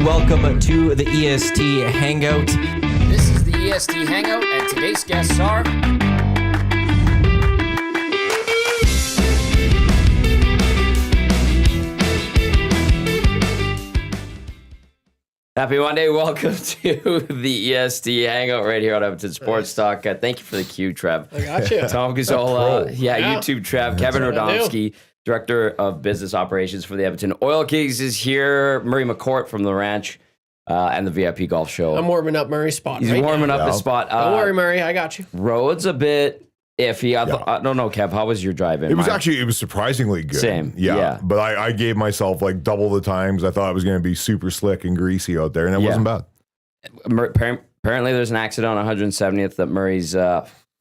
Welcome to the EST Hangout. This is the EST Hangout, and today's guests are... Happy Monday. Welcome to the EST Hangout right here on Edmonton Sports Talk. Thank you for the cue, Trev. I got you. Tom Gazzola. Yeah, YouTube Trev. Kevin Radomski, Director of Business Operations for the Edmonton Oil Kings, is here. Murray McCourt from the Ranch and the VIP Golf Show. I'm warming up Murray's spot. He's warming up his spot. Don't worry, Murray. I got you. Road's a bit iffy. I don't know, Kev. How was your drive in? It was surprisingly good. Same. Yeah. But I gave myself like double the times. I thought it was going to be super slick and greasy out there, and it wasn't bad. Apparently, there's an accident on 170th that Murray's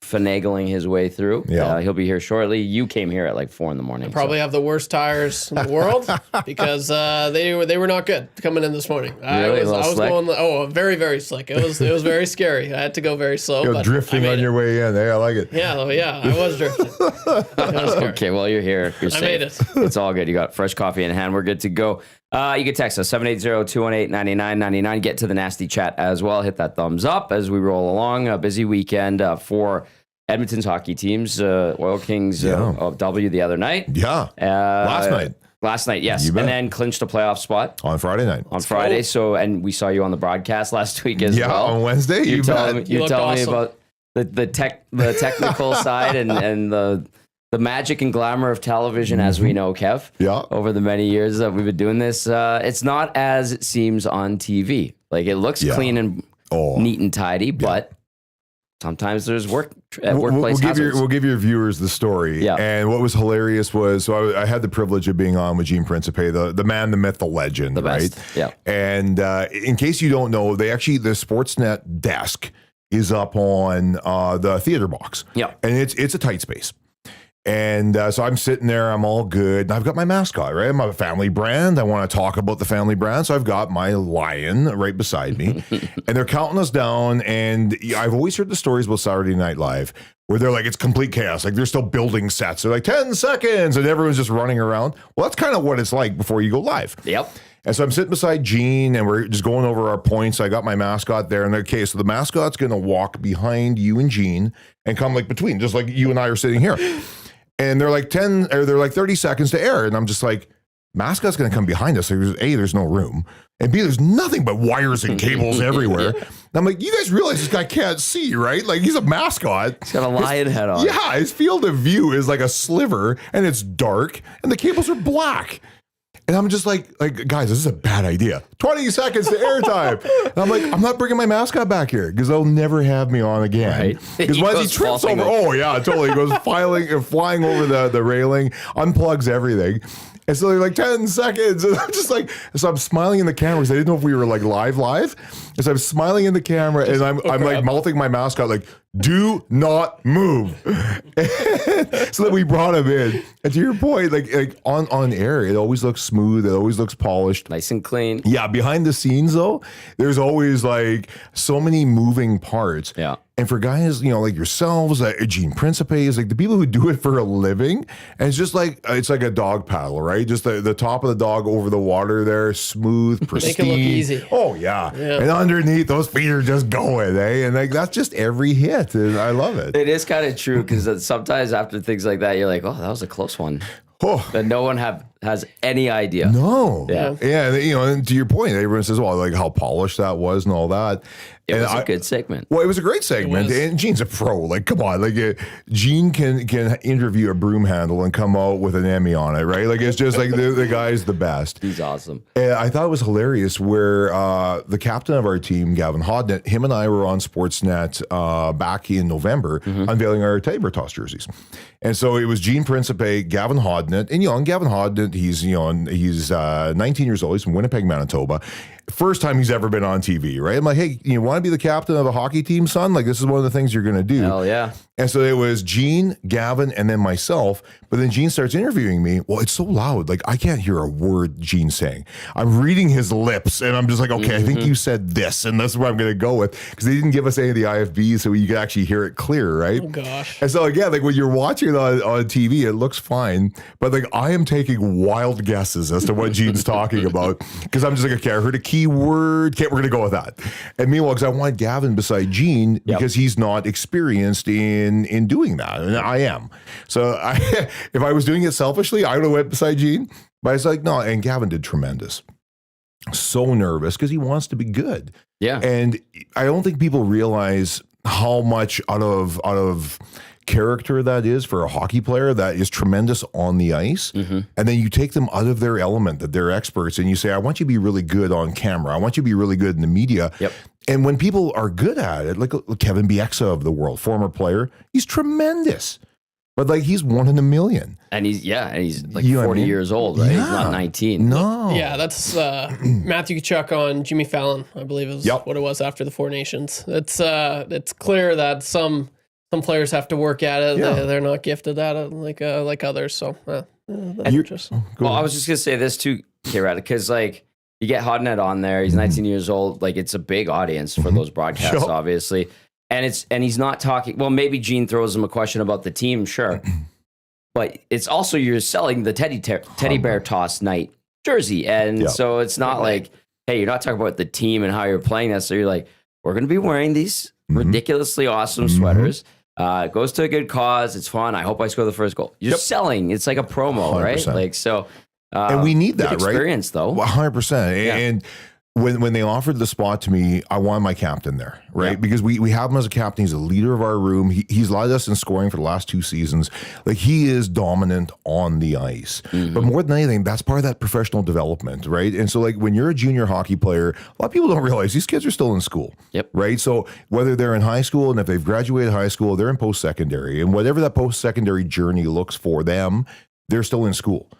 finagling his way through. Yeah. He'll be here shortly. You came here at like 4 a.m. Probably have the worst tires in the world because they were not good coming in this morning. I was going very, very slick. It was very scary. I had to go very slow. You're but drifting on your way in. Hey, I like it. Yeah, I was drifting. Okay, well, you're here. You're safe. I made it. It's all good. You got fresh coffee in hand. We're good to go. You can text us 780-218-9999. Get to the nasty chat as well. Hit that thumbs up as we roll along. A busy weekend for Edmonton's hockey teams. Oil Kings of W the other night. Yeah. Last night, yes. And then clinched a playoff spot. On Friday night. So, and we saw you on the broadcast last week as well. Yeah, on Wednesday. You're telling awesome. me about the technical side and the magic and glamour of television, as we know, Kev. Yeah. Over the many years that we've been doing this, it's not as it seems on TV. Like, it looks clean and neat and tidy, but sometimes there's workplace hazards. We'll give your viewers the story. Yeah. And what was hilarious was, I had the privilege of being on with Gene Principe, the man, the myth, the legend, the best. right? Yeah. And in case you don't know, the Sportsnet desk is up on the theater box. Yeah. And it's a tight space. And so I'm sitting there, I'm all good. And I've got my mascot, right? I'm a family brand. I want to talk about the family brand. So I've got my lion right beside me. And they're counting us down. And I've always heard the stories about Saturday Night Live where they're like, it's complete chaos. Like, they're still building sets. They're like 10 seconds and everyone's just running around. Well, that's kind of what it's like before you go live. Yep. And so I'm sitting beside Gene and we're just going over our points. I got my mascot there. And okay, so the mascot's going to walk behind you and Gene and come like between, just like you and I are sitting here. And they're like 30 seconds to air. And I'm just like, mascot's going to come behind us. Like, A, there's no room. And B, there's nothing but wires and cables everywhere. And I'm like, you guys realize this guy can't see, right? Like, he's a mascot. He's got a lion head on. Yeah, his field of view is like a sliver and it's dark and the cables are black. And I'm just like, guys, this is a bad idea. 20 seconds to airtime. And I'm like, I'm not bringing my mascot back here because they'll never have me on again. Because once he trips over, totally. He goes flying over the railing, unplugs everything. And so they're like 10 seconds. And I'm just like, so I'm smiling in the camera because I didn't know if we were like live. And so I'm smiling in the camera and I'm like mouthing my mascot, like, do not move. So then we brought him in. And to your point, like on air, it always looks smooth. It always looks polished. Nice and clean. Yeah. Behind the scenes, though, there's always like so many moving parts. Yeah. And for guys, like yourselves, Gene Principe, is like the people who do it for a living. And it's just like, it's like a dog paddle, right? Just the top of the dog over the water there, smooth, pristine. Make it look easy. Oh, yeah. And underneath, those feet are just going, eh? And like that's just every hit. And I love it. It is kind of true because sometimes after things like that, you're like, oh, that was a close one. Oh. That no one has any idea. No. Yeah. Yeah. And to your point, everyone says, well, like how polished that was and all that. It was a good segment. Well, it was a great segment. And Gene's a pro. Like, come on. Like, Gene can interview a broom handle and come out with an Emmy on it, right? Like, it's just like the guy's the best. He's awesome. And I thought it was hilarious where the captain of our team, Gavin Hodnett, him and I were on Sportsnet back in November unveiling our Tiger Toss jerseys. And so it was Gene Principe, Gavin Hodnett, and Gavin Hodnett, he's 19 years old. He's from Winnipeg, Manitoba. First time he's ever been on TV, right? I'm like, hey, you want to be the captain of a hockey team, son? Like, this is one of the things you're going to do. Hell yeah. And so it was Gene, Gavin, and then myself. But then Gene starts interviewing me. Well, it's so loud. Like, I can't hear a word Gene's saying. I'm reading his lips, and I'm just like, okay, I think you said this, and that's what I'm going to go with. Because they didn't give us any of the IFBs so you could actually hear it clear, right? Oh, gosh. And so, again, like when you're watching it on TV, it looks fine. But, like, I am taking wild guesses as to what Gene's talking about. Because I'm just like, okay, I heard a key word. Okay, we're going to go with that. And meanwhile, because I want Gavin beside Gene because he's not experienced in doing that. And I am. So if I was doing it selfishly, I would have went beside Gene. But I was like, no. And Gavin did tremendous. So nervous because he wants to be good. Yeah. And I don't think people realize how much out of character that is for a hockey player that is tremendous on the ice. Mm-hmm. And then you take them out of their element, that they're experts, and you say, I want you to be really good on camera. I want you to be really good in the media. Yep. And when people are good at it, like Kevin Bieksa of the world, former player, he's tremendous. But like he's one in a million. And he's like 40 years old, right? Yeah. He's not 19. No. Yeah, that's Matthew Tkachuk on Jimmy Fallon, I believe is what it was after the Four Nations. It's clear that some players have to work at it. Yeah. They're not gifted at it like others. So that's interesting. Well, I was just gonna say this too, K-Rad, because like you get Hodnett on there. He's 19 years old. Like it's a big audience for those broadcasts, obviously. And he's not talking. Well, maybe Gene throws him a question about the team, sure. But it's also you're selling the teddy bear toss night jersey, and so it's not like, hey, you're not talking about the team and how you're playing that. So you're like, we're gonna be wearing these ridiculously awesome sweaters. It goes to a good cause. It's fun. I hope I score the first goal. You're selling. It's like a promo, 100%. Right? Like so. And we need that, right? Experience though, 100%. And when they offered the spot to me, I wanted my captain there, right? Yeah. Because we have him as a captain. He's the leader of our room. He's led us in scoring for the last 2 seasons. Like he is dominant on the ice. Mm-hmm. But more than anything, that's part of that professional development, right? And so like when you're a junior hockey player, a lot of people don't realize these kids are still in school, right? So whether they're in high school and if they've graduated high school, they're in post-secondary. And whatever that post-secondary journey looks for them, they're still in school.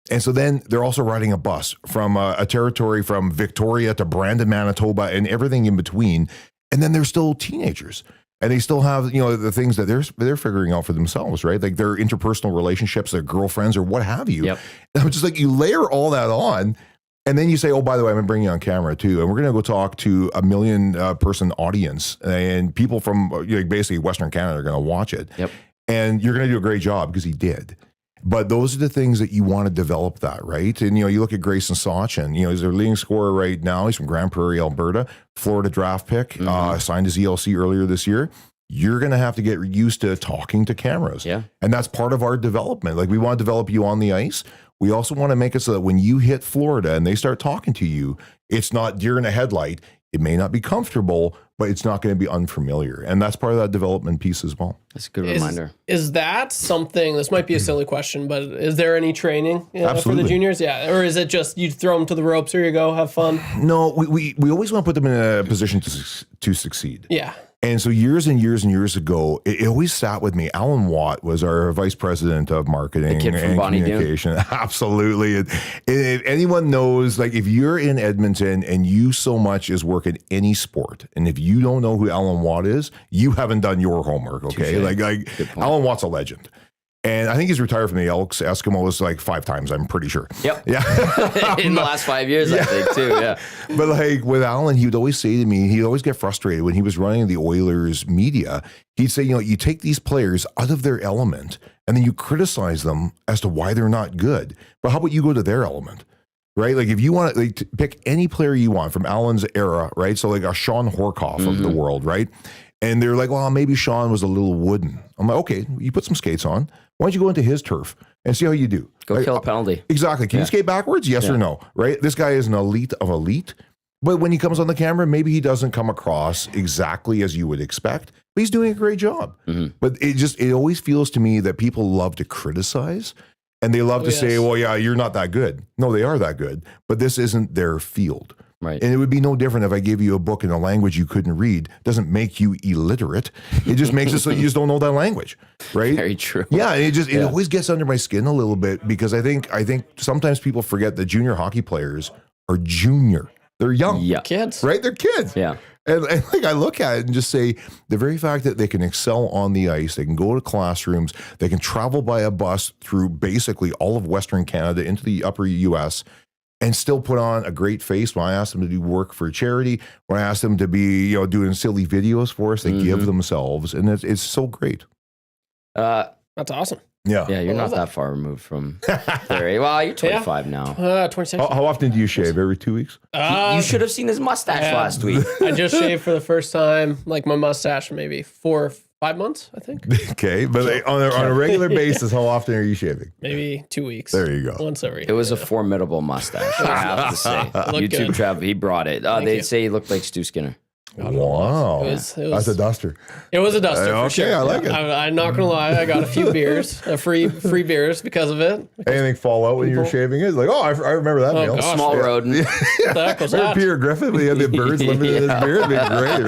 And so then they're also riding a bus from a territory from Victoria to Brandon, Manitoba, and everything in between. And then they're still teenagers, and they still have the things that they're figuring out for themselves, right? Like their interpersonal relationships, their girlfriends, or what have you. Yep. And I'm just like, you layer all that on, and then you say, oh, by the way, I'm going to bring you on camera too, and we're going to go talk to a 1 million person audience, and people from basically Western Canada are going to watch it. Yep. And you're going to do a great job because he did. But those are the things that you want to develop that, right? And, you look at Grayson Sachin, he's their leading scorer right now. He's from Grand Prairie, Alberta, Florida draft pick, signed his ELC earlier this year. You're going to have to get used to talking to cameras. Yeah. And that's part of our development. Like we want to develop you on the ice. We also want to make it so that when you hit Florida and they start talking to you, it's not deer in a headlight. It may not be comfortable, but it's not going to be unfamiliar. And that's part of that development piece as well. That's a good reminder. Is that something, this might be a silly question, but is there any training for the juniors? Yeah. Or is it just you throw them to the ropes, here you go, have fun? No, we always want to put them in a position to succeed. Yeah. And so years and years and years ago, it always sat with me. Alan Watt was our vice president of marketing and communication. Absolutely. If anyone knows, like if you're in Edmonton and you so much as work in any sport, and if you don't know who Alan Watt is, you haven't done your homework, okay? Like Alan Watt's a legend. And I think he's retired from the Elks Eskimos like 5 times, I'm pretty sure. Yep. Yeah. In the last 5 years, I think, too. Yeah. But like with Alan, he would always say to me, he'd always get frustrated when he was running the Oilers media. He'd say, you take these players out of their element and then you criticize them as to why they're not good. But how about you go to their element? Right? Like if you want to pick any player you want from Alan's era, right? So like a Sean Horkoff of the world, right? And they're like, well, maybe Sean was a little wooden. I'm like, okay, you put some skates on. Why don't you go into his turf and see how you do? Go kill a penalty. Exactly. Can you skate backwards? Yes or no? Right? This guy is an elite of elite. But when he comes on the camera, maybe he doesn't come across exactly as you would expect. But he's doing a great job. Mm-hmm. But it always feels to me that people love to criticize. And they love to say, well, yeah, you're not that good. No, they are that good. But this isn't their field. Right. And it would be no different if I gave you a book in a language you couldn't read. It doesn't make you illiterate. It just makes it so you just don't know that language, right? Very true. Yeah, and it always gets under my skin a little bit because I think sometimes people forget that junior hockey players are junior. They're young. Yeah. Kids. Right? They're kids. Yeah. And like I look at it and just say the very fact that they can excel on the ice, they can go to classrooms, they can travel by a bus through basically all of Western Canada into the upper US and still put on a great face. When I ask them to do work for a charity, when I ask them to be, doing silly videos for us, they give themselves, and it's so great. That's awesome. Yeah. Yeah, you're not that far removed from 30. Well, you're 25 now. 26. How often do you shave? Every 2 weeks? You should have seen his mustache last week. I just shaved for the first time, like my mustache, maybe 4 or 5 months, I think. Okay, but on a regular basis, how often are you shaving? Maybe 2 weeks. There you go. Once every. It was a formidable mustache, I have to say. YouTube good. Trav, he brought it. They'd you. say he looked like Stu Skinner. Wow. It was- That's a duster. It was a duster for Okay, sure. I like it. I'm not gonna lie. I got a few beers, free beers because of it. Anything fall out when you're shaving it? Like, I remember that meal. gosh. Small rodent. What the heck was Remember that? Peter Griffin? We had the birds living in his beard. It'd be great,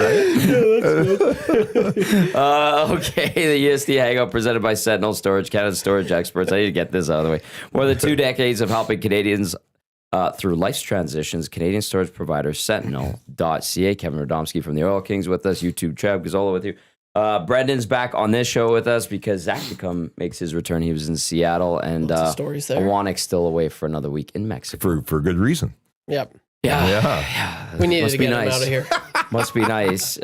right? Okay, the EST Hangout presented by Sentinel Storage, Canada's storage experts. I need to get this out of the way. More than 2 decades of helping Canadians through life's transitions, Canadian storage provider Sentinel.ca. Kevin Radomski from the Oil Kings with us. YouTube Tom Gazzola with you. Brendan's back on this show with us because Zach DeCum makes his return. He was in Seattle, and Lots of stories there. Awanik's still away for another week in Mexico. For good reason. Yep. Yeah. We needed Must to be get him nice. out of here. Must be nice.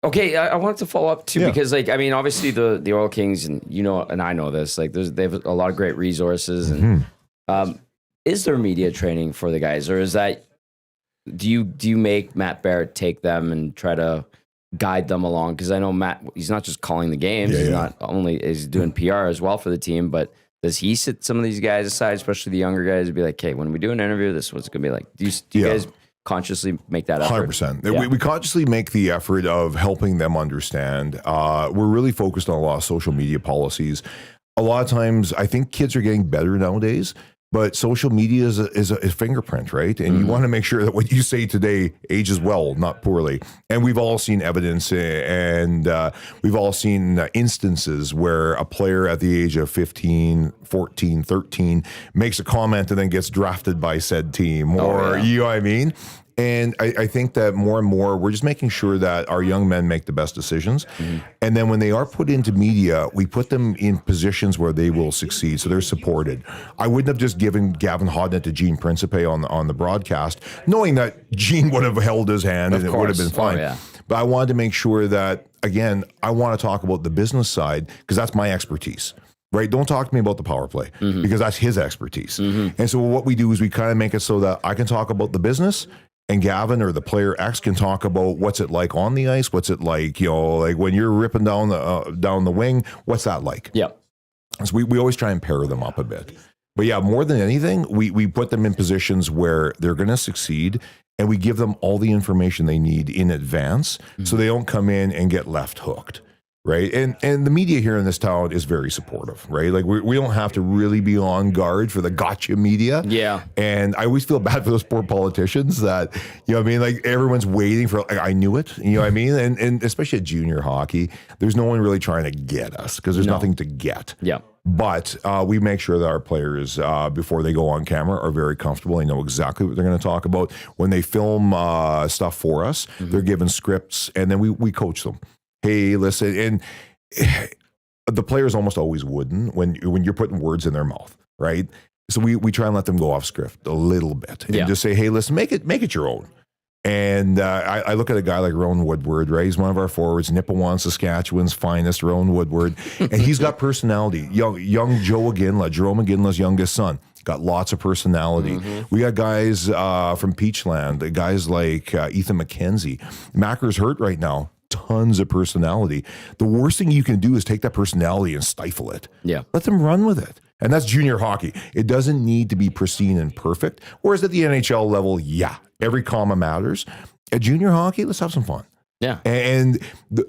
Okay, I wanted to follow up too Yeah. because, like, I mean, obviously the Oil Kings, and you know, and I know this, like, they have a lot of great resources, and is there media training for the guys, or is that do you make Matt Barrett take them and try to guide them along? Because I know Matt, he's not just calling the games, he's not only is doing PR as well for the team, but does he sit some of these guys aside, especially the younger guys, and be like, "Hey, when we do an interview, this is what's gonna be like." Do you guys consciously make that effort? 100%. Yeah. We consciously make the effort of helping them understand. We're really focused on a lot of social media policies. A lot of times, I think kids are getting better nowadays, but social media is a fingerprint, right? And you want to make sure that what you say today ages well, not poorly. And we've all seen evidence, and we've all seen instances where a player at the age of 15, 14, 13 makes a comment and then gets drafted by said team, or you know what I mean? And I think that more and more, we're just making sure that our young men make the best decisions. And then when they are put into media, we put them in positions where they will succeed. So they're supported. I wouldn't have just given Gavin Hodnett to Gene Principe on the broadcast, knowing that Gene would have held his hand and it would have been fine. But I wanted to make sure that, again, I want to talk about the business side because that's my expertise. Right? Don't talk to me about the power play because that's his expertise. And so what we do is we kind of make it so that I can talk about the business, and Gavin or the player X can talk about what's it like on the ice, what's it like, you know, like when you're ripping down the wing, what's that like? Yeah. So we always try and pair them up a bit. But yeah, more than anything, we put them in positions where they're going to succeed, and we give them all the information they need in advance so they don't come in and get left hooked. Right. And the media here in this town is very supportive, right? Like we don't have to really be on guard for the gotcha media. Yeah. And I always feel bad for those poor politicians that, you know what I mean? Like everyone's waiting for, like, I knew it, you know what I mean? And especially at junior hockey, there's no one really trying to get us because there's nothing to get. Yeah. But we make sure that our players, before they go on camera, are very comfortable. They know exactly what they're going to talk about. When they film stuff for us, they're given scripts, and then we coach them. Hey, listen, and the players almost always wouldn't when you're putting words in their mouth, right? So we try and let them go off script a little bit and just say, hey, listen, make it your own. And I look at a guy like Rowan Woodward, right? He's one of our forwards, Nipawin, Saskatchewan's finest, Rowan Woodward, and he's got personality. Young Joe Iginla, Jerome Iginla's youngest son, got lots of personality. We got guys from Peachland, guys like Ethan McKenzie. Macker's hurt right now. Tons of personality. The worst thing you can do is take that personality and stifle it. Yeah. Let them run with it. And that's junior hockey. It doesn't need to be pristine and perfect. Whereas at the NHL level, every comma matters. At junior hockey, let's have some fun. Yeah. And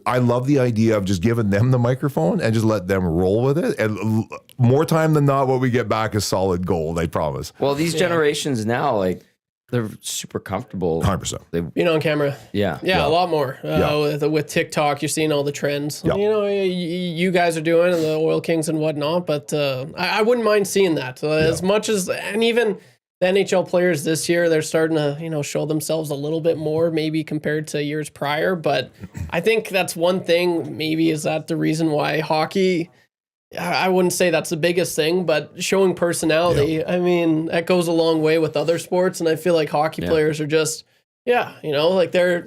I love the idea of just giving them the microphone and just let them roll with it. And more time than not, what we get back is solid gold, I promise. Well, these generations now, like, they're super comfortable. 100%. Being on camera. Yeah. Yeah, a lot more. With TikTok, you're seeing all the trends. Yeah. You know, you guys are doing, and the Oil Kings and whatnot, but I wouldn't mind seeing that. As much as, and even the NHL players this year, they're starting to, you know, show themselves a little bit more, maybe compared to years prior. But I think that's one thing, maybe, is that the reason why hockey, I wouldn't say that's the biggest thing, but showing personality, I mean, that goes a long way with other sports. And I feel like hockey players are just, you know, like they're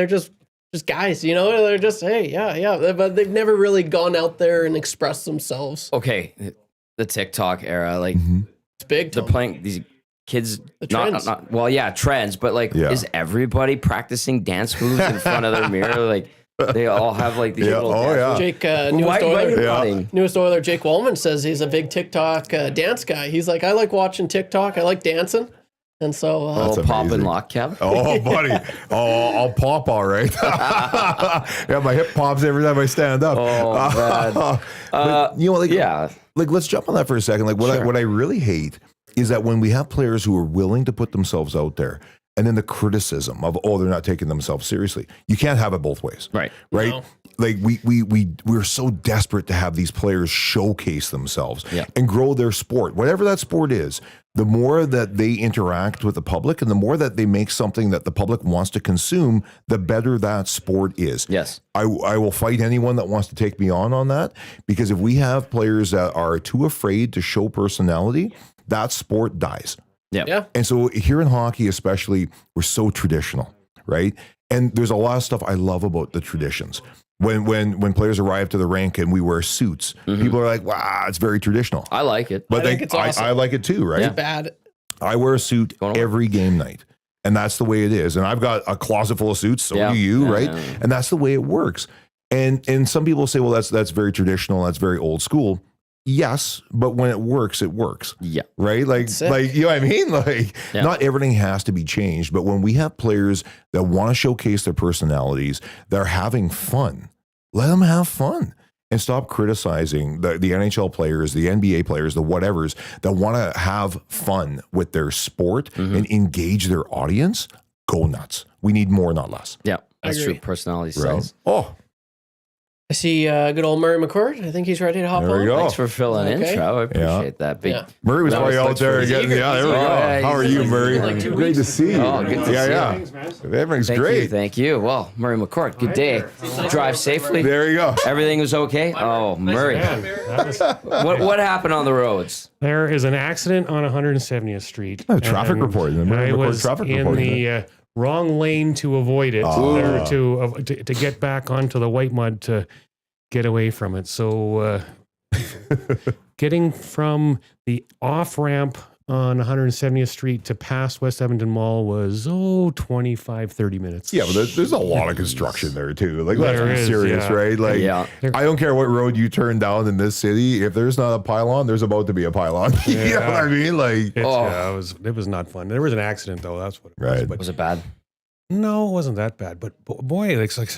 just just guys, they're just, hey, yeah. But they've never really gone out there and expressed themselves. Okay, the TikTok era, like It's big. they're playing these kids. The trends. Trends, but like, is everybody practicing dance moves in front of their mirror? Like, they all have like these little. Oh, dance yeah. Jake, newest Oiler, Jake Wallman says he's a big TikTok dance guy. He's like, I like watching TikTok. I like dancing. And so, pop and amazing. lock, Kev. Oh, buddy. I'll pop all right. Yeah, my hip pops every time I stand up. Oh, But, like, let's jump on that for a second. Like, what I really hate is that when we have players who are willing to put themselves out there, and then the criticism of, they're not taking themselves seriously. You can't have it both ways. Right. No. Like we're so desperate to have these players showcase themselves and grow their sport, whatever that sport is. The more that they interact with the public and the more that they make something that the public wants to consume, the better that sport is. Yes. I will fight anyone that wants to take me on that, because if we have players that are too afraid to show personality, that sport dies. Yeah. And so here in hockey, especially, we're so traditional, right? And there's a lot of stuff I love about the traditions. When players arrive to the rink and we wear suits, people are like, wow, it's very traditional. I like it. But I think it's awesome. I like it too, right? It's bad. I wear a suit every game night. And that's the way it is. And I've got a closet full of suits, so do you, right? Yeah. And that's the way it works. And some people say, well, that's very traditional, that's very old school. Yes, but when it works, it works. Yeah. Right? Like you know what I mean? Like, not everything has to be changed, but when we have players that want to showcase their personalities, they're having fun. Let them have fun and stop criticizing the NHL players, the NBA players, the whatevers that want to have fun with their sport and engage their audience. Go nuts. We need more, not less. Yeah, that's true. Personality sells. Oh, I see good old Murray McCourt. I think he's ready to hop there on. we go. Thanks for filling in, Trev. I appreciate that. Murray was probably out there getting. Yeah, there we go. Yeah, how are you, Murray? Great to see you. Oh, good to see you. Everything's great. Thank you. Well, Murray McCourt, good day. Drive safely. There you go. Everything was okay. Oh, Murray. What happened on the roads? There is an accident on 170th Street. Traffic report. I was in the wrong lane to avoid it, or to get back onto the white mud to get away from it. So getting from the off-ramp on 170th Street to past West Edmonton Mall was 25, 30 minutes. Yeah, but there's a lot of construction there too. Like, let's be serious, right? Like, I don't care what road you turn down in this city. If there's not a pylon, there's about to be a pylon. You know what I mean? Like, it was not fun. There was an accident though. That's what it was. Right. But was it bad? No, it wasn't that bad. But boy, it's like.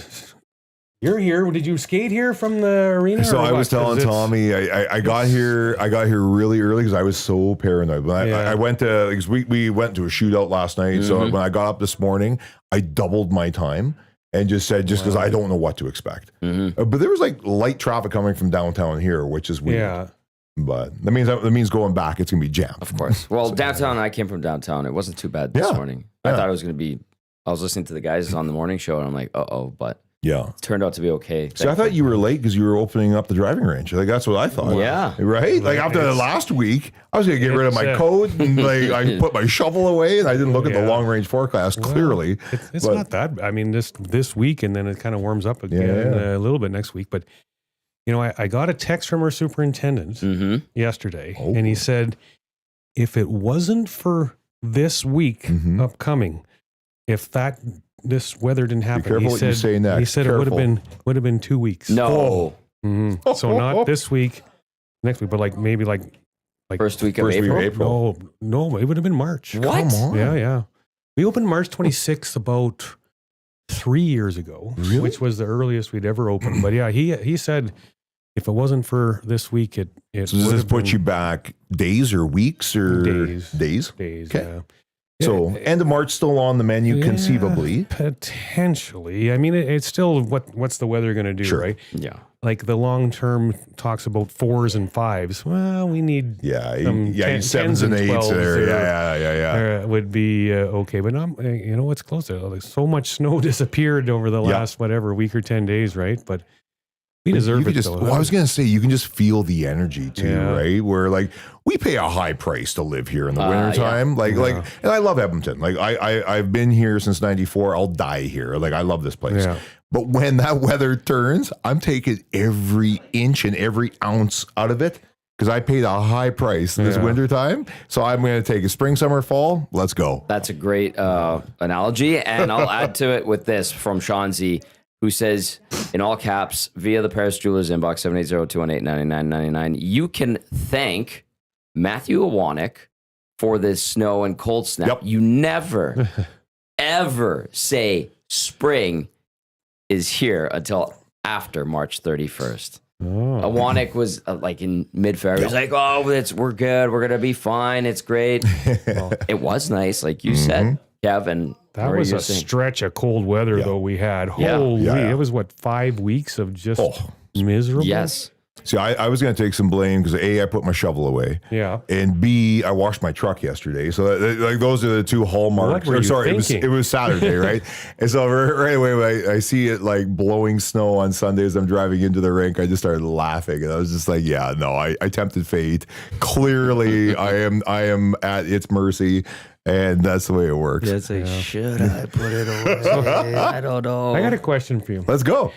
You're here. Did you skate here from the arena? So I was telling Tommy, I got here really early because I was so paranoid. When I went to, because we went to a shootout last night. So when I got up this morning, I doubled my time and just said, because I don't know what to expect. But there was like light traffic coming from downtown here, which is weird. Yeah. But that means going back, it's gonna be jammed. Of course. Well, downtown. I came from downtown. It wasn't too bad this morning. I thought it was gonna be. I was listening to the guys on the morning show, and I'm like, but. Yeah. It turned out to be okay. So I thought you were late because you were opening up the driving range. Like, that's what I thought. Yeah. Right? Like, after last week, I was going to get rid of my coat and like I put my shovel away and I didn't look at the long range forecast clearly. It's not that. I mean, this week and then it kind of warms up again a little bit next week. But, I got a text from our superintendent yesterday and he said, if it wasn't for this week upcoming, if this weather didn't happen. Be careful what you say next. He said it would have been 2 weeks. No. So not this week, next week, but maybe first week of April. No, it would have been March. What? Come on. Yeah. We opened March 26th about 3 years ago, which was the earliest we'd ever opened. But yeah, he said if it wasn't for this week, it so does this put you back days or weeks or days? Days. Okay. Yeah. So, end of March still on the menu, conceivably. Potentially. I mean, it's still what's the weather going to do, right? Yeah. Like the long term talks about 4s and 5s. Well, we need 7s and 8s there. Yeah. Would be okay, but it's close to like so much snow disappeared over the last week or 10 days, right? But we deserve it. I was going to say, you can just feel the energy too, right? Where like we pay a high price to live here in the wintertime. And I love Edmonton. Like I've been here since '94. I'll die here. Like I love this place. Yeah. But when that weather turns, I'm taking every inch and every ounce out of it because I paid a high price this wintertime. So I'm going to take a spring, summer, fall. Let's go. That's a great analogy. And I'll add to it with this from Sean Z, who says, in all caps, via the Paris Jewelers inbox, 780-218-9999, you can thank Matthew Awanek for this snow and cold snap. Yep. You never, ever say spring is here until after March 31st. Awanek was like in mid-February. He was like, oh, we're good. We're going to be fine. It's great. It was nice, like you said, Kevin. That was a stretch of cold weather, though, we had. Yeah. Holy, it was, 5 weeks of just miserable? Yes. See, I was going to take some blame because A, I put my shovel away. Yeah. And B, I washed my truck yesterday. So like those are the two hallmarks. What were you it was Saturday, right? And so right away when I see it like blowing snow on Sundays, I'm driving into the rink. I just started laughing, and I was just like, "Yeah, no, I tempted fate. Clearly, I am at its mercy." And that's the way it works. It's like, should I put it away? I don't know. I got a question for you. Let's go.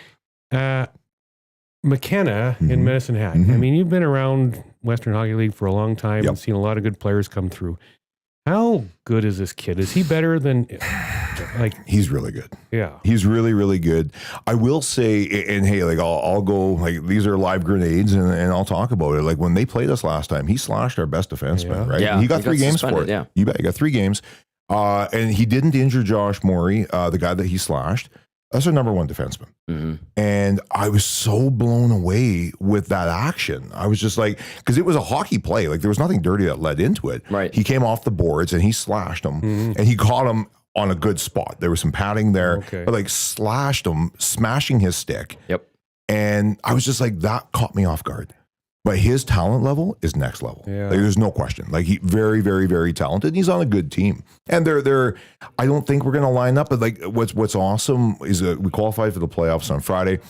McKenna in Medicine Hat. I mean, you've been around Western Hockey League for a long time and seen a lot of good players come through. How good is this kid? Is he better than, like... He's really good. Yeah. He's really, really good. I will say, and hey, like I'll go, like these are live grenades and I'll talk about it. Like when they played us last time, he slashed our best defenseman, right? Yeah. And he got 3 games for it. Yeah. You bet, he got 3 games. And he didn't injure Josh Morey, the guy that he slashed. That's our number 1 defenseman. And I was so blown away with that action. I was just like, because it was a hockey play. Like there was nothing dirty that led into it. Right. He came off the boards and he slashed him and he caught him on a good spot. There was some padding there, but like slashed him, smashing his stick. Yep. And I was just like, that caught me off guard. But his talent level is next level. Yeah. Like, there's no question. Like he very, very, very talented. He's on a good team. And they're I don't think we're going to line up. But like what's awesome is we qualified for the playoffs on Friday.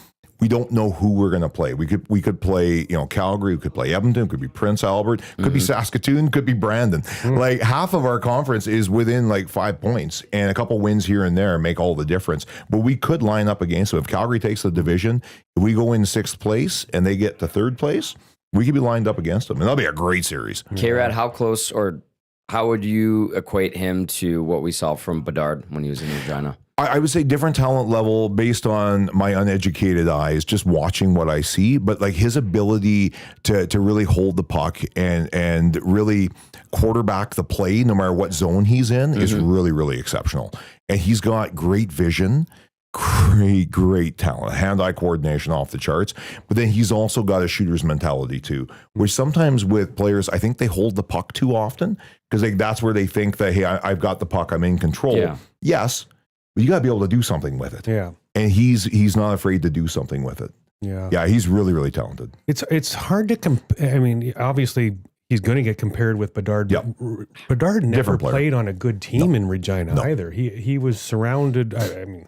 We don't know who we're going to play. We could play, Calgary. We could play Edmonton. Could be Prince Albert. Could be Saskatoon. Could be Brandon. Like half of our conference is within like 5 points, and a couple wins here and there make all the difference. But we could line up against them. If Calgary takes the division, if we go in 6th place and they get to 3rd place, we could be lined up against them, and that'll be a great series. K-Rad, how close or how would you equate him to what we saw from Bedard when he was in Regina? I would say different talent level based on my uneducated eyes, just watching what I see. But like his ability to really hold the puck and really quarterback the play, no matter what zone he's in, is really, really exceptional. And he's got great vision. Great talent, hand-eye coordination off the charts. But then he's also got a shooter's mentality too, which sometimes with players, I think they hold the puck too often because that's where they think that, hey, I've got the puck, I'm in control. Yeah. Yes, but you got to be able to do something with it. Yeah. And he's not afraid to do something with it. Yeah. Yeah, he's really, really talented. It's hard to compare. I mean, obviously, he's going to get compared with Bedard. Yep. Bedard never Different player. played on a good team in Regina either. He was surrounded, I mean,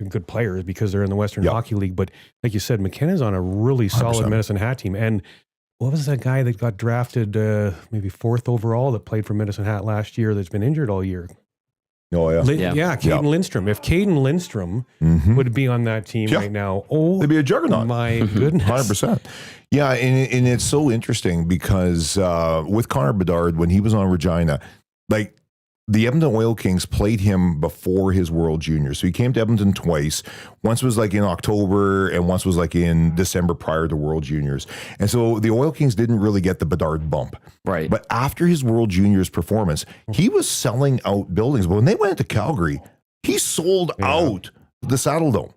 good players because they're in the Western Hockey League. But like you said, McKenna's on a really solid 100%. Medicine Hat team. And what was that guy that got drafted maybe 4th overall that played for Medicine Hat last year that's been injured all year? Oh, yeah. Caden Lindstrom. If Caden Lindstrom would be on that team right now, they'd be a juggernaut. My goodness. 100%. Yeah, and it's so interesting because with Connor Bedard, when he was on Regina, like the Edmonton Oil Kings played him before his World Juniors. So he came to Edmonton twice. Once was like in October and once was like in December prior to World Juniors. And so the Oil Kings didn't really get the Bedard bump. Right. But after his World Juniors performance, he was selling out buildings. But when they went to Calgary, he sold out the Saddle Dome.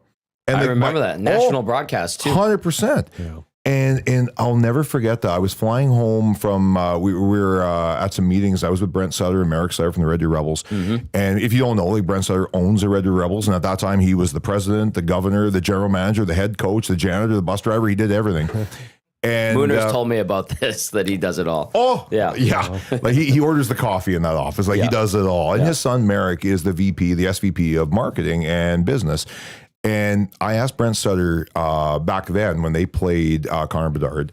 And I remember that. National broadcast too. 100%. Yeah. And I'll never forget that. I was flying home from, we were at some meetings. I was with Brent Sutter and Merrick Sutter from the Red Deer Rebels. And if you don't know, like Brent Sutter owns the Red Deer Rebels. And at that time, he was the president, the governor, the general manager, the head coach, the janitor, the bus driver. He did everything. And Mooners told me about this, that he does it all. Oh, yeah. Like he orders the coffee in that office. Like he does it all. And his son, Merrick, is the VP, the SVP of marketing and business. And I asked Brent Sutter back then when they played Connor Bedard,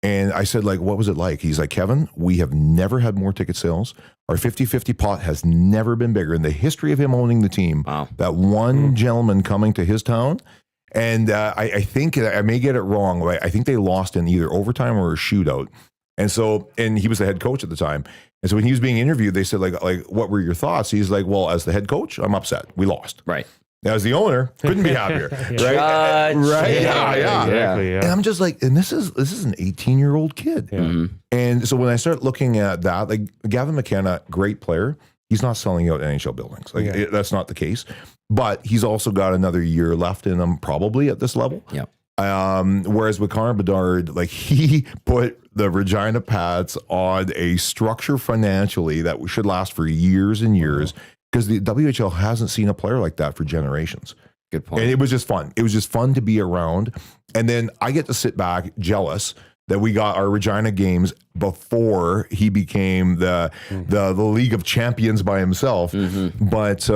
and I said, like, what was it like? He's like, Kevin, we have never had more ticket sales. Our 50-50 pot has never been bigger in the history of him owning the team. Wow. That one gentleman coming to his town And I think I may get it wrong. But I think they lost in either overtime or a shootout. And he was the head coach at the time. And so when he was being interviewed, they said, like, what were your thoughts? He's like, well, as the head coach, I'm upset. We lost. Right. As the owner, couldn't be happier. Right? Judge. Right? Yeah. Exactly, yeah. And I'm just like, and this is an 18-year-old kid. Yeah. And so when I start looking at that, like Gavin McKenna, great player. He's not selling out NHL buildings. That's not the case. But he's also got another year left in him, probably at this level. Yeah. Whereas with Connor Bedard, like he put the Regina Pats on a structure financially that should last for years and years, because the WHL hasn't seen a player like that for generations. Good point. And it was just fun. It was just fun to be around. And then I get to sit back jealous that we got our Regina games before he became the League of Champions by himself. But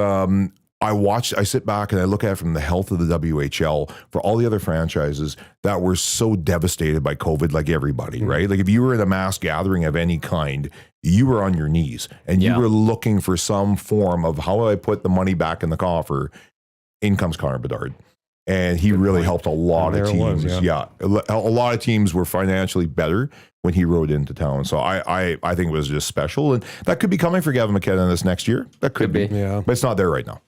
I sit back and I look at it from the health of the WHL for all the other franchises that were so devastated by COVID, like everybody, right? Like if you were at a mass gathering of any kind, you were on your knees and you were looking for some form of how do I put the money back in the coffer. In comes Connor Bedard. And he really helped a lot of teams. A lot of teams were financially better when he rode into town. So I think it was just special. And that could be coming for Gavin McKenna this next year. That could be. Yeah. But it's not there right now.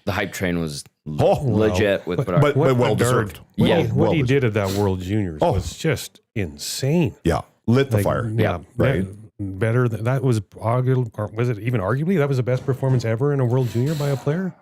The hype train was legit with Bedard. But well deserved. What he did at that World Juniors was just insane. Yeah. Lit the fire. Yeah. Right. Better than that was was it even arguably that was the best performance ever in a World Junior by a player?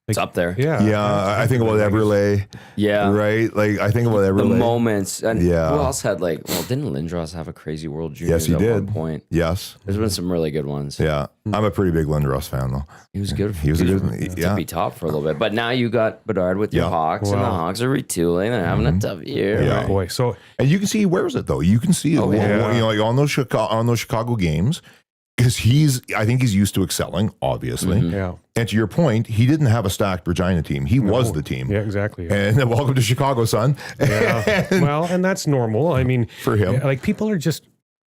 It's up there. Yeah. I think about Everlay. Yeah. Right? Like, I think about Everlay. The moments. And Yeah. who else had didn't Lindros have a crazy World Juniors Yes, he at did. one point? Yes. There's been some really good ones. Yeah. I'm a pretty big Lindros fan, though. He was good. He was a good to be top for a little bit. But now you got Bedard with your Hawks, and the Hawks are retooling and having a tough year. Yeah. Right? Boy, so And you can see he wears it, though. You can see it. Like on those Chicago games. Because I think he's used to excelling, obviously. yeah. And to your point, he didn't have a stacked Regina team. He was the team. Yeah, exactly. And welcome to Chicago, son. Yeah. And that's normal. I mean, For him. like people are just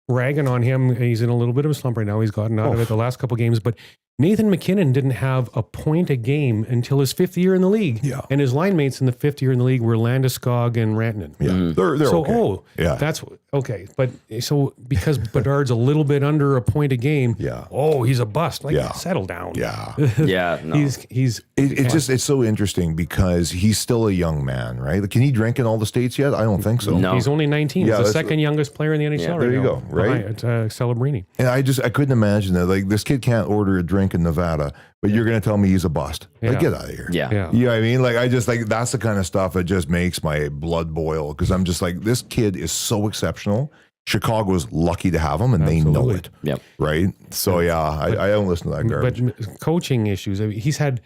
ragging on him. He's in a little bit of a slump right now. He's gotten out of it the last couple games, but Nathan McKinnon didn't have a point a game until his fifth year in the league. Yeah. And his line mates in the fifth year in the league were Landeskog and Rantanen. Yeah. They're So, okay. that's okay. But so because Bedard's a little bit under a point a game, he's a bust. Like, settle down. Yeah. Yeah. No. It's so interesting because he's still a young man, right? Like, can he drink in all the states yet? I don't think so. No. He's only 19. Yeah, He's the second youngest player in the NHL right there you now. go, right? Behind, Celebrini. And I couldn't imagine that. Like, this kid can't order a drink in Nevada, but you're going to tell me he's a bust. Like, get out of here. Yeah. Yeah. You know what I mean? Like, that's the kind of stuff that just makes my blood boil because I'm just like, this kid is so exceptional. Chicago's lucky to have him, and they know it. Yep. Right? So, I don't listen to that garbage. But coaching issues, I mean, he's had,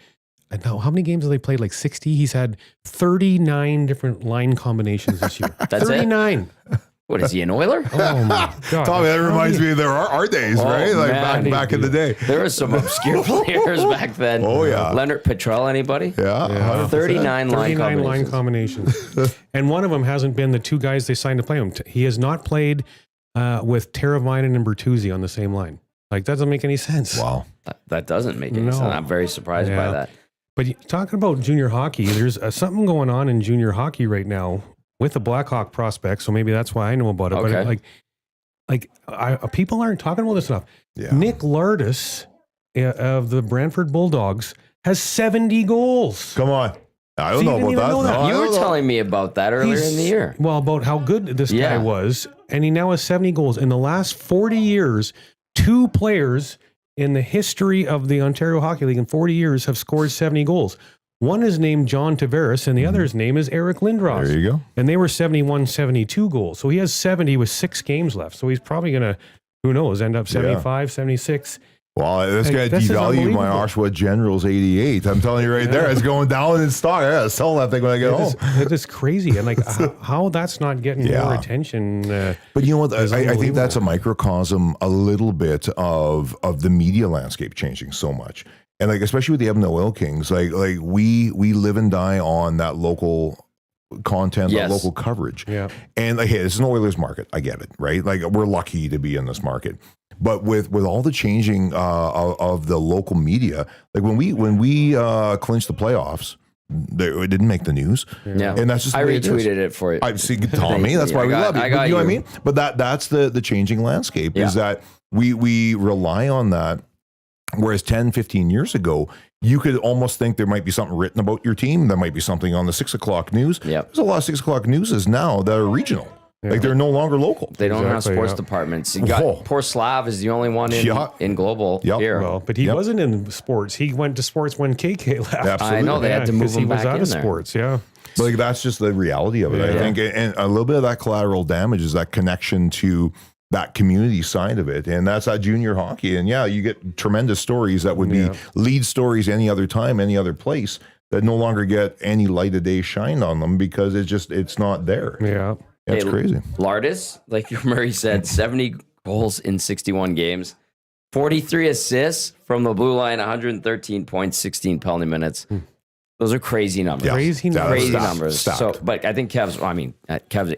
now, how many games have they played? Like 60? He's had 39 different line combinations this year. That's 39. What is he, an Oiler? Oh my God. Tommy, that reminds me of our days, right? Like man. back in the day. There were some obscure players back then. Oh, yeah. Leonard Petrell, anybody? Yeah. 39 line 39 line combinations. combinations. And one of them hasn't been the two guys they signed to play him. He has not played with Teravainen and Bertuzzi on the same line. Like, that doesn't make any sense. Wow. That doesn't make any sense. I'm very surprised by that. But talking about junior hockey, there's something going on in junior hockey right now with the Blackhawk prospects, so maybe that's why I know about it. Okay. But people aren't talking about this enough. Yeah. Nick Lardis of the Brantford Bulldogs has 70 goals. Come on. I don't So you know didn't about even that. know that. No, I You don't were know. telling me about that earlier in the year. Well, about how good this guy was, and he now has 70 goals. In the last 40 years, 2 players in the history of the Ontario Hockey League in 40 years have scored 70 goals. One is named John Tavares, and the other's name is Eric Lindros. There you go. And they were 71, 72 goals. So he has 70 with 6 games left. So he's probably going to, who knows, end up 75, 76. Well, this guy This is devalued my unbelievable. Oshawa Generals 88. I'm telling you right there, it's going down in stock. I gotta sell that thing when I get home. It is crazy. And like how that's not getting more attention. But you know what? is I think that's a unbelievable. microcosm a little bit of the media landscape changing so much. And like, especially with the Edmonton Oil Kings, like we live and die on that local content, that local coverage. Yeah. And like, hey, this is an Oilers market. I get it, right? Like, we're lucky to be in this market. But with all the changing of the local media, like when we clinched the playoffs, it didn't make the news. Yeah. And that's just the I way it is. retweeted it for you. I see, Tommy. That's why we love you. I got You know what I you. mean? But that's the changing landscape is that we rely on that. Whereas 10, 15 years ago, you could almost think there might be something written about your team. There might be something on the 6 o'clock news. Yep. There's a lot of 6 o'clock newses now that are regional. Like they're no longer local. They don't have Exactly, sports yeah. departments. You got poor Slav is the only one in global here. Well, but he wasn't in sports. He went to sports when KK left. Absolutely. I know they had to move 'cause he him was back out in of there. sports. Yeah. Like that's just the reality of it. I think, and a little bit of that collateral damage is that connection to that community side of it, and that's that junior hockey. And yeah, you get tremendous stories that would be lead stories any other time, any other place that no longer get any light of day shine on them because it's not there. Yeah. That's crazy. Lardis, like Murray said, 70 goals in 61 games, 43 assists from the blue line, 113 points, 16 penalty minutes. Those are crazy numbers. Yeah. Crazy numbers. Crazy Stacked. numbers. Stacked. So, but I think Kev's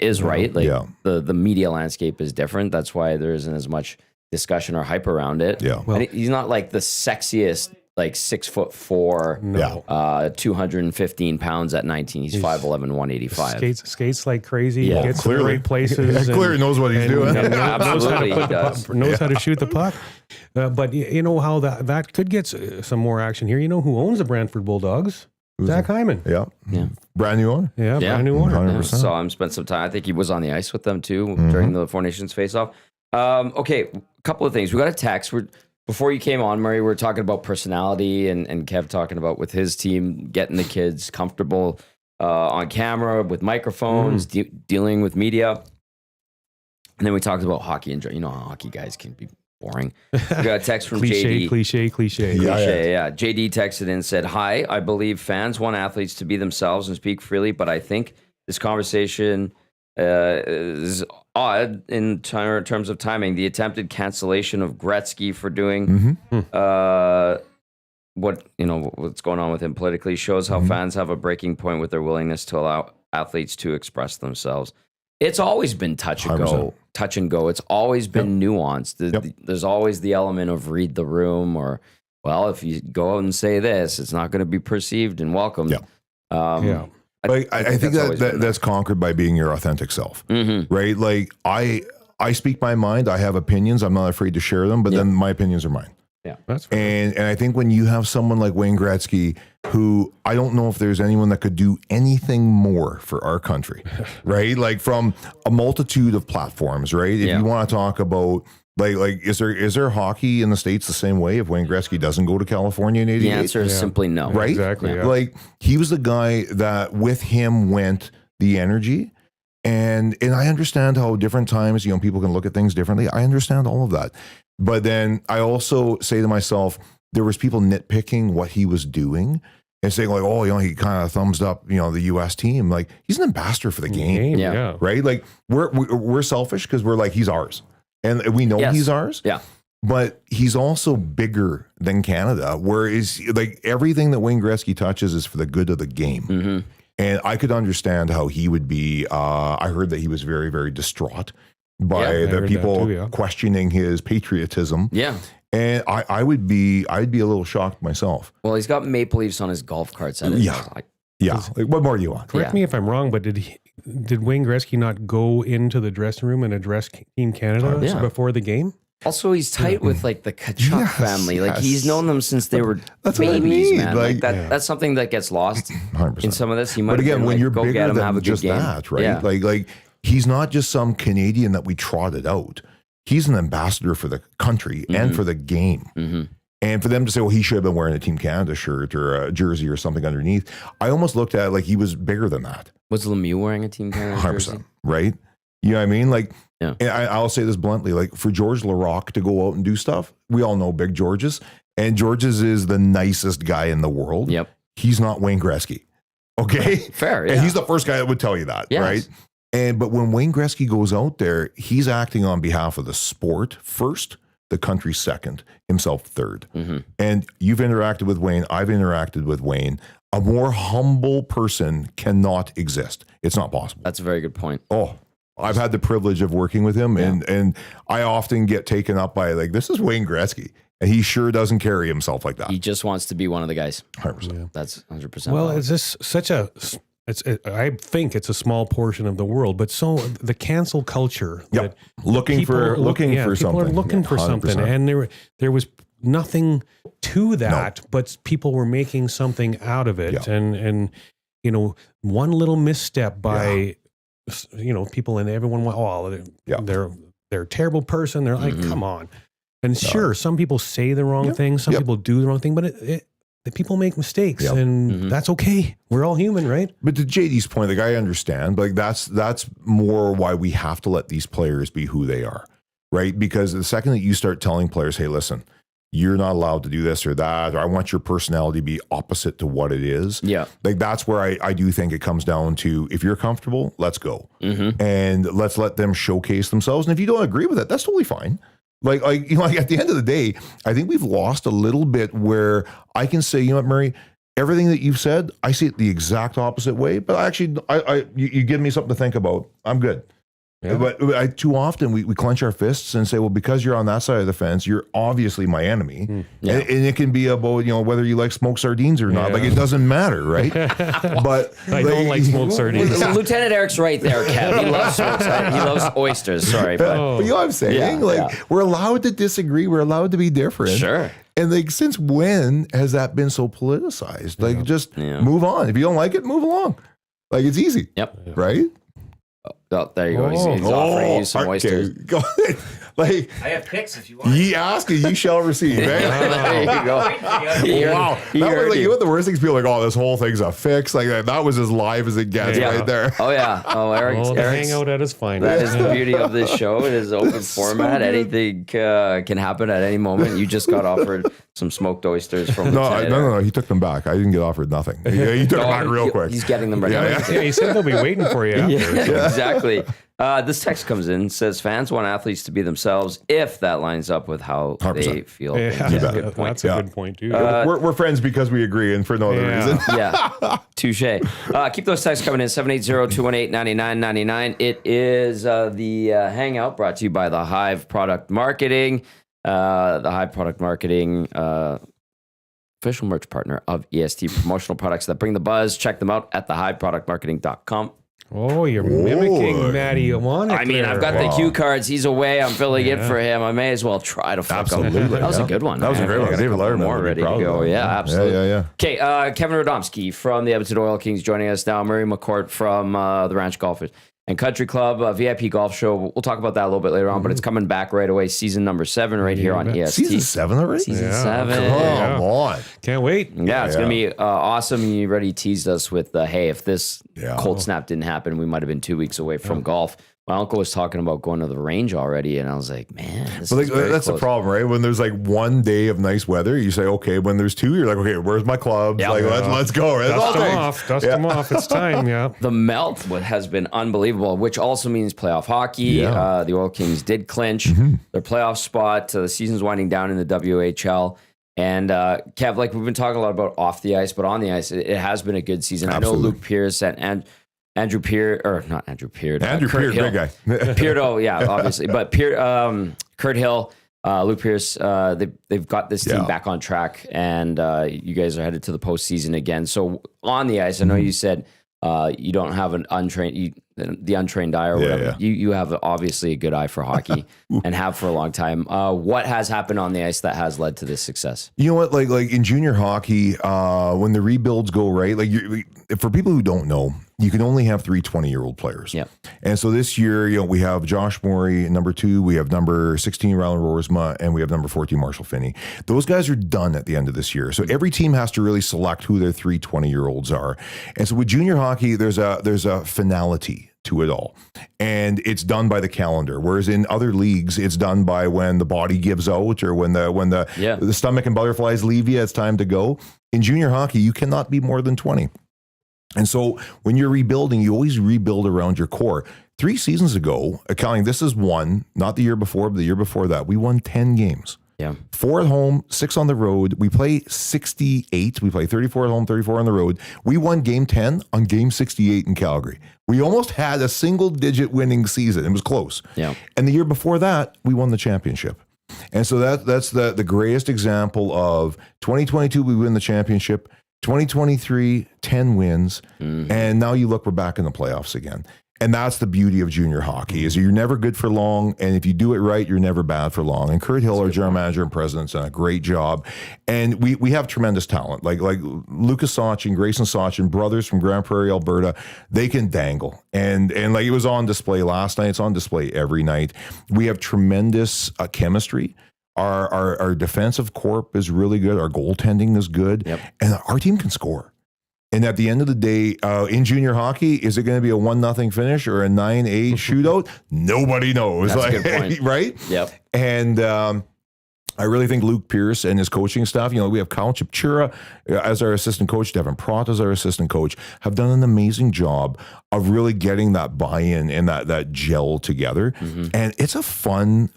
is right. Like the media landscape is different. That's why there isn't as much discussion or hype around it. Yeah. And he's not like the sexiest, like 6'4", No. 215 pounds at 19. He's 5'11", 185. Skates like crazy. Yeah. Gets to the right places. Clearly knows what he's doing. and Absolutely, he does. knows how to shoot the puck. But you know how that could get some more action here. You know who owns the Brantford Bulldogs? Zach Hyman. Yeah. Brand new owner. Yeah, brand new owner. 100%. Yeah, saw him spend some time. I think he was on the ice with them too during the Four Nations face-off. Okay, a couple of things. We got a text. Before you came on, Murray, we were talking about personality and Kev talking about with his team getting the kids comfortable on camera with microphones, dealing with media. And then we talked about hockey and how hockey guys can be boring. We got a text from JD. Cliche. Yeah. JD texted in and said, "Hi, I believe fans want athletes to be themselves and speak freely, but I think this conversation is odd in terms of timing. The attempted cancellation of Gretzky for doing what's going on with him politically shows how fans have a breaking point with their willingness to allow athletes to express themselves. It's always been touch and go. It's always been nuanced. There's always the element of read the room or, well, if you go out and say this, it's not going to be perceived and welcomed. I think that's conquered by being your authentic self, right? Like I speak my mind. I have opinions. I'm not afraid to share them, but then my opinions are mine. Yeah, that's fair. And I think when you have someone like Wayne Gretzky, who I don't know if there's anyone that could do anything more for our country, right? Like from a multitude of platforms, right? If you want to talk about like is there hockey in the States the same way if Wayne Gretzky doesn't go to California in '88? The answer is simply no. Right? Exactly. Yeah. Like he was the guy that with him went the energy. And I understand how different times, people can look at things differently. I understand all of that. But then I also say to myself, there was people nitpicking what he was doing and saying like, oh, he kind of thumbs up, the U.S. team. Like he's an ambassador for the game. Yeah. Right? Like we're selfish because we're like, he's ours. And we know he's ours. Yeah. But he's also bigger than Canada, whereas like everything that Wayne Gretzky touches is for the good of the game. And I could understand how he would be. I heard that he was very, very distraught by the people questioning his patriotism. Yeah. And I'd be a little shocked myself. Well, he's got Maple Leafs on his golf carts. Like, what more do you want? Correct me if I'm wrong, but did Wayne Gretzky not go into the dressing room and address Team Canada before the game? Also, he's tight with like the Kachuk family. Like he's known them since they were That's babies, what I mean. man. Like that's something that gets lost 100%. in some of this. He might. But again, when you're go bigger get him, have than a just good game. that, right? Yeah. Like he's not just some Canadian that we trotted out. He's an ambassador for the country and for the game. And for them to say, well, he should have been wearing a Team Canada shirt or a jersey or something underneath, I almost looked at it like he was bigger than that. Was Lemieux wearing a Team Canada jersey? 100%, right? You know what I mean? Like, and I'll say this bluntly, like for George Larocque to go out and do stuff, we all know Big George's, and George's is the nicest guy in the world. Yep. He's not Wayne Gretzky. Okay? Fair, And he's the first guy that would tell you that, right? But when Wayne Gretzky goes out there, he's acting on behalf of the sport first, the country second, himself third. And you've interacted with Wayne. I've interacted with Wayne. A more humble person cannot exist. It's not possible. That's a very good point. Oh, I've had the privilege of working with him, and I often get taken up by like, this is Wayne Gretzky. And he sure doesn't carry himself like that. He just wants to be one of the guys. 100%. That's 100%. Well, is this such a? I think it's a small portion of the world, but so the cancel culture. Yep. Looking for something. People are looking for 100%. something, and there was nothing to that, but people were making something out of it, and one little misstep by people, and everyone went, they're a terrible person. They're like, come on. And sure, some people say the wrong thing, some people do the wrong thing, but the people make mistakes, and that's okay. We're all human, right? But to JD's point, like, I understand, but like that's more why we have to let these players be who they are, right? Because the second that you start telling players, hey, listen, you're not allowed to do this or that, or I want your personality to be opposite to what it is. Yeah. Like, that's where I do think it comes down to, if you're comfortable, let's go. And let's let them showcase themselves. And if you don't agree with it, that's totally fine. Like at the end of the day, I think we've lost a little bit where I can say, you know what, Murray, everything that you've said, I see it the exact opposite way, but you give me something to think about. I'm good. Yeah. But too often we clench our fists and say, well, because you're on that side of the fence, you're obviously my enemy. Yeah. And it can be about, whether you like smoked sardines or not. Like, it doesn't matter, right? But I don't like smoked sardines. Lieutenant Eric's right there, Kev. He loves smoked sardines. He loves oysters. Sorry. But you know what I'm saying? We're allowed to disagree. We're allowed to be different. Sure. And since when has that been so politicized? Just move on. If you don't like it, move along. Like, it's easy. Yep. Right? Oh, there you go. He's offering you some oysters. Go ahead. I have picks if you want. Ye ask and ye shall receive. There you go. Wow. That was what the worst things people are like, oh, this whole thing's a fix. Like, that was as live as it gets right there. Oh, yeah. Oh, Eric's hangout at his finest. That is the beauty of this show. It is open format. Anything can happen at any moment. You just got offered some smoked oysters from No. He took them back. I didn't get offered nothing. He took them back real quick. He's getting them right now. Yeah, he said they'll be waiting for you after. Exactly. This text comes in, says fans want athletes to be themselves if that lines up with how 100%. They feel. Yeah, that's a good point. That's a good point, too. We're friends because we agree and for no other reason. Yeah, touche. Keep those texts coming in, 780-218-9999. It is the Hangout brought to you by The Hive Product Marketing. The Hive Product Marketing official merch partner of EST, promotional products that bring the buzz. Check them out at thehiveproductmarketing.com. Oh, you're mimicking Matty Iwanek. I mean, I've got the cue cards. He's away. I'm filling in for him. I may as well try to fuck him. That was a good one. That was a great one. David Letterman more ready to go. Yeah, absolutely. Yeah. Okay, Kevin Radomski from the Edmonton Oil Kings joining us now. Murray McCourt from the Ranch Golfers and Country Club, VIP golf show. We'll talk about that a little bit later on, but it's coming back right away. Season number 7 right here on EST. Season 7 already? Season 7. Come on. Can't wait. Yeah, it's going to be awesome. You already teased us with, hey, if this cold snap didn't happen, we might have been 2 weeks away from golf. My uncle was talking about going to the range already, and I was like, man, this is very that's close. the problem, right? When there's like one day of nice weather, you say, okay. When there's 2, you're like, okay, where's my clubs? Like, let's go. Right? Dust them off. It's time, The melt has been unbelievable, which also means playoff hockey. The Oil Kings did clinch their playoff spot. The season's winding down in the WHL. And Kev, like we've been talking a lot about off the ice, but on the ice, it has been a good season. Absolutely. I know Luke Pierce and Andrew Peart, or not Andrew Peart. Andrew Peart, great guy. Pearto, yeah, obviously. But Kurt Hill, Luke Pierce, they've got this team back on track, and you guys are headed to the postseason again. So on the ice, I know you said you don't have the untrained eye or whatever. You have obviously a good eye for hockey and have for a long time. What has happened on the ice that has led to this success? You know what? Like in junior hockey, when the rebuilds go right, for people who don't know, you can only have 3 20-year-old players. Yeah. And so this year, we have Josh Morey, number 2, we have number 16, Rylan Roersma, and we have number 14, Marshall Finney. Those guys are done at the end of this year. So every team has to really select who their 3 20-year-olds are. And so with junior hockey, there's a finality to it all. And it's done by the calendar. Whereas in other leagues, it's done by when the body gives out or when the stomach and butterflies leave you, it's time to go. In junior hockey, you cannot be more than 20. And so when you're rebuilding, you always rebuild around your core. 3 seasons ago, accounting this is 1, not the year before, but the year before that, we won 10 games. Yeah. 4 at home, 6 on the road. We play 68. We play 34 at home, 34 on the road. We won game 10 on game 68 in Calgary. We almost had a single-digit winning season. It was close. Yeah. And the year before that, we won the championship. And so that's the greatest example of 2022, we win the championship. 2023, 10 wins. And now you look, we're back in the playoffs again. And that's the beauty of junior hockey is you're never good for long. And if you do it right, you're never bad for long. And Kurt Hill, our general manager and president's done a great job. And we have tremendous talent. Like Lucas Sachin, Grayson Sachin, brothers from Grand Prairie, Alberta, they can dangle. And like it was on display last night. It's on display every night. We have tremendous chemistry. Our defensive corp is really good. Our goaltending is good. Yep. And our team can score. And at the end of the day, in junior hockey, is it going to be a 1-0 finish or a 9-8 shootout? Nobody knows. That's a good point. Right? Yep. And I really think Luke Pierce and his coaching staff, we have Kyle Chipchura as our assistant coach, Devin Pratt as our assistant coach, have done an amazing job of really getting that buy-in and that gel together. And it's a fun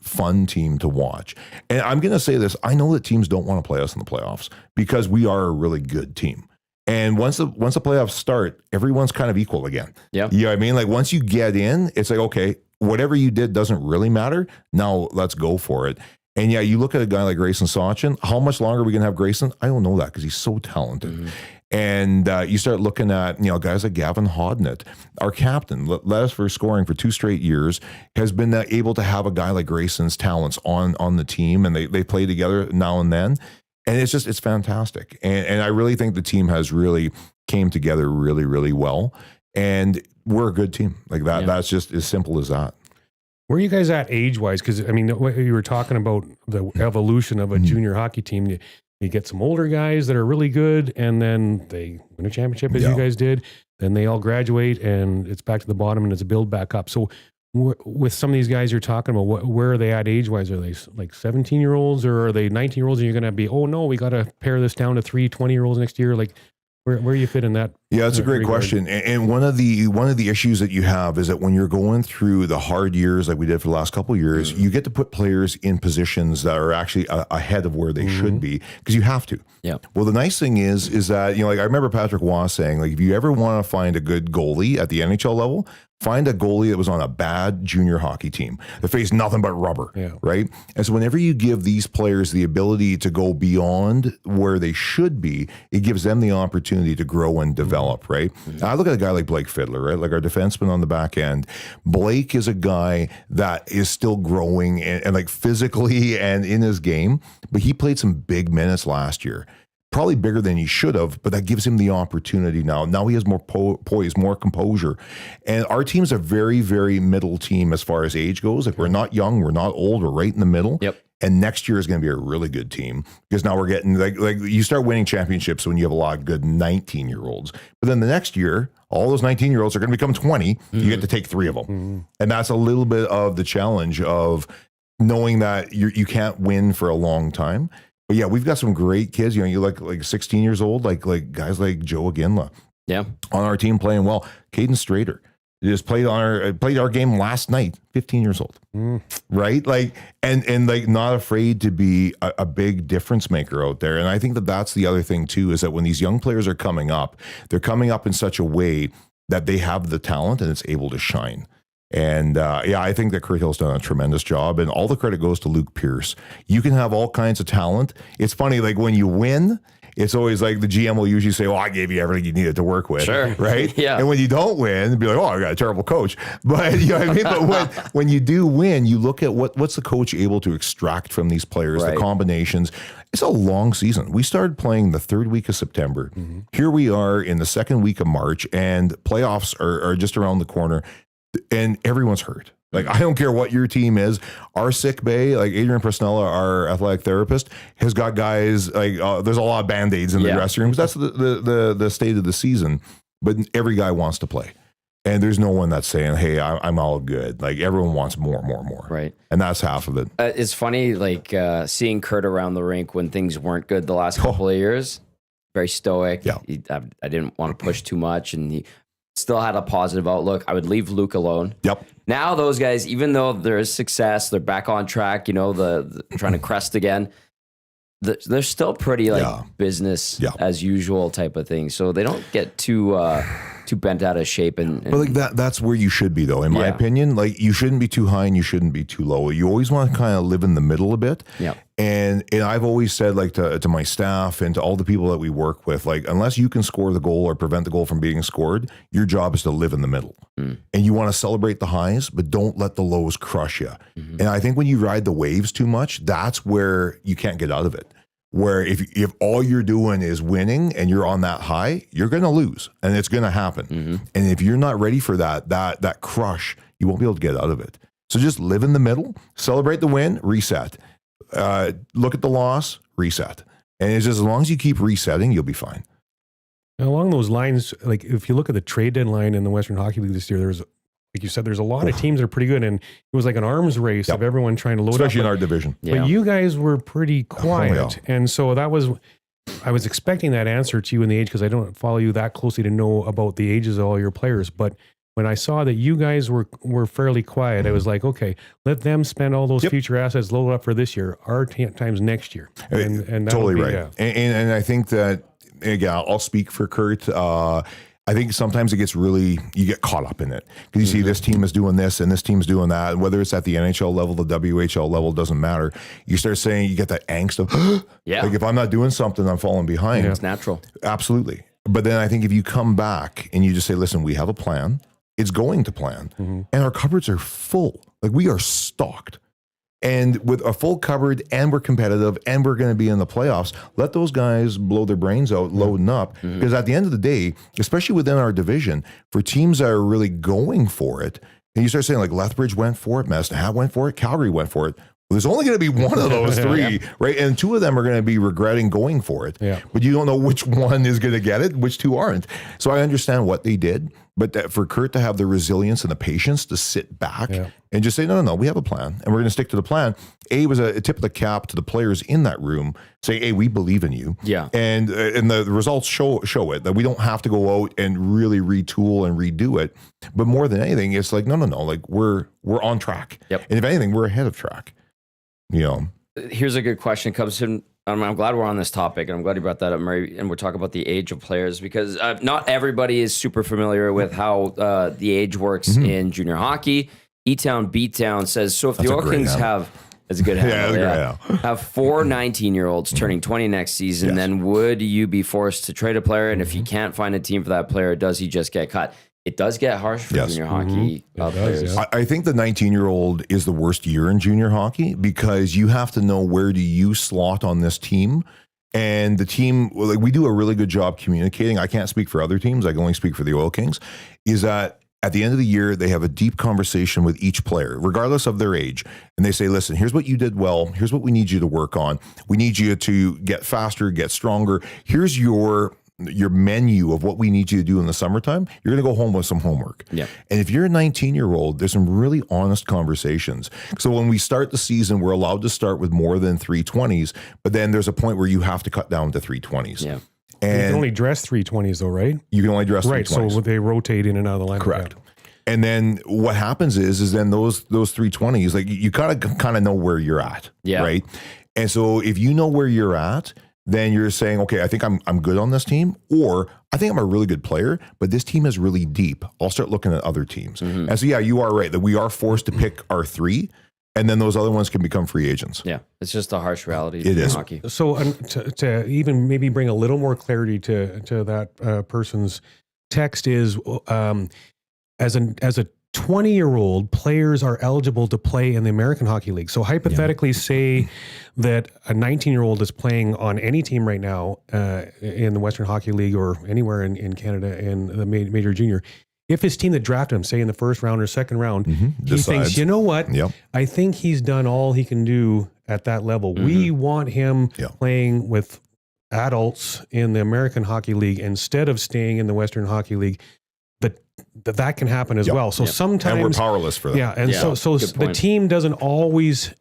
team to watch. And I'm going to say this, I know that teams don't want to play us in the playoffs because we are a really good team. And once the playoffs start, everyone's kind of equal again. Yeah. You know what I mean? Like once you get in, it's like, okay, whatever you did doesn't really matter. Now let's go for it. And yeah, you look at a guy like Grayson Sachin, how much longer are we going to have Grayson? I don't know that because he's so talented. And you start looking at, guys like Gavin Hodnett, our captain, led us for scoring for 2 straight years, has been able to have a guy like Grayson's talents on the team. And they play together now and then. And it's fantastic. And I really think the team has really came together really, really well. And we're a good team. Like that. Yeah. That's just as simple as that. Where are you guys at age-wise? Because, I mean, you were talking about the evolution of a junior hockey team. You get some older guys that are really good, and then they win a championship, as you guys did. Then they all graduate, and it's back to the bottom, and it's a build back up. So with some of these guys you're talking about, where are they at age-wise? Are they like 17-year-olds, or are they 19-year-olds, and you're going to be, oh, no, we got to pare this down to 3 20-year-olds next year? Like, where you fit in that? Yeah, that's a great question. And one of the issues that you have is that when you're going through the hard years like we did for the last couple of years, you get to put players in positions that are actually ahead of where they should be because you have to. Yeah. Well, the nice thing is that, like I remember Patrick Waugh saying, like, if you ever want to find a good goalie at the NHL level, find a goalie that was on a bad junior hockey team that faced nothing but rubber, right? And so whenever you give these players the ability to go beyond where they should be, it gives them the opportunity to grow and develop, right? I look at a guy like Blake Fiddler, right? Like our defenseman on the back end. Blake is a guy that is still growing and like physically and in his game, but he played some big minutes last year. Probably bigger than he should have, but that gives him the opportunity now. Now he has more poise, more composure. And our team's a very, very middle team as far as age goes. Like we're not young, we're not old, we're right in the middle. Yep. And next year is going to be a really good team because now we're getting like you start winning championships when you have a lot of good 19-year-olds. But then the next year, all those 19-year-olds are going to become 20. You get to take 3 of them. And that's a little bit of the challenge knowing that you can't win for a long time. But yeah, we've got some great kids. You like 16 years old, like guys like Joe Aginla. Yeah, on our team playing well. Caden Strader just played our game last night. 15 years old, right? Like and like not afraid to be a big difference maker out there. And I think that's the other thing too is that when these young players are coming up, they're coming up in such a way that they have the talent and it's able to shine. And I think that Kurt Hill's done a tremendous job, and all the credit goes to Luke Pierce. You can have all kinds of talent. It's funny, like when you win, it's always like the GM will usually say, "Oh, I gave you everything you needed to work with." Sure. Right? Yeah. And when you don't win, it'd be like, "Oh, I got a terrible coach." But you know what I mean? But when you do win, you look at what's the coach able to extract from these players, the combinations. It's a long season. We started playing the 3rd week of September. Here we are in the 2nd week of March, and playoffs are just around the corner. And everyone's hurt. Like, I don't care what your team is. Our sick bay, like Adrian Presnella, our athletic therapist, has got guys, like, there's a lot of Band-Aids in the dressing room because that's the state of the season. But every guy wants to play. And there's no one that's saying, hey, I'm all good. Like, everyone wants more. Right. And that's half of it. It's funny, like, seeing Kurt around the rink when things weren't good the last couple of years. Very stoic. Yeah. I didn't want to push too much, and he still had a positive outlook. I would leave Luke alone. Yep. Now those guys, even though there is success, they're back on track, the trying to crest again. They're still pretty business as usual type of thing. So they don't get too too bent out of shape. And But like that's where you should be, though, in my opinion. Like, you shouldn't be too high and you shouldn't be too low. You always want to kind of live in the middle a bit. Yeah. And I've always said, like, to my staff and to all the people that we work with, like, unless you can score the goal or prevent the goal from being scored, your job is to live in the middle. And you want to celebrate the highs, but don't let the lows crush you. And I think when you ride the waves too much, that's where you can't get out of it. Where if all you're doing is winning and you're on that high, you're going to lose, and it's going to happen. And if you're not ready for that crush, you won't be able to get out of it. So just live in the middle, celebrate the win, reset. Look at the loss, reset. And it's just, as long as you keep resetting, you'll be fine. Along those lines, like if you look at the trade deadline in the Western Hockey League this year, there's, like you said, there's a lot of teams that are pretty good, and it was like an arms race of everyone trying to load Especially up. in our division. But you guys were pretty quiet, and so I was expecting that answer to you in the age, because I don't follow you that closely to know about the ages of all your players. But when I saw that you guys were fairly quiet, I was like, okay, let them spend all those future assets loaded up for this year, our times next year. And Totally be, right. Yeah. And I think that, again, I'll speak for Kurt. I think sometimes you get caught up in it, because you see this team is doing this and this team's doing that. And whether it's at the NHL level, the WHL level, doesn't matter. You start saying, you get that angst of, like, if I'm not doing something, I'm falling behind. it's natural. Absolutely. But then I think if you come back and you just say, listen, we have a plan, it's going to plan, and our cupboards are full. Like, we are stocked. And with a full cupboard, and we're competitive, and we're going to be in the playoffs, let those guys blow their brains out, loading up. Because at the end of the day, especially within our division, for teams that are really going for it, and you start saying, like, Lethbridge went for it, Massachusetts went for it, Calgary went for it. Well, there's only going to be one of those three, right? And two of them are going to be regretting going for it. Yeah. But you don't know which one is going to get it, which two aren't. So I understand what they did. But for Kurt to have the resilience and the patience to sit back and just say, no, we have a plan, and we're going to stick to the plan. A was a tip of the cap to the players in that room, saying, hey, we believe in you. Yeah. And the results show it, that we don't have to go out and really retool and redo it. But more than anything, it's like, no, like we're on track. Yep. And if anything, we're ahead of track. You know. Here's a good question. It comes in. I'm glad we're on this topic, and I'm glad you brought that up, Murray. And we're talking about the age of players, because not everybody is super familiar with how the age works in junior hockey. E-Town Beattown says, so if the Oil Kings have, that's a good handle, have 4 19-year-olds turning 20 next season, then would you be forced to trade a player? And if you can't find a team for that player, does he just get cut? It does get harsh for junior hockey players. I think the 19-year-old is the worst year in junior hockey, because you have to know, where do you slot on this team? And the team, like, we do a really good job communicating. I can't speak for other teams. I can only speak for the Oil Kings. Is that at the end of the year, they have a deep conversation with each player, regardless of their age. And they say, listen, here's what you did well. Here's what we need you to work on. We need you to get faster, get stronger. Here's your menu of what we need you to do in the summertime. You're going to go home with some homework. Yeah. And if you're a 19-year-old, there's some really honest conversations. So when we start the season, we're allowed to start with more than 320s, but then there's a point where you have to cut down to 320s. Yeah. And you can only dress 320s though, right? You can only dress 320s. Right, so they rotate in and out of the lineup. Correct. And then what happens is then those 320s, like, you kind of know where you're at, right? And so if you know where you're at, then you're saying, okay, I think I'm good on this team, or I think I'm a really good player, but this team is really deep. I'll start looking at other teams. And so, you are right that we are forced to pick our 3, and then those other ones can become free agents. Yeah, it's just a harsh reality it is. Hockey. So to even maybe bring a little more clarity to that person's text is, as a 20-year-old, players are eligible to play in the American Hockey League. So hypothetically, say that a 19-year-old is playing on any team right now in the Western Hockey League or anywhere in Canada in the major junior. If his team that drafted him, say in the first round or second round, he thinks, you know what, I think he's done all he can do at that level. We want him playing with adults in the American Hockey League instead of staying in the Western Hockey League. That can happen as well. So sometimes, and we're powerless for that. Yeah, and so the team doesn't always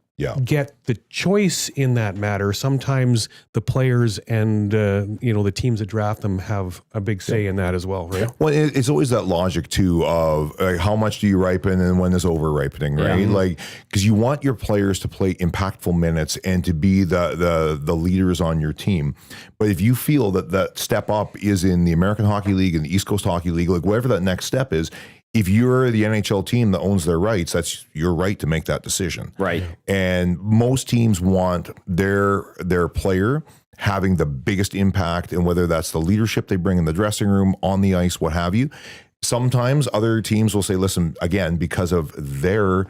get the choice in that matter. Sometimes the players and the teams that draft them have a big say in that as well, right? Well, it's always that logic too of how much do you ripen and when is over ripening, right? Like, because you want your players to play impactful minutes and to be the leaders on your team. But if you feel that step up is in the American Hockey League and the East Coast Hockey League, like whatever that next step is, if you're the NHL team that owns their rights, that's your right to make that decision. Right. And most teams want their player having the biggest impact, and whether that's the leadership they bring in the dressing room, on the ice, what have you. Sometimes other teams will say, listen, again, because of their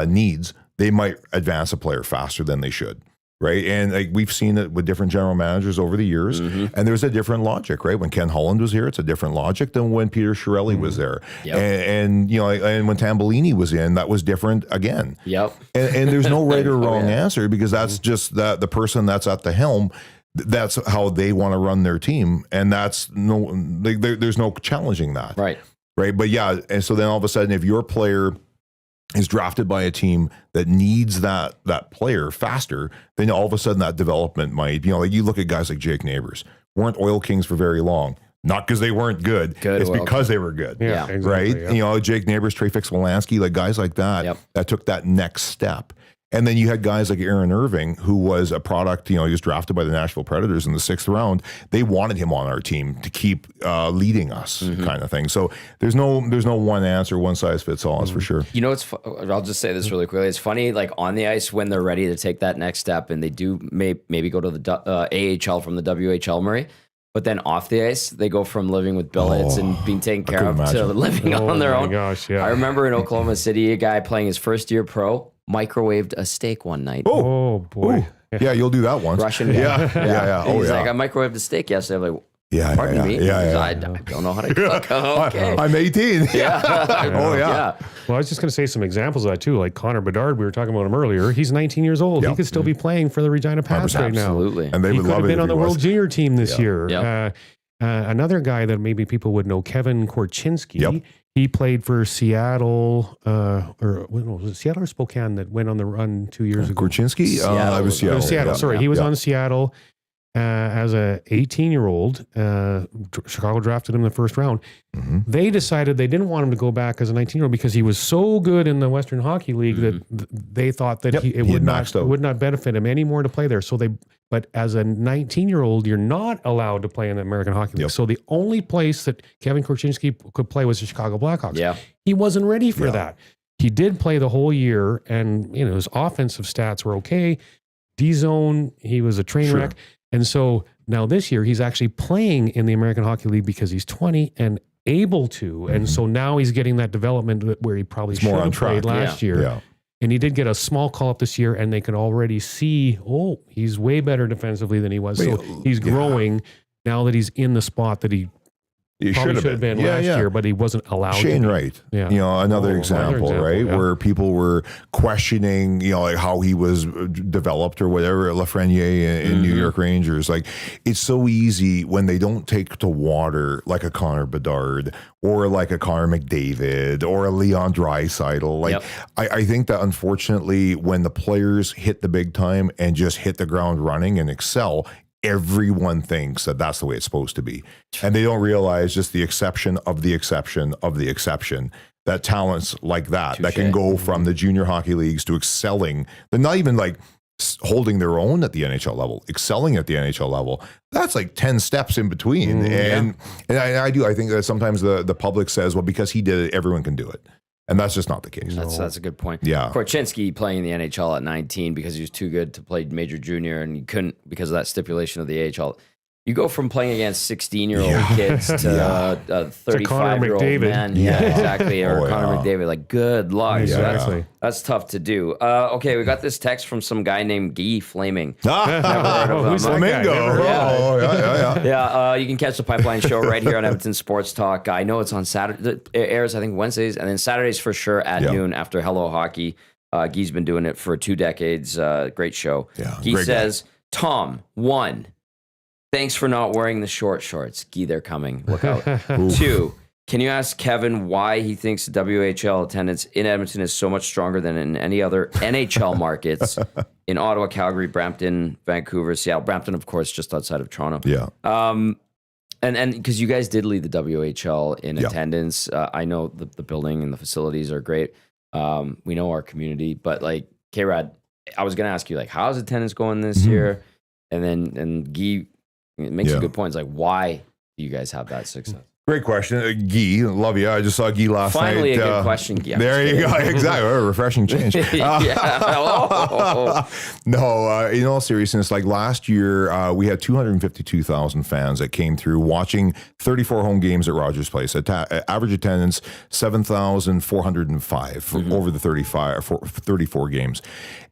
needs, they might advance a player faster than they should. Right. And like we've seen it with different general managers over the years. And there's a different logic, right? When Ken Holland was here, it's a different logic than when Peter Chiarelli was there. And when Tambellini was in, that was different again. And there's no right or wrong answer, because that's just the person that's at the helm. That's how they want to run their team. And that's there's no challenging that. Right. But yeah. And so then all of a sudden, if your player is drafted by a team that needs that player faster, then all of a sudden that development might, like you look at guys like Jake Neighbors, weren't Oil Kings for very long. Not because they weren't good. It's because they were good. Exactly, right? Yeah. Jake Neighbors, Trey Fix-Wolansky, like guys like that, that took that next step. And then you had guys like Aaron Irving, who was a product, he was drafted by the Nashville Predators in the 6th round. They wanted him on our team to keep leading us, kind of thing. So there's no one answer, one size fits all, that's for sure. I'll just say this really quickly. It's funny, like on the ice when they're ready to take that next step, and they do maybe go to the AHL from the WHL, Murray. But then off the ice, they go from living with billets and being taken care of to living on their own. Gosh, yeah. I remember in Oklahoma City, a guy playing his first year pro microwaved a steak one night. Oh boy. Ooh. Yeah, you'll do that once. Russian guy. Yeah. He's like, I microwaved a steak yesterday. I'm like, pardon me? I don't know how to cook. Okay. I'm 18. Well, I was just going to say some examples of that too. Like Connor Bedard, we were talking about him earlier. He's 19 years old. He could still be playing for the Regina Pats right now. Absolutely. And they he would could love have it been if on the he was. World Junior team this year. Yep. Another guy that maybe people would know, Kevin Korchinski. He played for Seattle, was it Seattle or Spokane that went on the run 2 years ago? Korchinski? Seattle. It was Seattle. Seattle. Sorry, he was on Seattle as a 18-year-old. Chicago drafted him in the first round. They decided they didn't want him to go back as a 19-year-old because he was so good in the Western Hockey League that they thought that it would not benefit him anymore to play there. But as a 19-year-old, you're not allowed to play in the American Hockey League. So the only place that Kevin Korchinski could play was the Chicago Blackhawks. He wasn't ready for that. He did play the whole year, and his offensive stats were okay. D-zone, he was a train wreck. And so now this year, he's actually playing in the American Hockey League because he's 20 and able to. And so now he's getting that development where he probably should have played last year. And he did get a small call-up this year, and they can already see, he's way better defensively than he was. So he's growing now that he's in the spot that he probably should have been last year, but he wasn't allowed Shane to. Wright, another example, right? Where people were questioning, like how he was developed or whatever, Lafreniere in New York Rangers. Like, it's so easy when they don't take to water like a Connor Bedard or like a Connor McDavid or a Leon Draisaitl. Like, I think that unfortunately when the players hit the big time and just hit the ground running and excel, everyone thinks that that's the way it's supposed to be. And they don't realize just the exception of the exception of the exception, that talents like that can go from the junior hockey leagues to excelling. They're not even like holding their own at the NHL level, excelling at the NHL level. That's like 10 steps in between. And I think that sometimes the public says, well, because he did it, everyone can do it. And that's just not the case. That's a good point. Yeah. Korchinski playing in the NHL at 19 because he was too good to play major junior, and he couldn't because of that stipulation of the AHL. You go from playing against 16-year-old kids to a 35-year-old man. Yeah, exactly. Or Connor McDavid. Like, good luck. Exactly. So that's tough to do. Okay, we got this text from some guy named Guy Flaming. Never heard of him. Who's that guy? Yeah, you can catch the Pipeline Show right here on Edmonton Sports Talk. I know it's on Saturday. It airs, I think, Wednesdays, and then Saturdays for sure at noon after Hello Hockey. Guy's been doing it for 2 decades. Great show. Yeah, Guy says, Tom, 1, thanks for not wearing the short shorts. Guy, they're coming. Look out. 2, Can you ask Kevin why he thinks WHL attendance in Edmonton is so much stronger than in any other NHL markets in Ottawa, Calgary, Brampton, Vancouver, Seattle? Brampton, of course, just outside of Toronto. Yeah. And because you guys did lead the WHL in attendance, I know the building and the facilities are great. We know our community, but like K-Rad, I was going to ask you, like, how's attendance going this year? And Guy, it makes a good point. It's like, why do you guys have that success? Great question. Guy, love you. I just saw Guy last night. Finally, a good question, Guy. There you go. Exactly. A refreshing change. No, in all seriousness, like last year, we had 252,000 fans that came through watching 34 home games at Rogers Place. Average attendance, 7,405 for over the 34 games.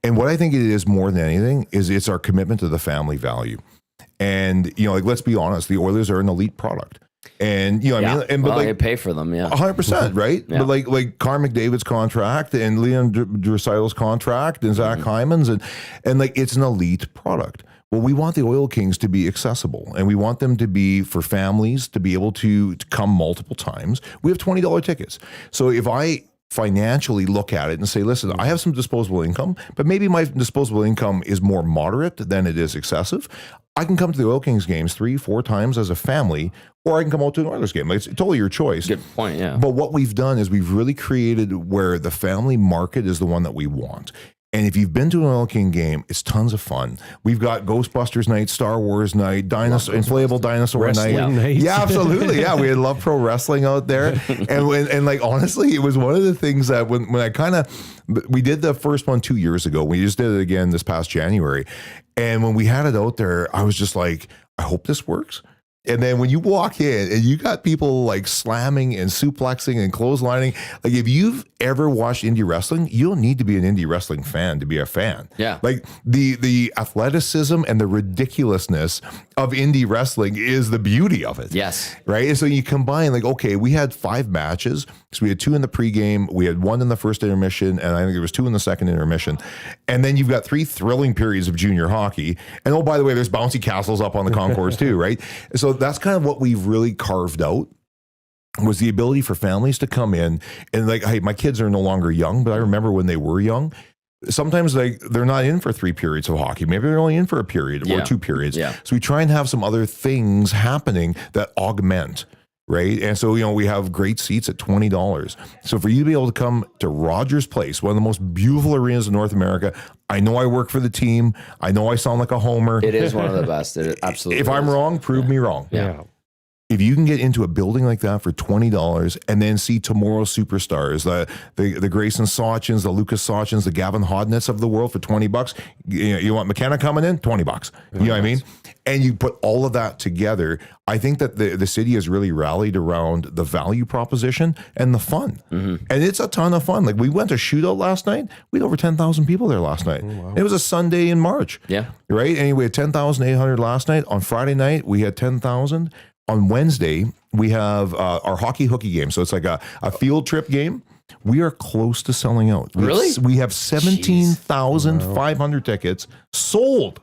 And what I think it is more than anything is it's our commitment to the family value. And, you know, like, let's be honest, the Oilers are an elite product. And, you know, I mean, and, but like, you pay for them, 100%, right? But like Connor McDavid's contract and Leon Draisaitl's contract and Zach Hyman's and like, it's an elite product. Well, we want the Oil Kings to be accessible, and we want them to be for families to be able to come multiple times. We have $20 tickets. So if I financially look at it and say, listen, I have some disposable income, but maybe my disposable income is more moderate than it is excessive, I can come to the Oil Kings games 3-4 times as a family, or I can come out to an Oilers game. Like, it's totally your choice. Good point, yeah. But what we've done is we've really created where the family market is the one that we want. And if you've been to an Oil King game, it's tons of fun. We've got Ghostbusters night, Star Wars night, inflatable dinosaur night. Yeah, absolutely. Yeah, we had Love Pro Wrestling out there. And like, honestly, it was one of the things that when I we did the first one 2 years ago. We just did it again this past January. And when we had it out there, I was just like, I hope this works. And then when you walk in and you got people like slamming and suplexing and clotheslining, like if you've ever watched indie wrestling, you don't need to be an indie wrestling fan to be a fan. Yeah. Like the athleticism and the ridiculousness of indie wrestling is the beauty of it. Yes. Right. And so you combine like, okay, we had 5 matches. So we had 2 in the pregame, we had 1 in the first intermission, and I think there was 2 in the second intermission. And then you've got 3 thrilling periods of junior hockey. And oh, by the way, there's bouncy castles up on the concourse too, right? So that's kind of what we've really carved out, was the ability for families to come in and like, hey, my kids are no longer young, but I remember when they were young. Sometimes they're not in for 3 periods of hockey. Maybe they're only in for a period or 2 periods. Yeah. So we try and have some other things happening that augment. Right. And so, you know, we have great seats at $20. So for you to be able to come to Rogers Place, one of the most beautiful arenas in North America, I know I work for the team. I know I sound like a homer. It is one of the best. It absolutely If I'm wrong, prove me wrong. Yeah. If you can get into a building like that for $20 and then see tomorrow's superstars, the Grayson Sawchins, the Lucas Sawchins, the Gavin Hodnets of the world for $20, you want McKenna coming in, $20. You know what I mean? And you put all of that together, I think that the city has really rallied around the value proposition and the fun. And it's a ton of fun. Like, we went to Shootout last night. We had over 10,000 people there last night. Oh, wow. It was a Sunday in March. Yeah. Right? And we had 10,800 last night. On Friday night, we had 10,000. On Wednesday, we have our hockey hooky game. So it's like a field trip game. We are close to selling out. Really? We have 17,500 tickets sold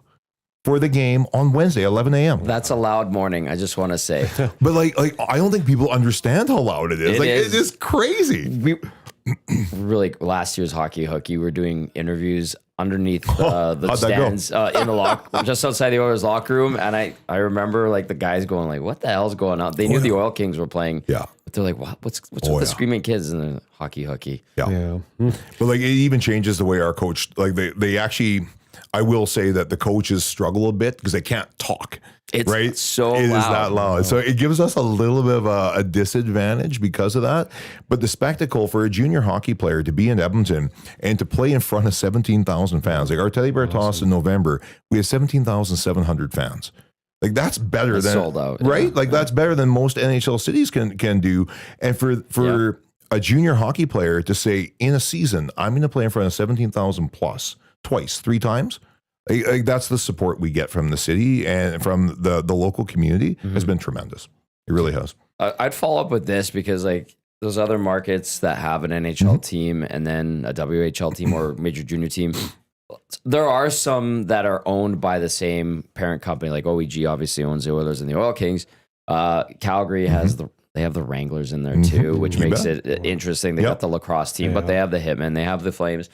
for the game on Wednesday, 11 a.m. That's a loud morning, I just want to say. But like I don't think people understand how loud it is. It is crazy. Really, last year's hockey hooky, we're doing interviews underneath the stands in the just outside the Oilers locker room, and I remember like the guys going like, "What the hell's going on?" They knew the Oil Kings were playing, but they're like, "What's with the screaming kids and the hockey hooky?" Yeah. But like, it even changes the way our coach, like they actually, I will say that the coaches struggle a bit because they can't talk. It's right? so loud. It is loud. that loud. So it gives us a little bit of a disadvantage because of that. But the spectacle for a junior hockey player to be in Edmonton and to play in front of 17,000 fans, like our Teddy Bear Toss in November, we had 17,700 fans. Like, that's better than sold out, right? Like that's better than most NHL cities can do. And for a junior hockey player to say in a season, I'm going to play in front of 17,000 plus twice, 3 times. Like, that's the support we get from the city and from the local community has been tremendous. It really has. I'd follow up with this because like those other markets that have an NHL team and then a WHL team or major junior team, there are some that are owned by the same parent company. Like OEG obviously owns the Oilers and the Oil Kings. Calgary has the they have the Wranglers in there too, which makes it interesting. They got the lacrosse team, but they have the Hitmen, they have the Flames.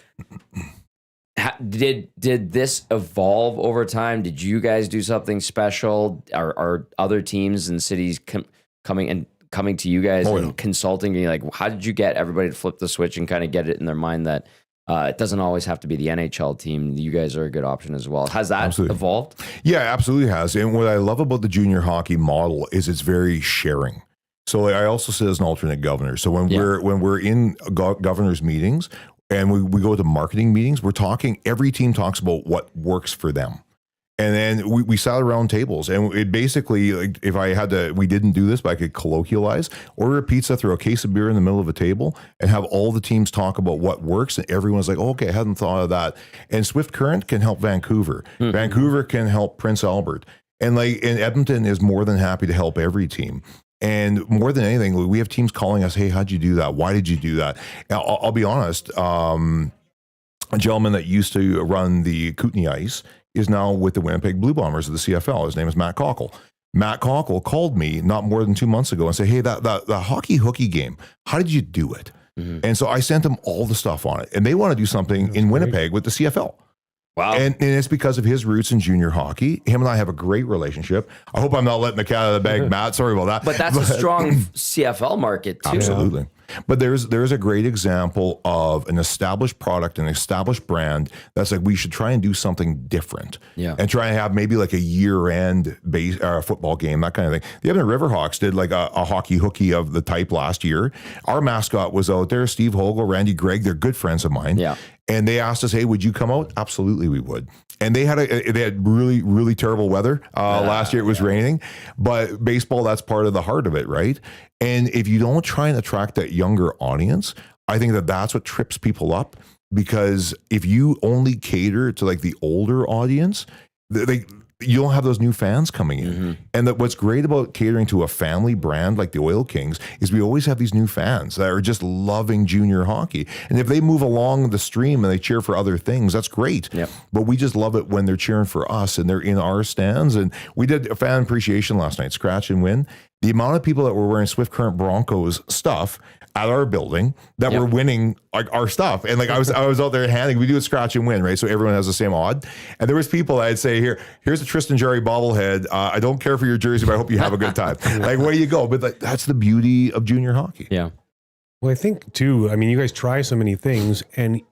Did this evolve over time? Did you guys do something special? Are other teams and cities coming to you guys and consulting? And like, how did you get everybody to flip the switch and kind of get it in their mind that it doesn't always have to be the NHL team? You guys are a good option as well. Has that evolved? Yeah, absolutely has. And what I love about the junior hockey model is it's very sharing. So I also sit as an alternate governor. So when we're in governors meetings, and we go to marketing meetings, we're talking, every team talks about what works for them. And then we sat around tables, and it basically, like, if I had to, we didn't do this, but I could colloquialize, order a pizza, throw a case of beer in the middle of a table, and have all the teams talk about what works. And everyone's like, oh, okay, I hadn't thought of that. And Swift Current can help Vancouver. Vancouver can help Prince Albert. And Edmonton is more than happy to help every team. And more than anything, we have teams calling us, hey, how'd you do that? Why did you do that? Now, I'll be honest, a gentleman that used to run the Kootenay Ice is now with the Winnipeg Blue Bombers of the CFL. His name is Matt Cockle. Matt Cockle called me not more than 2 months ago and said, hey, the hockey hooky game, how did you do it? And so I sent them all the stuff on it. And they want to do something in Winnipeg with the CFL. Wow. And it's because of his roots in junior hockey. Him and I have a great relationship. I hope I'm not letting the cat out of the bag, Matt. Sorry about that. But that's a strong CFL market too. Absolutely. But there's a great example of an established product, an established brand that's like, we should try and do something different. And try and have maybe like a year-end football game, that kind of thing. The Edmonton Riverhawks did like a hockey hooky of the type last year. Our mascot was out there, Steve Hogle, Randy Gregg. They're good friends of mine. Yeah. And they asked us, hey, would you come out? Absolutely, we would. And they had really, really terrible weather. Last year it was raining. But baseball, that's part of the heart of it, right? And if you don't try and attract that younger audience, I think that's what trips people up. Because if you only cater to like the older audience, you don't have those new fans coming in. And what's great about catering to a family brand like the Oil Kings is we always have these new fans that are just loving junior hockey. And if they move along the stream and they cheer for other things, that's great. But we just love it when they're cheering for us and they're in our stands. And we did a fan appreciation last night, scratch and win. The amount of people that were wearing Swift Current Broncos stuff at our building that were winning like our stuff. And like I was out there handing, we do a scratch and win, right? So everyone has the same odd. And there was people I'd say, here's a Tristan Jarry bobblehead. I don't care for your jersey, but I hope you have a good time. Like, where you go. But like, that's the beauty of junior hockey. Yeah. Well, I think too, I mean, you guys try so many things and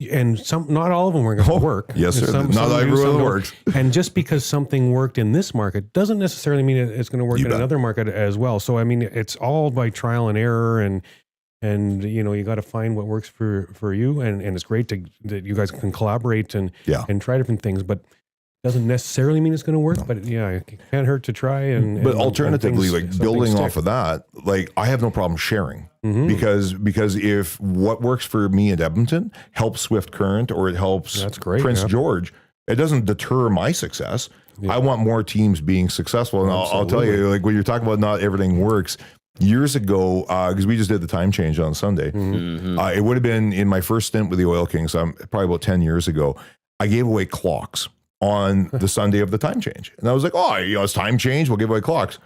not all of them are going to work. Yes, sir. Not everyone works. And just because something worked in this market doesn't necessarily mean it's going to work in another market as well. So, I mean, it's all by trial and error and you got to find what works for you. And it's great that you guys can collaborate and try different things, but doesn't necessarily mean it's going to work, but it can't hurt to try. But alternatively, building off of that, like I have no problem sharing because if what works for me at Edmonton helps Swift Current or it helps Prince George, it doesn't deter my success. I want more teams being successful. And I'll tell you, like when you're talking about not everything works, years ago, because we just did the time change on Sunday, it would have been in my first stint with the Oil Kings, probably about 10 years ago, I gave away clocks on the Sunday of the time change. And I was like, it's time change, we'll give away clocks.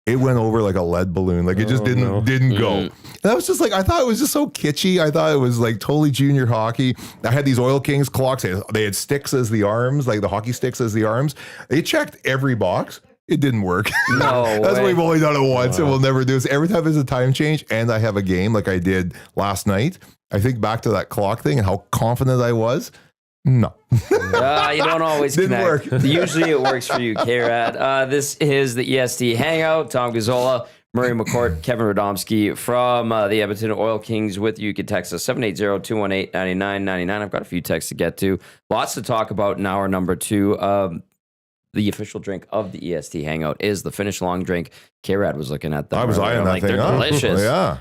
It went over like a lead balloon. Like it just didn't go. And I was just like, I thought it was just so kitschy. I thought it was like totally junior hockey. I had these Oil Kings clocks. They had sticks as the arms, like the hockey sticks as the arms. They checked every box. It didn't work. No That's why we've only done it once and we'll never do this. Every time there's a time change and I have a game like I did last night, I think back to that clock thing and how confident I was. No. You don't always Didn't connect. work. Usually it works for you, K-Rad. This is the EST Hangout. Tom Gazzola, Murray McCourt, Kevin Radomski from the Edmonton Oil Kings with you. You can text us 780-218-9999. I've got a few texts to get to. Lots to talk about in hour number 2. The official drink of the EST Hangout is the Finnish long drink. K-Rad was looking at them. I was eyeing that thing they're up. delicious.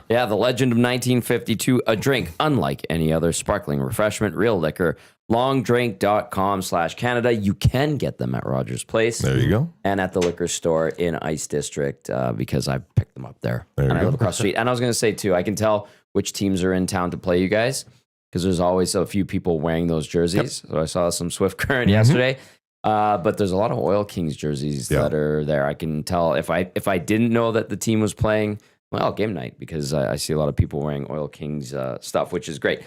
Yeah, the legend of 1952, a drink unlike any other sparkling refreshment, real liquor. Longdrink.com/Canada. You can get them at Rogers Place. There you go. And at the liquor store in Ice District because I picked them up there. And I live across the street. And I was going to say, too, I can tell which teams are in town to play you guys because there's always a few people wearing those jerseys. So I saw some Swift Current yesterday. But there's a lot of Oil Kings jerseys that are there. I can tell if I didn't know that the team was playing, well, game night, because I see a lot of people wearing Oil Kings stuff, which is great.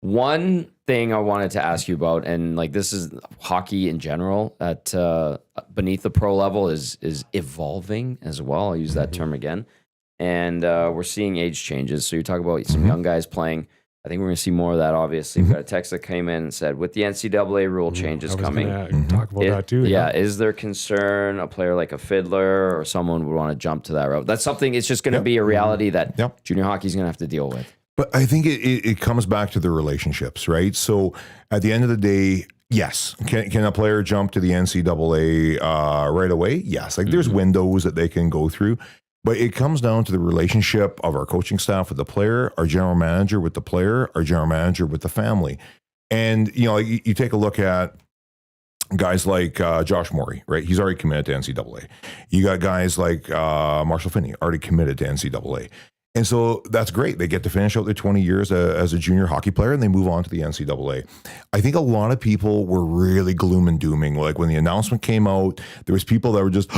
One thing I wanted to ask you about, and like this is hockey in general at beneath the pro level is evolving as well. I'll use that term again. And we're seeing age changes. So you talk about some young guys playing. I think we're going to see more of that, obviously. We've got a text that came in and said, with the NCAA rule changes coming. Talk about that too. Yeah. Is there concern a player like a Fiddler or someone would want to jump to that route? That's something, it's just going to be a reality that junior hockey is going to have to deal with. But I think it comes back to the relationships, right? So at the end of the day, yes. Can a player jump to the NCAA right away? Yes. Like there's windows that they can go through. But it comes down to the relationship of our coaching staff with the player, our general manager with the player, our general manager with the family. And, you know, you take a look at guys like Josh Morey, right? He's already committed to NCAA. You got guys like Marshall Finney, already committed to NCAA. And so that's great. They get to finish out their 20 years as a junior hockey player and they move on to the NCAA. I think a lot of people were really gloom and dooming. Like when the announcement came out, there was people that were just,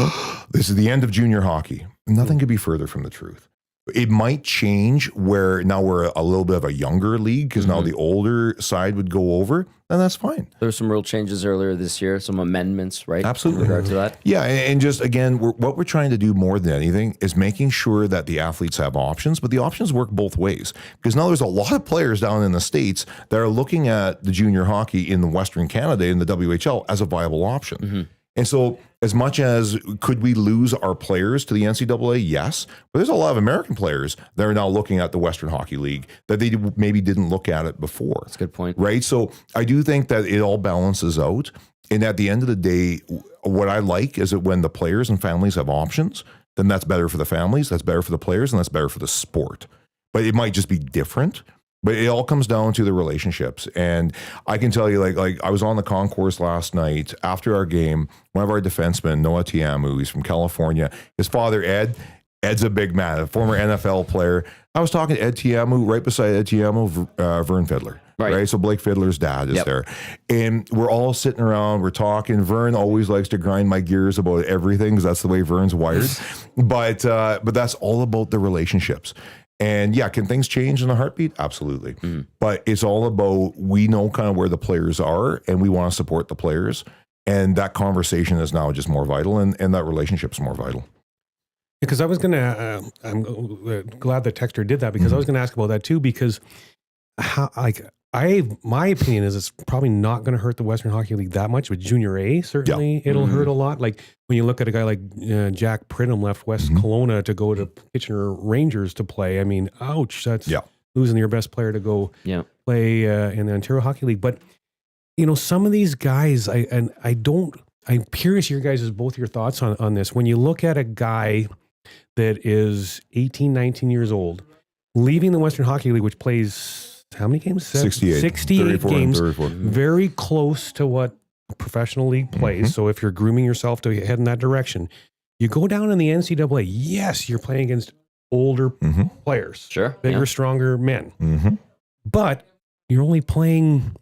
this is the end of junior hockey. Nothing could be further from the truth. It might change where now we're a little bit of a younger league because now the older side would go over, and that's fine. There were some rule changes earlier this year, some amendments, right? Absolutely. In regard to that. Yeah, and just again, what we're trying to do more than anything is making sure that the athletes have options, but the options work both ways. Because now there's a lot of players down in the States that are looking at the junior hockey in the Western Canada, in the WHL, as a viable option. And so as much as could we lose our players to the NCAA? Yes. But there's a lot of American players that are now looking at the Western Hockey League that they maybe didn't look at it before. That's a good point. Right? So I do think that it all balances out. And at the end of the day, what I like is that when the players and families have options, then that's better for the families, that's better for the players, and that's better for the sport. But it might just be different. But it all comes down to the relationships. And I can tell you, like I was on the concourse last night after our game. One of our defensemen, Noah Tiamu, he's from California. His father, Ed's a big man, a former NFL player. I was talking to Ed Tiamu, right beside Ed Tiamu, Vern Fiddler. Right. So Blake Fiddler's dad is there. And we're all sitting around, we're talking. Vern always likes to grind my gears about everything because that's the way Vern's wired. But that's all about the relationships. And yeah, can things change in a heartbeat? Absolutely. But it's all about, we know kind of where the players are and we want to support the players. And that conversation is now just more vital and that relationship's more vital. Because I was going to, I'm glad the texter did that because I was going to ask about that too, because my opinion is it's probably not going to hurt the Western Hockey League that much. With Junior A, certainly it'll hurt a lot. Like when you look at a guy like Jack Pridham left West Kelowna to go to Kitchener Rangers to play. I mean, ouch, that's losing your best player to go play in the Ontario Hockey League. But you know, some of these guys, I'm curious your guys' both your thoughts on this. When you look at a guy that is 18, 19 years old, leaving the Western Hockey League, which plays how many games? 68 games, very close to what a professional league plays. So if you're grooming yourself to head in that direction, you go down in the NCAA. Yes, you're playing against older players, bigger, stronger men. But you're only playing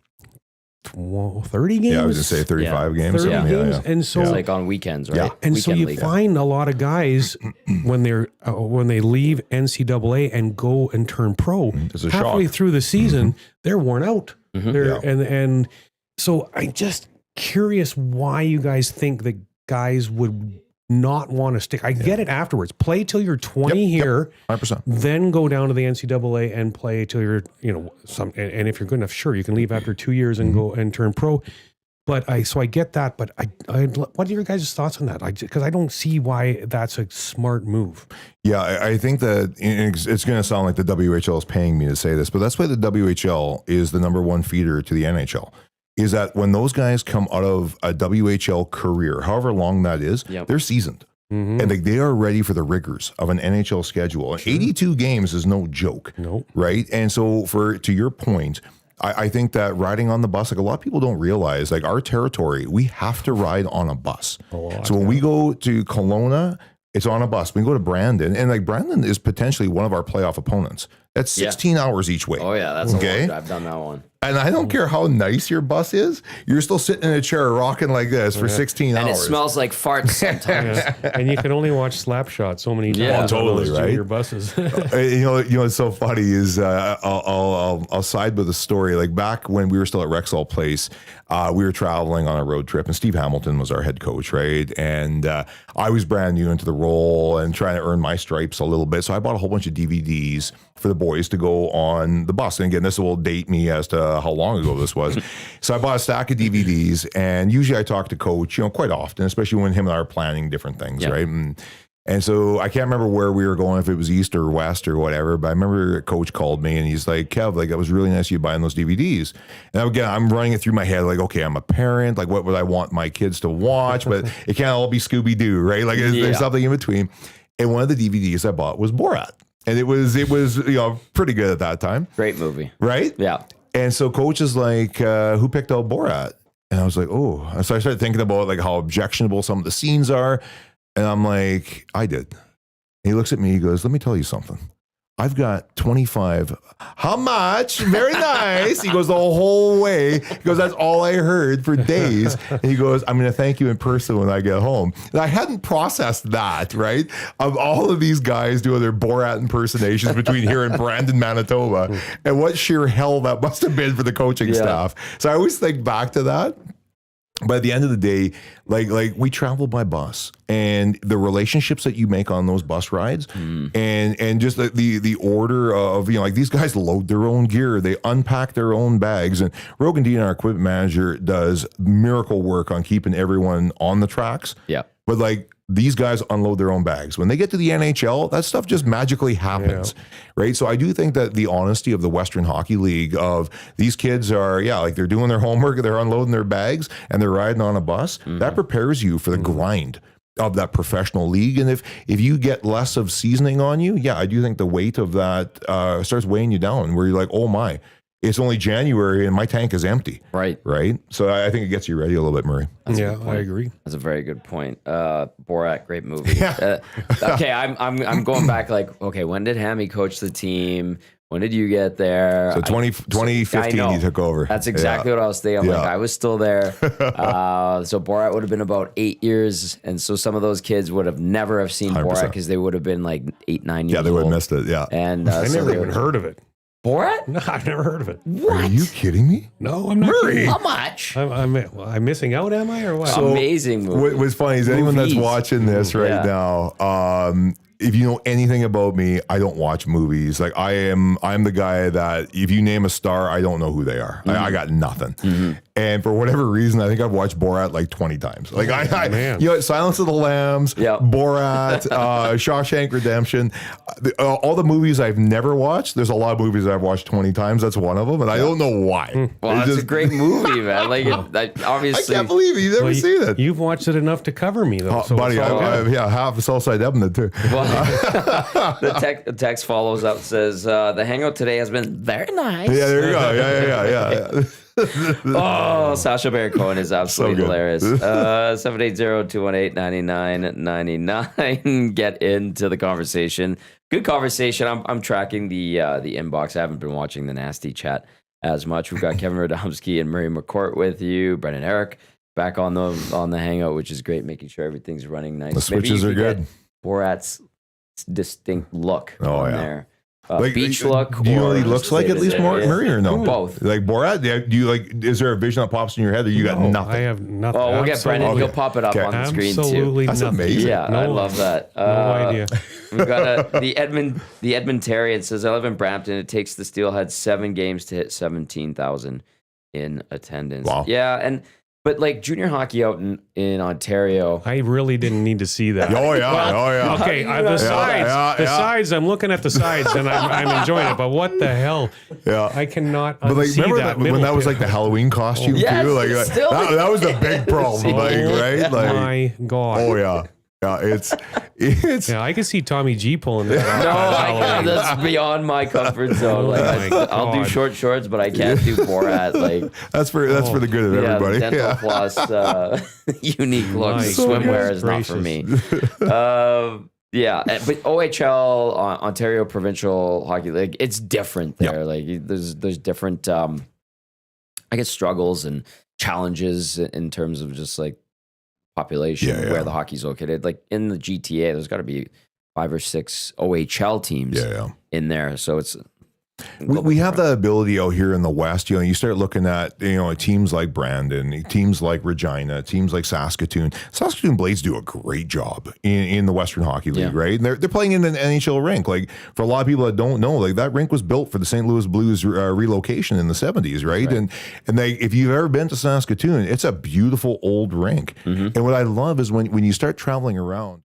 30 games. Yeah, I was going to say 35 games. 30 games. And so it's like on weekends, right? And Weekend so you league. find a lot of guys when they leave NCAA and go and turn pro, halfway through the season, they're worn out. And so I'm just curious why you guys think that guys would not want to stick. I get it afterwards. Play till you're 20 here, 100%. Then go down to the NCAA and play till you're, and if you're good enough, sure, you can leave after 2 years and go and turn pro. But I get that, but what are your guys' thoughts on that? Because I don't see why that's a smart move. Yeah, I think that it's going to sound like the WHL is paying me to say this, but that's why the WHL is the number one feeder to the NHL. Is that when those guys come out of a WHL career, however long that is, they're seasoned. And they are ready for the rigors of an NHL schedule. 82 games is no joke, right? And so to your point, I think that riding on the bus, like a lot of people don't realize, like our territory, we have to ride on a bus. So when we go to Kelowna, it's on a bus. We can go to Brandon, and like Brandon is potentially one of our playoff opponents. That's 16 hours each way. Oh yeah, that's a long drive. I've done that one. And I don't care how nice your bus is, you're still sitting in a chair rocking like this for 16 And hours. it smells like farts sometimes. Yeah. And you can only watch Slapshot so many times. Yeah, on totally, those right? junior buses. You know what's so funny is I'll side with a story. Like back when we were still at Rexall Place, we were traveling on a road trip, and Steve Hamilton was our head coach, right? And I was brand new into the role and trying to earn my stripes a little bit. So I bought a whole bunch of DVDs for the boys to go on the bus. And again, this will date me as to how long ago this was. So I bought a stack of DVDs, and usually I talk to Coach, quite often, especially when him and I are planning different things, right? And so I can't remember where we were going, if it was east or west or whatever, but I remember Coach called me and he's like, Kev, like, that was really nice of you buying those DVDs. And again, I'm running it through my head, like, okay, I'm a parent, like, what would I want my kids to watch? But it can't all be Scooby-Doo, right? Like, there's something in between. And one of the DVDs I bought was Borat. And it was pretty good at that time. Great movie. Right? Yeah. And so Coach is like, who picked out Borat? And I was like, oh. And so I started thinking about like how objectionable some of the scenes are. And I'm like, I did. And he looks at me, he goes, let me tell you something. I've got 25. How much? Very nice. He goes the whole way. He goes, that's all I heard for days. And he goes, I'm going to thank you in person when I get home. And I hadn't processed that, right? Of all of these guys doing their Borat impersonations between here and Brandon, Manitoba. And what sheer hell that must have been for the coaching staff. So I always think back to that. But at the end of the day, like we travel by bus, and the relationships that you make on those bus rides, and just the order of, like, these guys load their own gear, they unpack their own bags, and Rogan Dean, our equipment manager, does miracle work on keeping everyone on the tracks. Yeah. But like, these guys unload their own bags. When they get to the NHL, that stuff just magically happens, right? So I do think that the honesty of the Western Hockey League of these kids are, like, they're doing their homework, they're unloading their bags, and they're riding on a bus. That prepares you for the grind of that professional league. And if you get less of seasoning on you, I do think the weight of that starts weighing you down, where you're like, oh my, it's only January and my tank is empty. Right. So I think it gets you ready a little bit, Murray. I agree. That's a very good point. Borat, great movie. Okay, I'm going back, like, okay, when did Hammy coach the team? When did you get there? So 2015, he took over. That's exactly what I was thinking. I'm like, I was still there. So Borat would have been about 8 years. And so some of those kids would have never have seen 100%. Borat because they would have been like 8, 9 years old. Yeah, they would have missed it. Yeah. And I never even heard of it. Borat? No, I've never heard of it. What? Are you kidding me? No, I'm not. Murray. How much? I'm missing out, am I, or what? So, amazing movie. What's funny is anyone that's Movies. watching this right now, if you know anything about me, I don't watch movies. Like, I'm the guy that if you name a star, I don't know who they are. I got nothing. And for whatever reason, I think I've watched Borat like 20 times. Like Silence of the Lambs, Borat, Shawshank Redemption, all the movies I've never watched. There's a lot of movies I've watched 20 times. That's one of them, and I don't know why. Well, that's a great movie, man. Like, obviously, I can't believe it. You've never seen it. You've watched it enough to cover me, though. So buddy, half of Southside Edmonton too. Well, the text follows up, says the hangout today has been very nice. Yeah, there you go. Yeah. Oh, Sacha Baron Cohen is absolutely So hilarious. 780-218-9999. Get into the conversation. Good conversation. I'm tracking the inbox. I haven't been watching the nasty chat as much. We've got Kevin Radomski and Murray McCourt with you. Brendan Eric back on the hangout, which is great, making sure everything's running nice. The switches are good. Borat's distinct look on there. Like, beach look. Do you know what he looks like at least, Murray, or no? Both. Like Borat? Do you like? Is there a vision that pops in your head, or you got nothing? I have nothing. Oh, we'll get Brendan. He'll pop it up on the screen too. Absolutely That's nothing. amazing. Yeah, I love that. No idea. We've got the Edmontarian says, I live in Brampton. It takes the Steelheads 7 games to hit 17,000 in attendance. Wow. Yeah, but like junior hockey out in Ontario. I really didn't need to see that. Oh yeah. Okay, the sides. I'm looking at the sides and I'm enjoying it. But what the hell? Yeah. I cannot. But like, unsee remember that when that was like the Halloween costume Yes, too? Like still that was a big problem, right? Like, my God. oh yeah. Yeah, it's Yeah, I can see Tommy G pulling that off. No, I can't. That's beyond my comfort zone. Like, I'll do short shorts, but I can't do Borat. Like, that's for the good of everybody. Dental floss, unique look. My Swimwear is not goodness for me. But OHL, Ontario Provincial Hockey League, it's different there. Yeah. Like, there's different I guess, struggles and challenges in terms of just like population, where the hockey's located. Like in the GTA, there's got to be 5 or 6 OHL teams in there. So it's we have the ability out here in the West. You start looking at teams like Brandon, teams like Regina, teams like Saskatoon. Saskatoon Blades do a great job in the Western Hockey League, right? And they're playing in an NHL rink. Like for a lot of people that don't know, like that rink was built for the St. Louis Blues relocation in the 70s, right? And if you've ever been to Saskatoon, it's a beautiful old rink. And what I love is when you start traveling around.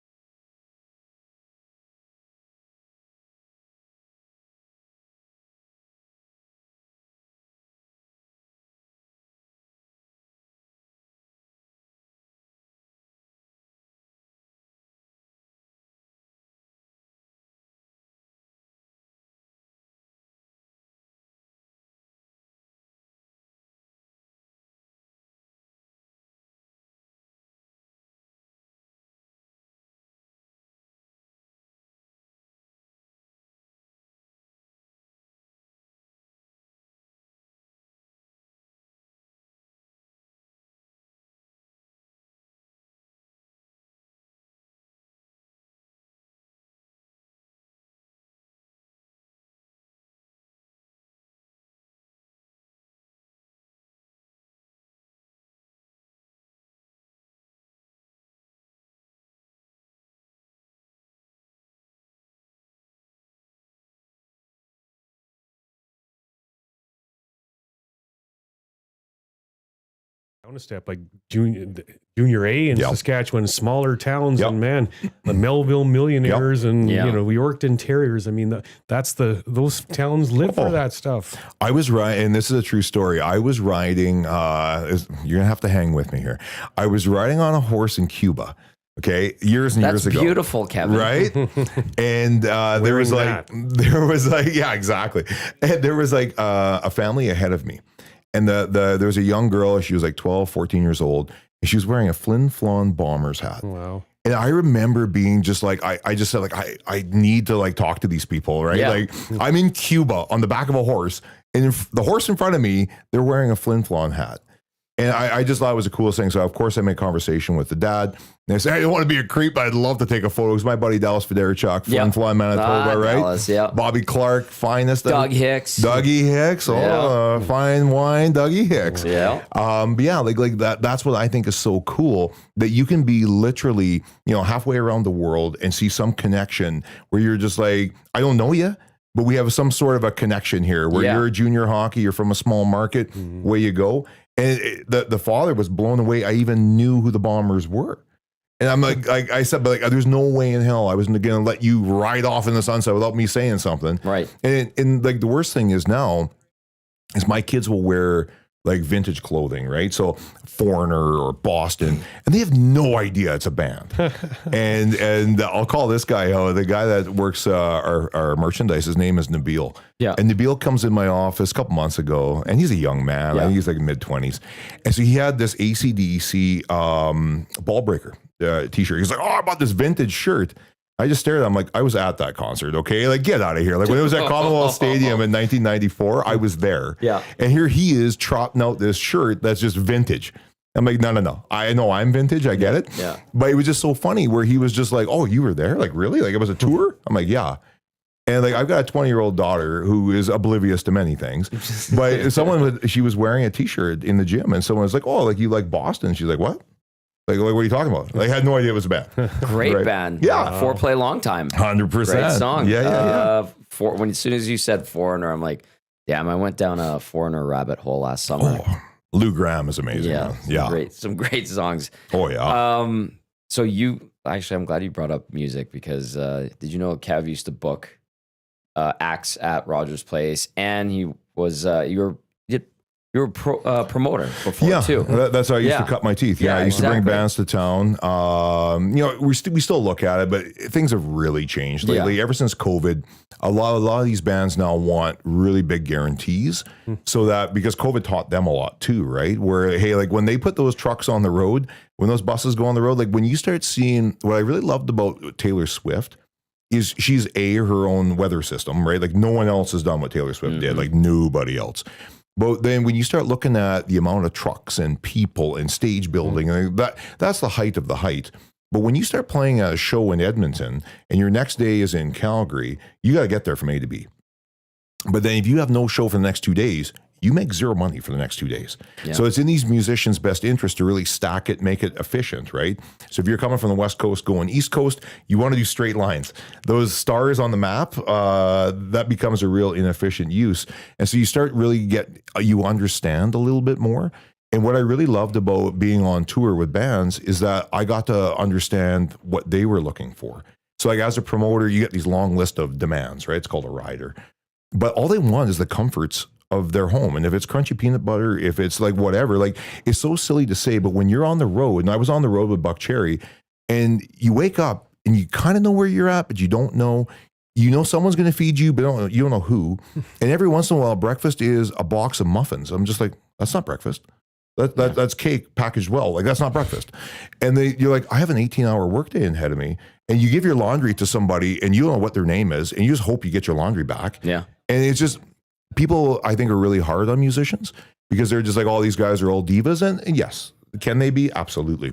A step like junior A in Saskatchewan, smaller towns, and man, the Melville Millionaires and Yorkton Terriers. I mean, those towns live for that stuff. I was riding, and this is a true story. I was riding. You're gonna have to hang with me here. I was riding on a horse in Cuba. Okay, years and years ago. That's beautiful, Kevin. Right? And there was yeah, exactly. And there was like a family ahead of me. And there was a young girl, she was like 12, 14 years old, and she was wearing a Flin Flon Bombers hat. Wow. And I remember being just like, I just said like, I need to like talk to these people, right? Yeah. Like I'm in Cuba on the back of a horse, and the horse in front of me, they're wearing a Flin Flon hat. And I just thought it was the coolest thing. So of course I made conversation with the dad. And I said, I don't want to be a creep, but I'd love to take a photo. It was my buddy Dallas Federichuk, Flin Flon, Manitoba, right? Dallas, Bobby Clark, finest. Doug Hicks. Dougie Hicks. Fine wine, Dougie Hicks. Yeah. But yeah, like that. That's what I think is so cool, that you can be literally, halfway around the world and see some connection where you're just like, I don't know you, but we have some sort of a connection here where you're a junior hockey, you're from a small market, way you go. And the father was blown away. I even knew who the Bombers were. And I'm like I said, but like, there's no way in hell I wasn't going to let you ride off in the sunset without me saying something. Right. And like the worst thing is now is my kids will wear like vintage clothing, right? So Foreigner or Boston, and they have no idea it's a band. and I'll call this guy out, the guy that works our merchandise. His name is Nabil. Yeah. And Nabil comes in my office a couple months ago, and he's a young man. Yeah. I think he's like mid-20s. And so he had this AC/DC ball breaker t-shirt. He's like, oh, I bought this vintage shirt. I just stared at him like I was at that concert, okay? Like, get out of here. Like when it was at Commonwealth Stadium in 1994, I was there. Yeah. And here he is trotting out this shirt that's just vintage. I'm like, no. I know I'm vintage. I get it. Yeah. But it was just so funny where he was just like, oh, you were there? Like, really? Like it was a tour? I'm like, yeah. And like, I've got a 20-year-old daughter who is oblivious to many things. But she was wearing a t-shirt in the gym, and someone was like, oh, like you like Boston? She's like, what? Like, what are you talking about? Like, I had no idea it was a band. Great band. Yeah. Foreplay Long Time. 100%. Great song. Yeah. As soon as you said Foreigner, I'm like, damn, I went down a Foreigner rabbit hole last summer. Oh, Lou Gramm is amazing. Yeah. Some great songs. Oh, yeah. So I'm glad you brought up music because did you know Kev used to book acts at Rogers Place, and he was, you were a promoter before too. That's how I used to cut my teeth. I used to bring bands to town. We still look at it, but things have really changed lately. Yeah. Ever since COVID, a lot of these bands now want really big guarantees, so that because COVID taught them a lot too, right? Where hey, like when they put those trucks on the road, when those buses go on the road, like when you start seeing what I really loved about Taylor Swift is she's her own weather system, right? Like no one else has done what Taylor Swift did, like nobody else. But then when you start looking at the amount of trucks and people and stage building, that's the height of the height. But when you start playing a show in Edmonton and your next day is in Calgary, you got to get there from A to B. But then if you have no show for the next 2 days, you make zero money for the next 2 days. Yeah. So it's in these musicians' best interest to really stack it, make it efficient, right? So if you're coming from the West Coast going East Coast, you want to do straight lines. Those stars on the map, that becomes a real inefficient use. And so you start really you understand a little bit more. And what I really loved about being on tour with bands is that I got to understand what they were looking for. So like as a promoter, you get these long list of demands, right? It's called a rider. But all they want is the comforts of their home. And if it's crunchy peanut butter, if it's like whatever, like it's so silly to say, but when you're on the road, and I was on the road with Buck Cherry, and you wake up and you kind of know where you're at, but you don't know, someone's going to feed you, but you don't know who. And every once in a while, breakfast is a box of muffins. I'm just like, that's not breakfast. That's cake packaged well. Like that's not breakfast. And you're like, I have an 18-hour workday ahead of me. And you give your laundry to somebody and you don't know what their name is. And you just hope you get your laundry back. Yeah. And it's just, people, I think, are really hard on musicians because they're just like, all these guys are all divas. And yes, can they be? Absolutely.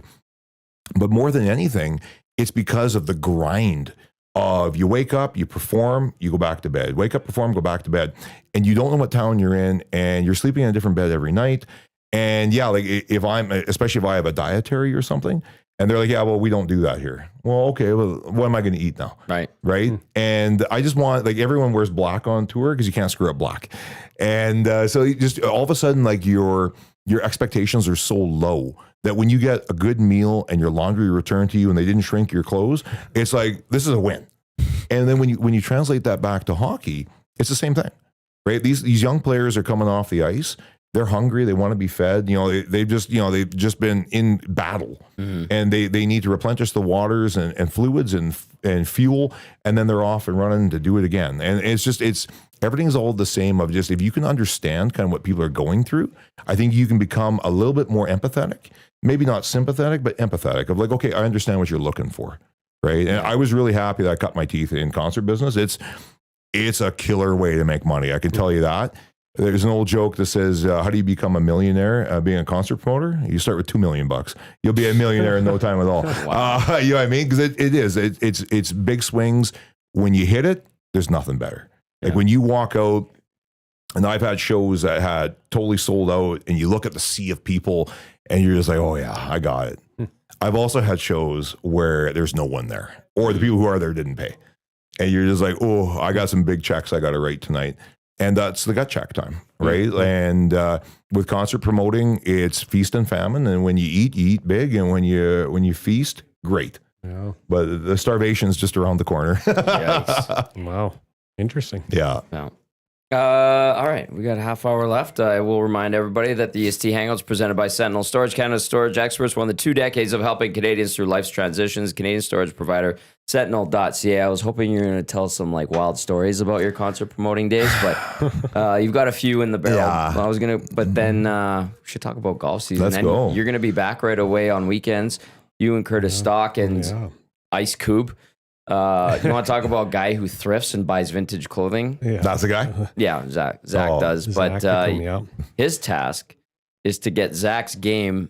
But more than anything, it's because of the grind of you wake up, you perform, you go back to bed. Wake up, perform, go back to bed. And you don't know what town you're in and you're sleeping in a different bed every night. And yeah, like especially if I have a dietary or something, and they're like, yeah, well, we don't do that here. Well, okay, well, what am I going to eat now? Right. Mm-hmm. And I just want, like, everyone wears black on tour because you can't screw up black. And so you just all of a sudden, like your expectations are so low that when you get a good meal and your laundry returned to you and they didn't shrink your clothes, it's like, this is a win. And then when you translate that back to hockey, it's the same thing, right? These young players are coming off the ice. They're hungry. They want to be fed. They've just been in battle, and they need to replenish the waters and fluids and fuel, and then they're off and running to do it again. And it's everything's all the same. Of just, if you can understand kind of what people are going through, I think you can become a little bit more empathetic. Maybe not sympathetic, but empathetic. Of like, okay, I understand what you're looking for, right? And I was really happy that I cut my teeth in concert business. It's a killer way to make money. I can tell you that. There's an old joke that says, how do you become a millionaire being a concert promoter? You start with $2 million. You'll be a millionaire in no time at all. Wow. You know what I mean? Because it's big swings. When you hit it, there's nothing better. Like when you walk out, and I've had shows that had totally sold out, and you look at the sea of people, and you're just like, oh yeah, I got it. I've also had shows where there's no one there, or the people who are there didn't pay. And you're just like, oh, I got some big checks I got to write tonight. And that's the gut check time, right? Mm-hmm. And with concert promoting, it's feast and famine. And when you eat big. And when you feast, great. Yeah. But the starvation's just around the corner. Wow. Interesting. Yeah. All right, we got a half hour left. I will remind everybody that the EST Hangout is presented by Sentinel Storage, Canada's storage experts. One of the 2 decades of helping Canadians through life's transitions. Canadian storage provider, Sentinel.ca. I was hoping you were going to tell some like wild stories about your concert promoting days, but you've got a few in the barrel. Yeah. But then we should talk about golf season. Let's go. You're going to be back right away on weekends. You and Curtis Stock and Ice Cube. You want to talk about a guy who thrifts and buys vintage clothing? Yeah. That's the guy? Yeah, Zach does. But his task is to get Zach's game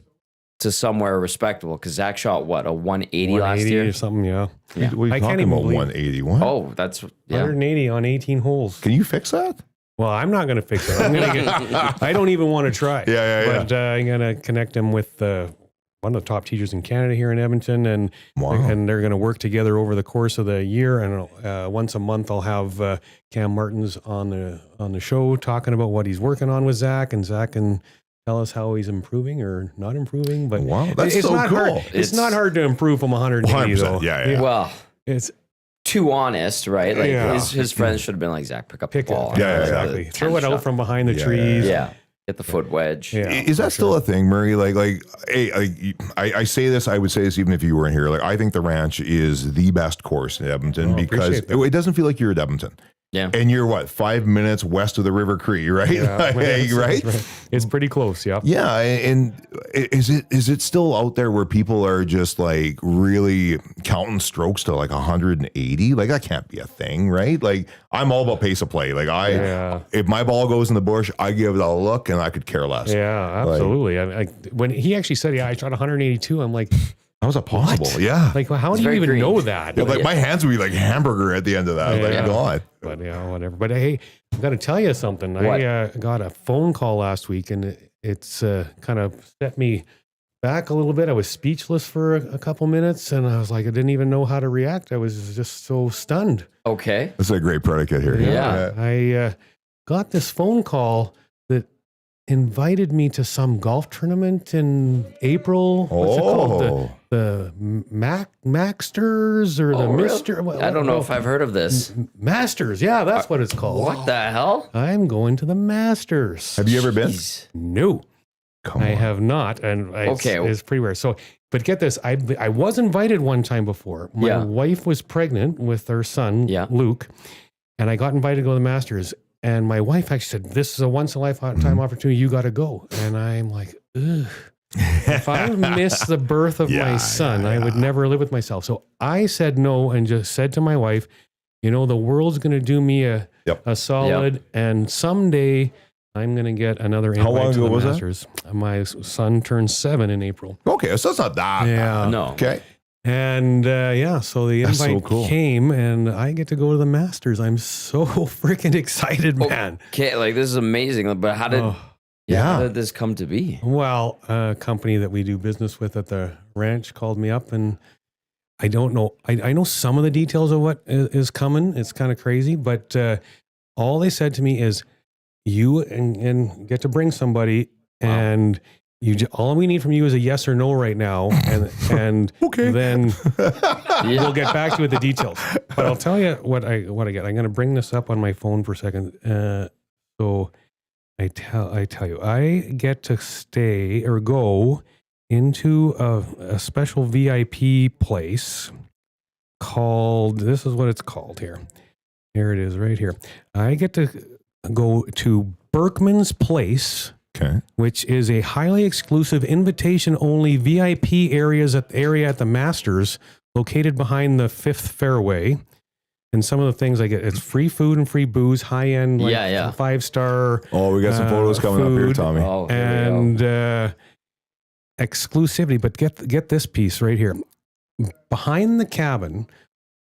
to somewhere respectable, because Zach shot, what, a 180 last year? Or something, yeah. What are you talking about, 181? Oh, that's... 180 on 18 holes. Can you fix that? Well, I'm not going to fix it. I don't even want to try. But I'm going to connect him with... one of the top teachers in Canada here in Edmonton, and they're going to work together over the course of the year. And once a month, I'll have Cam Martins on the show talking about what he's working on with Zach, and Zach can tell us how he's improving or not improving. But that's it's so not cool. hard. It's not hard to improve from 180 though. Yeah. Well, it's too honest, right? Like his friends should have been like, Zach, pick up the ball. Yeah, exactly. Throw it out from behind the trees. Yeah. Get the foot wedge. Yeah, is that still a thing, Murray? I say this, I would say this even if you weren't here. Like, I think the ranch is the best course in Edmonton because it doesn't feel like you're at Edmonton. Yeah. And you're what, 5 minutes west of the River Cree, right? Yeah, Like, right? It's pretty close. Yeah. Yeah, and is it still out there where people are just like really counting strokes to like 180? Like that can't be a thing, right? Like I'm all about pace of play. Like if my ball goes in the bush, I give it a look, and I could care less. Yeah, absolutely. When he actually said, "Yeah, I shot 182," I'm like, how is that possible? What? Yeah. Like, well, how do you even green. know that? Yeah, like my hands would be like hamburger at the end of that. Like, God. But yeah, whatever. But hey, I've got to tell you something. What? I got a phone call last week, and it's kind of set me back a little bit. I was speechless for a couple minutes, and I was like, I didn't even know how to react. I was just so stunned. Okay. That's a great predicate here. Yeah. I got this phone call that invited me to some golf tournament in April. What's it called? The Maxters or the really? Mister? I don't know if I've heard of this. Masters. Yeah, that's what it's called. What the hell? I'm going to the Masters. Have you ever been? Jeez. No, Come I on. have not. And Okay. it's pretty rare. So, but get this, I was invited one time before. My wife was pregnant with her son, Luke, and I got invited to go to the Masters. And my wife actually said, "This is a once in a lifetime opportunity. You got to go." And I'm like, ugh. If I miss the birth of my son, I would never live with myself. So I said no and just said to my wife, the world's going to do me a solid, and someday I'm going to get another invite How long to ago the was that? Masters. My son turns 7 in April. Okay, so it's not that. Yeah. No. Okay. And so the That's so invite cool. came, and I get to go to the Masters. I'm so freaking excited, man. Okay, like this is amazing. But how did how did this come to be? Well, a company that we do business with at the ranch called me up, and I don't know. I know some of the details of what is coming. It's kind of crazy, but all they said to me is, you and get to bring somebody, and all we need from you is a yes or no right now, and Okay. then we'll get back to you with the details. But I'll tell you what I get. I'm going to bring this up on my phone for a second. So I tell you, I get to stay or go into a special VIP place called. This is what it's called here. Here it is, right here. I get to go to Berkman's Place. Okay. Which is a highly exclusive, invitation-only VIP area at the Masters, located behind the 5th fairway. And some of the things I get, it's free food and free booze, high-end, 5-star. Oh, we got some photos coming up here, Tommy. Oh, here we And go. exclusivity. But get this piece right here. Behind the cabin,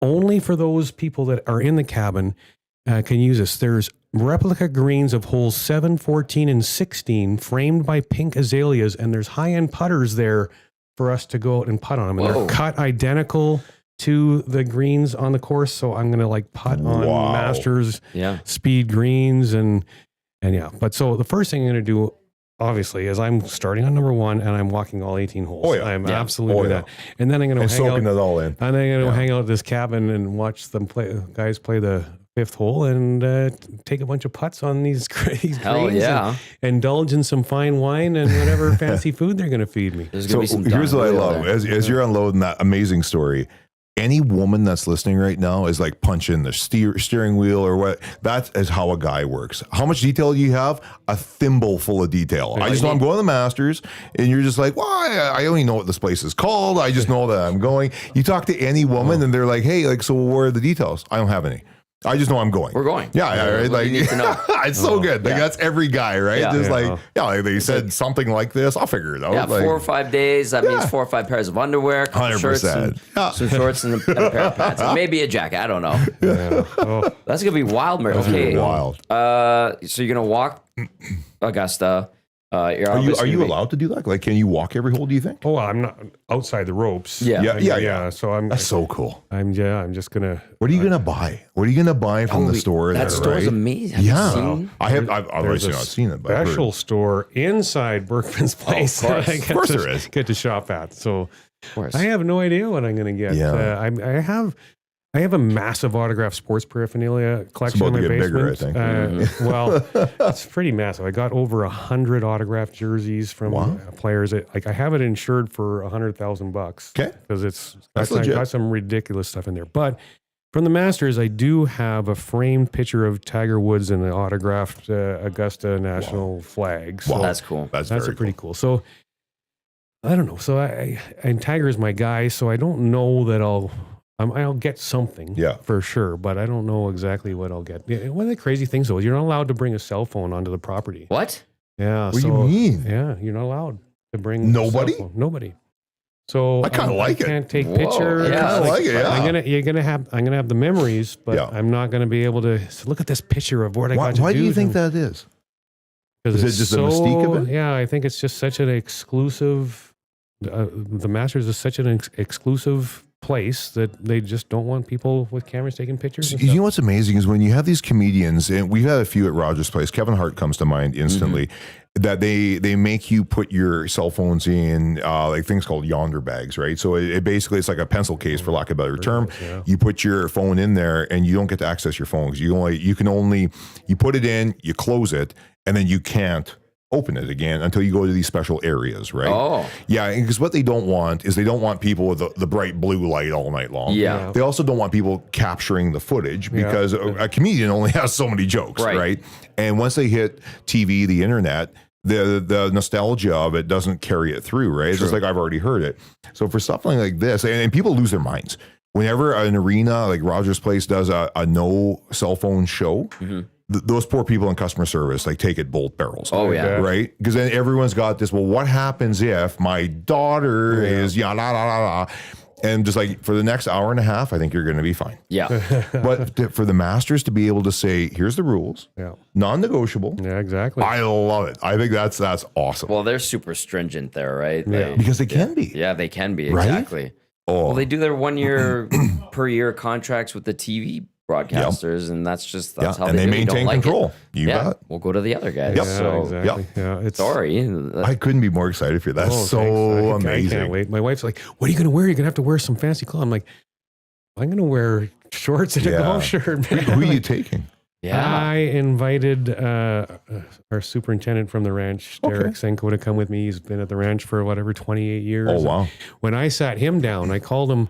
only for those people that are in the cabin can use this. There's replica greens of holes 7, 14, and 16 framed by pink azaleas, and there's high-end putters there for us to go out and putt on them. And they're cut identical to the greens on the course, so I'm going to putt on Masters speed greens and But so the first thing I'm going to do, obviously, is I'm starting on number 1 and I'm walking all 18 holes. Oh, yeah. I'm absolutely doing that. And then I'm going to hang soaking out. it all in. And then I'm going to hang out at this cabin and watch them guys play the 5th hole and take a bunch of putts on these greens. Hell yeah. And indulge in some fine wine and whatever fancy food they're going to feed me. There's So gonna be some here's what I Don love. there. As you're unloading that amazing story, any woman that's listening right now is like punching the steering wheel or what. That is how a guy works. How much detail do you have? A thimble full of detail. I just know I'm going to the Masters, and you're just like, well, I only know what this place is called. I just know that I'm going. You talk to any woman, and they're like, hey, so where are the details? I don't have any. I just know I'm going. We're going. Yeah, right. What you need to know. It's so good. Like that's every guy, right? Yeah. Just Yeah. like they said something like this. I'll figure it out. Yeah, Like, 4 or 5 days. That means 4 or 5 pairs of underwear, a couple shirts, 100%. some shorts, and a pair of pants. And maybe a jacket. I don't know. That's gonna be wild, Murray. Okay. wild. So you're gonna walk Augusta. You're Are obviously you gonna be- allowed to do that? Like, can you walk every hole? Do you think? Oh, I'm not outside the ropes. Yeah. So I'm. That's so cool. I'm just gonna. What are you gonna buy? What are you gonna buy from the store? That there, store's right? amazing. Have you Yeah, seen? I've There's obviously a not seen it, but I've heard. special store inside Berkman's Place. course. that I Of get course to, there is. Get to shop at. So Of course. I have no idea what I'm going to get. Yeah. I have a massive autographed sports paraphernalia collection in about my to get bigger, basement. I think. Well, it's pretty massive. I got over 100 autographed jerseys from players. I have it insured for $100,000. Okay. because it's That's got legit. some ridiculous stuff in there. But From the Masters, I do have a framed picture of Tiger Woods and the autographed Augusta National flag. So Well, that's cool. That's that's very pretty cool. So I don't know. So and Tiger is my guy, so I don't know that I'll get something, for sure, but I don't know exactly what I'll get. One of the crazy things though is you're not allowed to bring a cell phone onto the property. What? Yeah. What do you mean? Yeah, you're not allowed to bring Nobody? a cell phone. Nobody. So I kinda like it. Can't take Whoa. pictures. Yeah, I like it, yeah. I'm gonna have the memories, but Yeah. I'm not gonna be able to look at this picture of what I got to do. Why do you think that is? Is it just the mystique of it? Yeah, I think it's just such an exclusive. The Masters is such an exclusive place that they just don't want people with cameras taking pictures. And You stuff. know what's amazing is when you have these comedians, and we've had a few at Rogers Place. Kevin Hart comes to mind instantly. That they make you put your cell phones in like things called yonder bags, right? So it basically it's like a pencil case, for lack of a better term. Yeah. You put your phone in there, and you don't get to access your phone because you can only put it in, you close it, and then you can't open it again until you go to these special areas, right? Oh. Yeah, because what they don't want is they don't want people with the bright blue light all night long. Yeah. They also don't want people capturing the footage because a comedian only has so many jokes, right? And once they hit TV, the internet, the nostalgia of it doesn't carry it through, right? It's just like, I've already heard it. So for something like this, and people lose their minds. Whenever an arena like Rogers Place does a no cell phone show, those poor people in customer service, like, take it both barrels. Oh, yeah. Right? Because then everyone's got this, well, what happens if my daughter is, la, la, la, la. And just like, for the next hour and a half, I think you're going to be fine. Yeah. But for the Masters to be able to say, here's the rules, non-negotiable. Yeah, exactly. I love it. I think that's awesome. Well, they're super stringent there, right? Yeah. Because they can be. Yeah, they can be. Right? Exactly. Oh. Well, they do their 1 year per year contracts with the TV broadcasters, and that's how and they do it. You maintain don't like control. It. You bet. We'll go to the other guys. Yep. Yeah, So exactly. Yeah, it's sorry. I couldn't be more excited for you. That's so thanks. I amazing. can't wait. My wife's like, "What are you going to wear? You're going to have to wear some fancy clothes." I'm like, "I'm going to wear shorts and a golf shirt." Man. Who are you taking? Yeah. I invited our superintendent from the ranch, Derek Senko, to come with me. He's been at the ranch for 28 years. Oh, wow. When I sat him down, I called him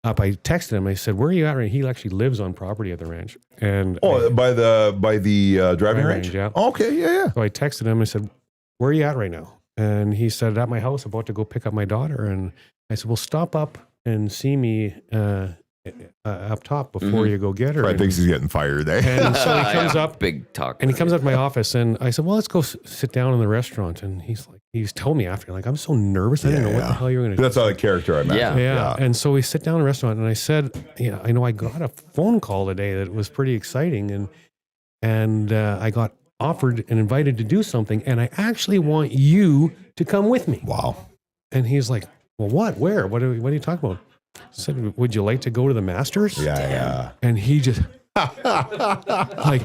up. I texted him. I said, "Where are you at?" Right? He actually lives on property at the ranch. And by the driving range? Yeah. Okay, yeah. So I texted him. I said, "Where are you at right now?" And he said, "At my house, about to go pick up my daughter." And I said, "Well, stop up and see me up top before you go get her." Fred And, thinks he's getting fired, eh? and so he comes up, Big talk. and he comes up to my office, and I said, "Well, let's go sit down in the restaurant." And he's told me after, like, "I'm so nervous. I didn't know what the hell you were going to do." That's how the character I met. Yeah. Yeah. And so we sit down in the restaurant, and I said, "Yeah, I know I got a phone call today that was pretty exciting, and I got offered and invited to do something, and I actually want you to come with me." Wow. And he's like, "Well, what? Where? What are you talking about?" I said, "Would you like to go to the Masters?" Yeah. And he just like,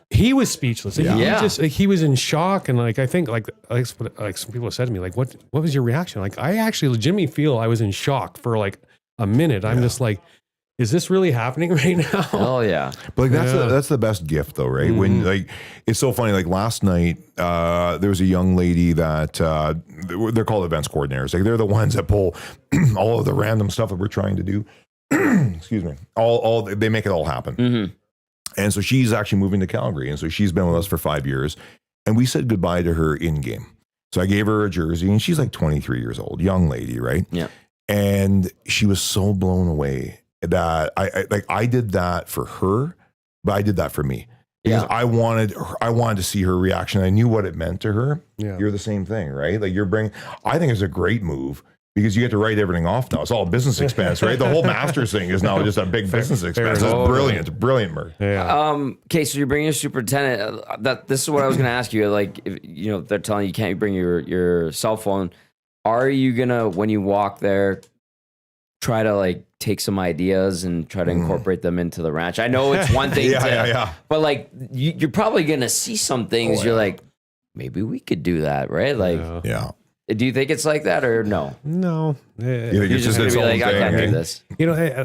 he was speechless. He just, like, he was in shock. And like, I think like some people have said to me, like, what was your reaction? Like, I actually legitimately feel I was in shock for like a minute. I'm just like, is this really happening right now? Oh yeah. But like, that's the best gift though, right? When like, it's so funny, like last night, there was a young lady that they're called events coordinators. Like, they're the ones that pull all of the random stuff that we're trying to do. Excuse me. All they make it all happen. And so she's actually moving to Calgary. And so she's been with us for 5 years. And we said goodbye to her in game. So I gave her a jersey, and she's like 23 years old, young lady, right? Yeah. And she was so blown away that I did that for her, but I did that for me. Because I wanted to see her reaction. I knew what it meant to her. Yeah. You're the same thing, right? Like, I think it's a great move. Because you get to write everything off now. It's all business expense, right? The whole Masters thing is now just a big business expense. It's brilliant, Murray. Yeah. Okay, so you're bringing a superintendent. This is what I was going to ask you. Like, if, they're telling you can't bring your cell phone. Are you gonna, when you walk there, try to like take some ideas and try to incorporate them into the ranch? I know it's one thing, but like you're probably gonna see some things. You're like, maybe we could do that, right? Like, Yeah. Do you think it's like that or no? No. You think You're it's just gonna its be own like, I thing, can't eh? do this.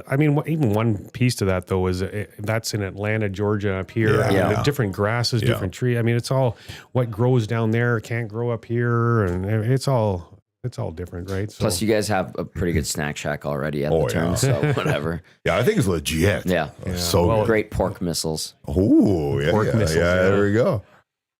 I mean, even one piece to that though is that's in Atlanta, Georgia, up here. Yeah. I mean, Yeah. the different grasses, different tree. I mean, it's all what grows down there can't grow up here, and it's all it's all different, right? So, Plus, you guys have a pretty good snack shack already at Oh, the turn, yeah. so whatever. Yeah, I think it's legit. Yeah. So Well, good. Great pork missiles. Oh, yeah, Pork yeah, missiles, yeah, yeah. there we go.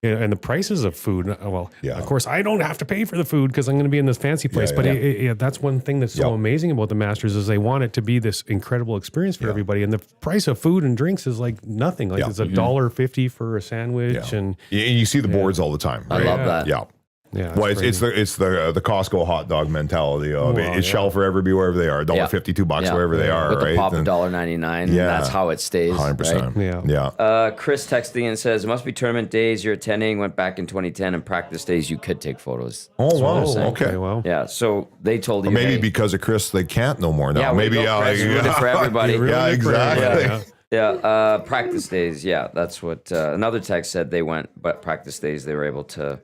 and the prices of food. Well, Yeah. of course, I don't have to pay for the food because I'm going to be in this fancy place. Yeah, but yeah. that's one thing that's so Yeah. amazing about the Masters is they want it to be this incredible experience for Yeah. everybody. And the price of food and drinks is like nothing. Like Yeah. it's $1.50 for a sandwich, Yeah. and And you see the boards all the time. I Right? love that. Yeah. yeah, Well, it's crazy. the Costco hot dog mentality of Well, it shall forever be wherever they are. $1.50, $2 Yeah. wherever they are. With right? the pop of And $1.99. Yeah. That's how it stays. 100%. Right? Yeah. Chris texting and says, it must be tournament days you're attending, went back in 2010, and practice days you could take photos. Oh, wow. they're saying. Okay. Well, Yeah, so they told you. Maybe hey, because of Chris, they can't no more now. Yeah, way to Maybe go, Chris. Ruined it for everybody. Yeah, exactly. Yeah, practice days. Yeah, that's what another text said. They went, but practice days they were able to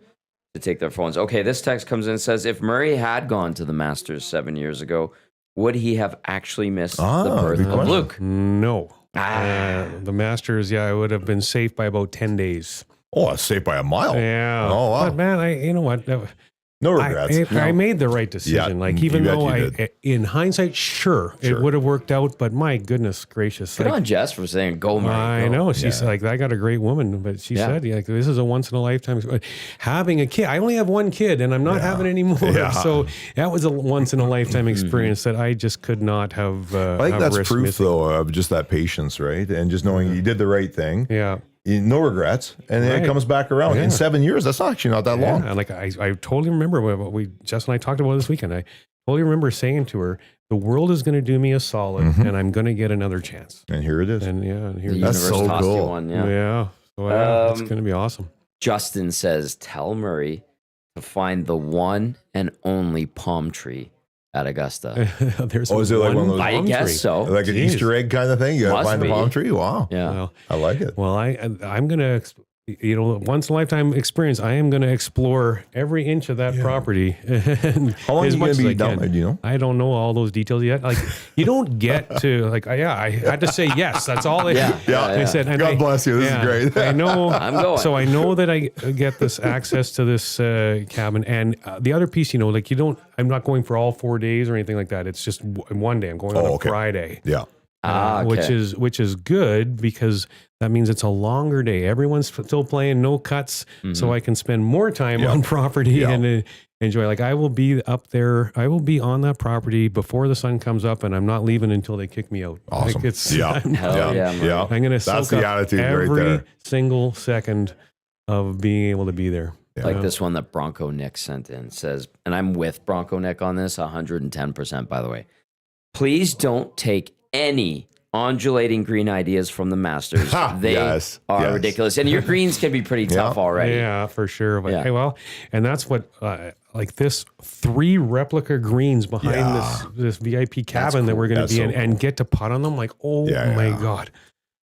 take their phones. Okay, this text comes in and says, if Murray had gone to the Masters 7 years ago, would he have actually missed the birth good of question. Luke? No. Ah. The Masters, I would have been safe by about 10 days. Oh, it's safe by a mile. Yeah. Oh, wow. But man, you know what? No regrets. I made the right decision. Yeah, like even you bet though you did. in hindsight, sure, it Sure. would have worked out. But my goodness gracious, Good on Jess for saying go, Murray. I go. know she's Yeah. like, I got a great woman, but she Yeah. said, like, this is a once in a lifetime. Having a kid, I only have one kid, and I'm not having any more. Yeah. So that was a once in a lifetime experience that I just could not have. I think have that's risked proof, missing. though, of just that patience, right? And just knowing you did the right thing. Yeah. No regrets. And then it Right. comes back around. Yeah. In 7 years, that's actually not that long. Yeah, and like I totally remember what Jess and I talked about this weekend. I totally remember saying to her, "The world is going to do me a solid, and I'm going to get another chance." And here it is. And and here The it That's is. universe so tossed you cool. one, Yeah, yeah. So it's going to be awesome. Justin says, tell Murray to find the one and only palm tree at Augusta. There's Oh, is it like one of those- I palm guess tree. so. Like an Jeez. Easter egg kind of thing. You got to Must find the be. palm tree. Wow. Yeah. Well, I like it. well, I'm going to, once in a lifetime experience. I am going to explore every inch of that property. How long are as you much going as to I be down can. there? Do you know? I don't know all those details yet. Like you don't get to like, I had to say yes. That's all. I said. And God bless you. This is great. I know. I'm going. So I know that I get this access to this cabin, and the other piece, like you don't. I'm not going for all 4 days or anything like that. It's just one day. I'm going on a okay. Friday. Yeah. Okay. which is good because that means it's a longer day. Everyone's still playing, no cuts, so I can spend more time on property and enjoy. Like I will be up there. I will be on that property before the sun comes up, and I'm not leaving until they kick me out. Awesome. Like it's, Yeah. Hell yeah, Murray. Yeah. I'm going to That's soak the up attitude right every there. single second of being able to be there. Like this one that Bronco Nick sent in says, and I'm with Bronco Nick on this 110%, by the way. Please don't take any undulating green ideas from the Masters. They Yes, are yes. ridiculous. And your greens can be pretty tough already. Yeah, for sure. But Yeah. hey, well, and that's what like this 3 replica greens behind this VIP cabin that we're going to That's be so in and get to putt on them. Like, oh my God,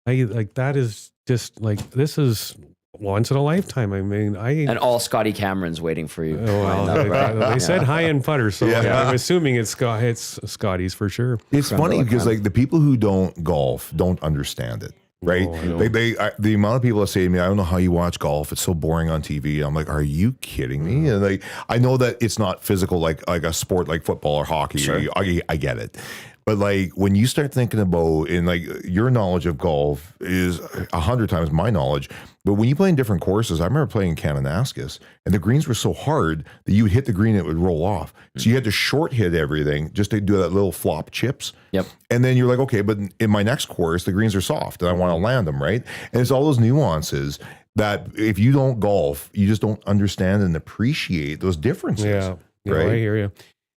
like that is just like this is once in a lifetime. I mean, And all Scotty Cameron's waiting for you. well, Lined up, right? they said high end putter, so Yeah. I'm assuming it's Scotty's for sure. It's funny because like the people who don't golf don't understand it. Right? Oh, I know. The amount of people that say to me, I don't know how you watch golf. It's so boring on TV. I'm like, are you kidding me? And like, I know that it's not physical like a sport like football or hockey. Sure. I get it. But like when you start thinking about, and like your knowledge of golf is 100 times my knowledge. But when you play in different courses, I remember playing in Kananaskis, and the greens were so hard that you would hit the green and it would roll off. So you had to short hit everything just to do that little flop chips. Yep. And then you're like, okay, but in my next course, the greens are soft and I want to land them, right? And it's all those nuances that if you don't golf, you just don't understand and appreciate those differences. Yeah, Right? I hear you.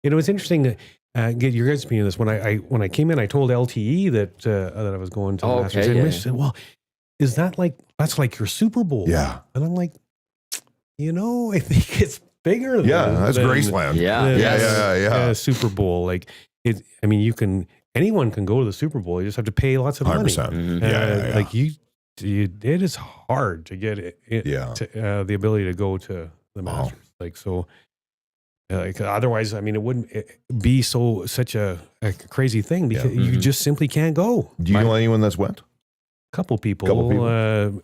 It was interesting to get your guys' opinion on this. When I came in, I told LTE that I was going to the Oh, Masters. okay, And yeah, she said, well, is that's like your Super Bowl? Yeah. And I'm like, I think it's bigger than Yeah, that's than- Graceland. Yeah. than Yeah. Super Bowl. Like anyone can go to the Super Bowl. You just have to pay lots of money. 100%. Mhm. Yeah. Like it is hard to get the ability to go to the Masters. Like so. Like otherwise, it wouldn't be such a crazy thing because you just simply can't go. Do you know anyone that's went? Couple people.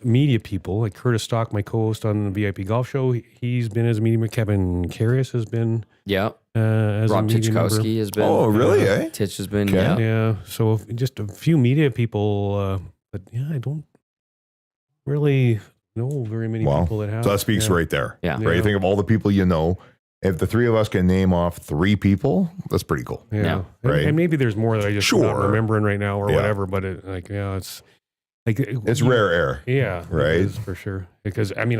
Media people, like Curtis Stock, my co-host on the VIP Golf Show. He's been as a media. Kevin Carius has been. Yeah. as Rob a media member. Tichkowski has been. Oh, really? Eh? Titch has been. Okay. Yeah. Yeah, so just a few media people, but yeah, I don't really know very many Wow. people that have. So that speaks yeah. right there. Yeah. Right. You think of all the people you know. If the three of us can name off 3 people, that's pretty cool. Yeah, Yeah. Right. And maybe there's more that I just not Sure. remembering right now or Yeah. whatever. But it's like It's rare air. Yeah, Right. it is for sure. Because I mean,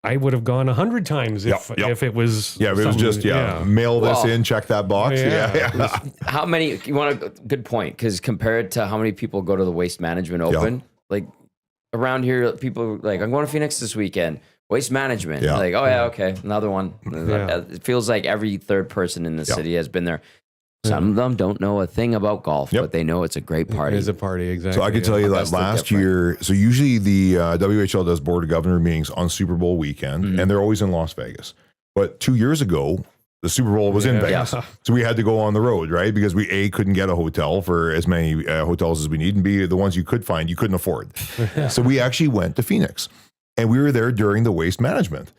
I would have gone 100 times if it was Yeah, if it was something- just mail this Well, in, check that box. yeah. Yeah. How many? You want a good point? Because compared to how many people go to the Waste Management Open, like around here, people are like, I'm going to Phoenix this weekend. Waste Management. Yeah. Like, oh yeah, okay, another one. Yeah. It feels like every third person in the Yeah. city has been there. Some of them don't know a thing about golf, Yep. but they know it's a great It party. is a party, exactly. So I can tell you that That's the last difference. year, so usually the WHL does Board of Governor meetings on Super Bowl weekend, Mhm. and they're always in Las Vegas. But 2 years ago, the Super Bowl was in Vegas. Yeah. So we had to go on the road, right? Because we, A, couldn't get a hotel for as many hotels as we need, and B, the ones you could find, you couldn't afford. So we actually went to Phoenix, and we were there during the Waste Management.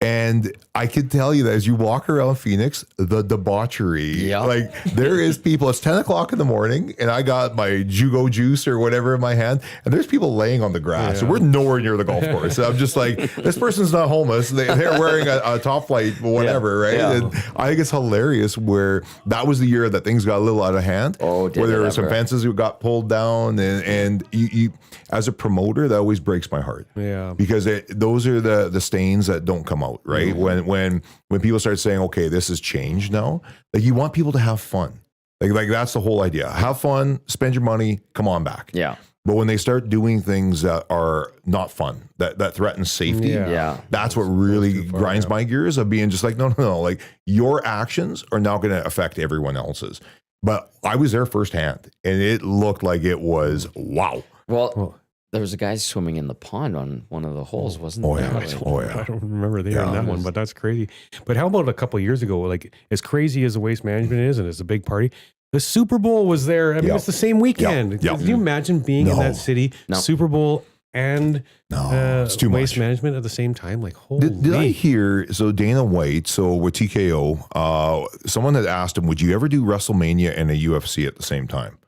And I can tell you that as you walk around Phoenix, the debauchery, Yeah. like there is people, it's 10 o'clock in the morning and I got my Jugo juice or whatever in my hand and there's people laying on the grass. So Yeah. we're nowhere near the golf course. I'm just like, this person's not homeless. They're wearing a top flight, whatever, right? Yeah. And I think it's hilarious where that was the year that things got a little out of hand. Oh, did where there it were some ever? fences who got pulled down and you as a promoter, that always breaks my heart Yeah. because those are the stains that don't come out, right? When people start saying, okay, this has changed now, like you want people to have fun. Like that's the whole idea. Have fun, spend your money, come on back. Yeah. But when they start doing things that are not fun, that threaten safety, Yeah. that's what really too far, grinds yeah. my gears of being just like, no. Like your actions are now going to affect everyone else's. But I was there firsthand and it looked like it was wow. Well, there was a guy swimming in the pond on one of the holes, wasn't Oh, there? yeah. Like, Oh, yeah. I don't remember there Yeah. in that one, but that's crazy. But how about a couple of years ago? Like as crazy as the Waste Management is, and it's a big party. The Super Bowl was there. I mean, Yep. it's the same weekend. Yep. Can you imagine being in No. that city, No. Super Bowl and No, it's too Waste much. Management at the same time? Like, holy. Did I hear, so Dana White, so with TKO, someone had asked him, would you ever do WrestleMania and a UFC at the same time?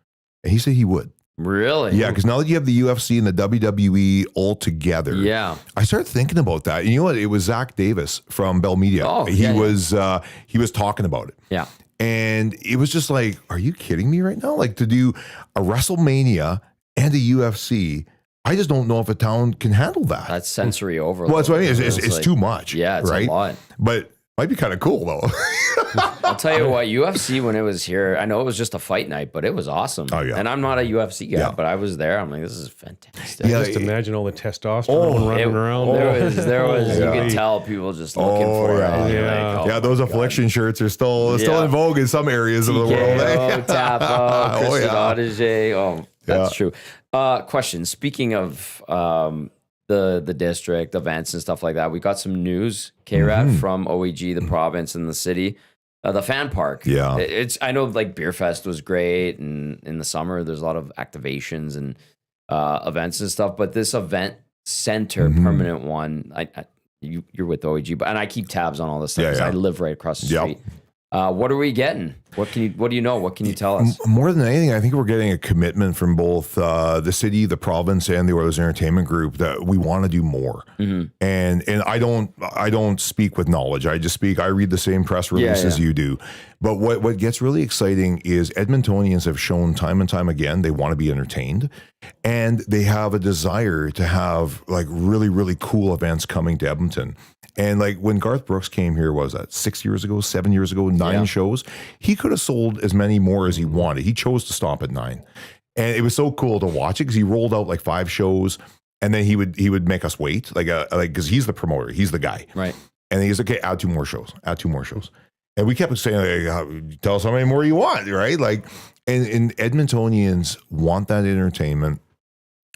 And he said he would. Really? Yeah, because now that you have the UFC and the WWE all together, Yeah. I started thinking about that. And you know what? It was Zach Davis from Bell Media. Oh, he yeah, was talking about it. Yeah. And it was just like, are you kidding me right now? Like to do a WrestleMania and a UFC, I just don't know if a town can handle that. That's sensory overload. Well, that's what I mean. It's like- too much. Yeah, it's right? a lot. But might be kind of cool though. I'll tell you what, UFC when it was here, I know it was just a fight night, but it was awesome. Oh, yeah. And I'm not a UFC guy, Yeah. but I was there. I'm like, this is fantastic. Yeah, Just imagine all the testosterone Oh, running around. There was, you Yeah. could tell people just looking Oh, for yeah. it. You're Yeah. like, oh Yeah, those my affliction shirts are still Yeah. in vogue in some areas of the world. TKO, Eh? Tapo, Oh, Christian yeah. Audige. Oh, that's Yeah. true. Question. Speaking of the district events and stuff like that, we got some news, K-Rad, Mm-hmm. from OEG, the province and the city. The fan park. Yeah. It's I know like Beer Fest was great, and in the summer there's a lot of activations and events and stuff. But this event center, Mhm. permanent one, you're with OEG, but and I keep tabs on all this stuff Yeah, because yeah. I live right across the Yep. street. What are we getting? What do you know? What can you tell us? More than anything, I think we're getting a commitment from both the city, the province, and the Oilers Entertainment Group that we want to do more. Mm-hmm. And I don't speak with knowledge. I read the same press releases yeah. you do. But what gets really exciting is Edmontonians have shown time and time again they want to be entertained, and they have a desire to have like really, really cool events coming to Edmonton. And like when Garth Brooks came here, what was that 6 years ago, 7 years ago, 9 shows? He could have sold as many more as he wanted. He chose to stop at 9. And it was so cool to watch it because he rolled out like 5 shows and then he would make us wait like because he's the promoter, he's the guy. Right. And he's okay, add 2 more shows. And we kept saying, like, tell us how many more you want, right? Like, and Edmontonians want that entertainment.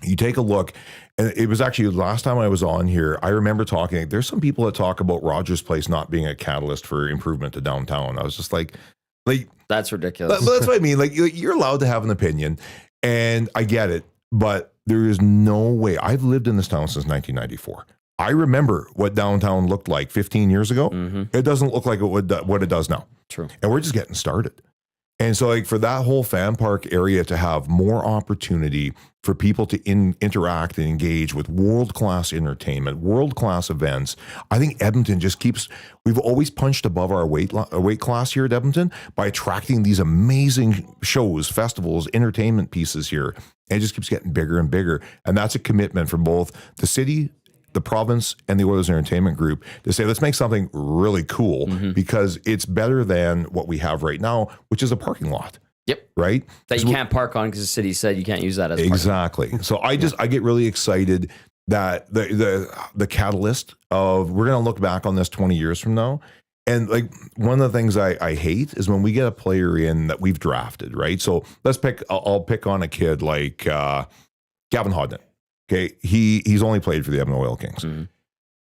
You take a look, and it was actually last time I was on here, I remember talking, there's some people that talk about Rogers Place not being a catalyst for improvement to downtown. I was just like, That's ridiculous. that's what I mean. Like, you're allowed to have an opinion, and I get it, but there is no way. I've lived in this town since 1994. I remember what downtown looked like 15 years ago. Mm-hmm. It doesn't look like what it does now. True. And we're just getting started. And so like for that whole fan park area to have more opportunity for people to interact and engage with world-class entertainment, world-class events, I think Edmonton just we've always punched above our weight class here at Edmonton by attracting these amazing shows, festivals, entertainment pieces here. And it just keeps getting bigger and bigger. And that's a commitment from both the city, the province, and the Oilers Entertainment Group to say, let's make something really cool because it's better than what we have right now, which is a parking lot. Yep. Right? That you can't park on because the city said you can't use that as exactly. So I get really excited that the catalyst of we're going to look back on this 20 years from now. And like one of the things I hate is when we get a player in that we've drafted, right? So I'll pick on a kid like Gavin Hodnett. Okay, he's only played for the Edmonton Oil Kings. Mm-hmm.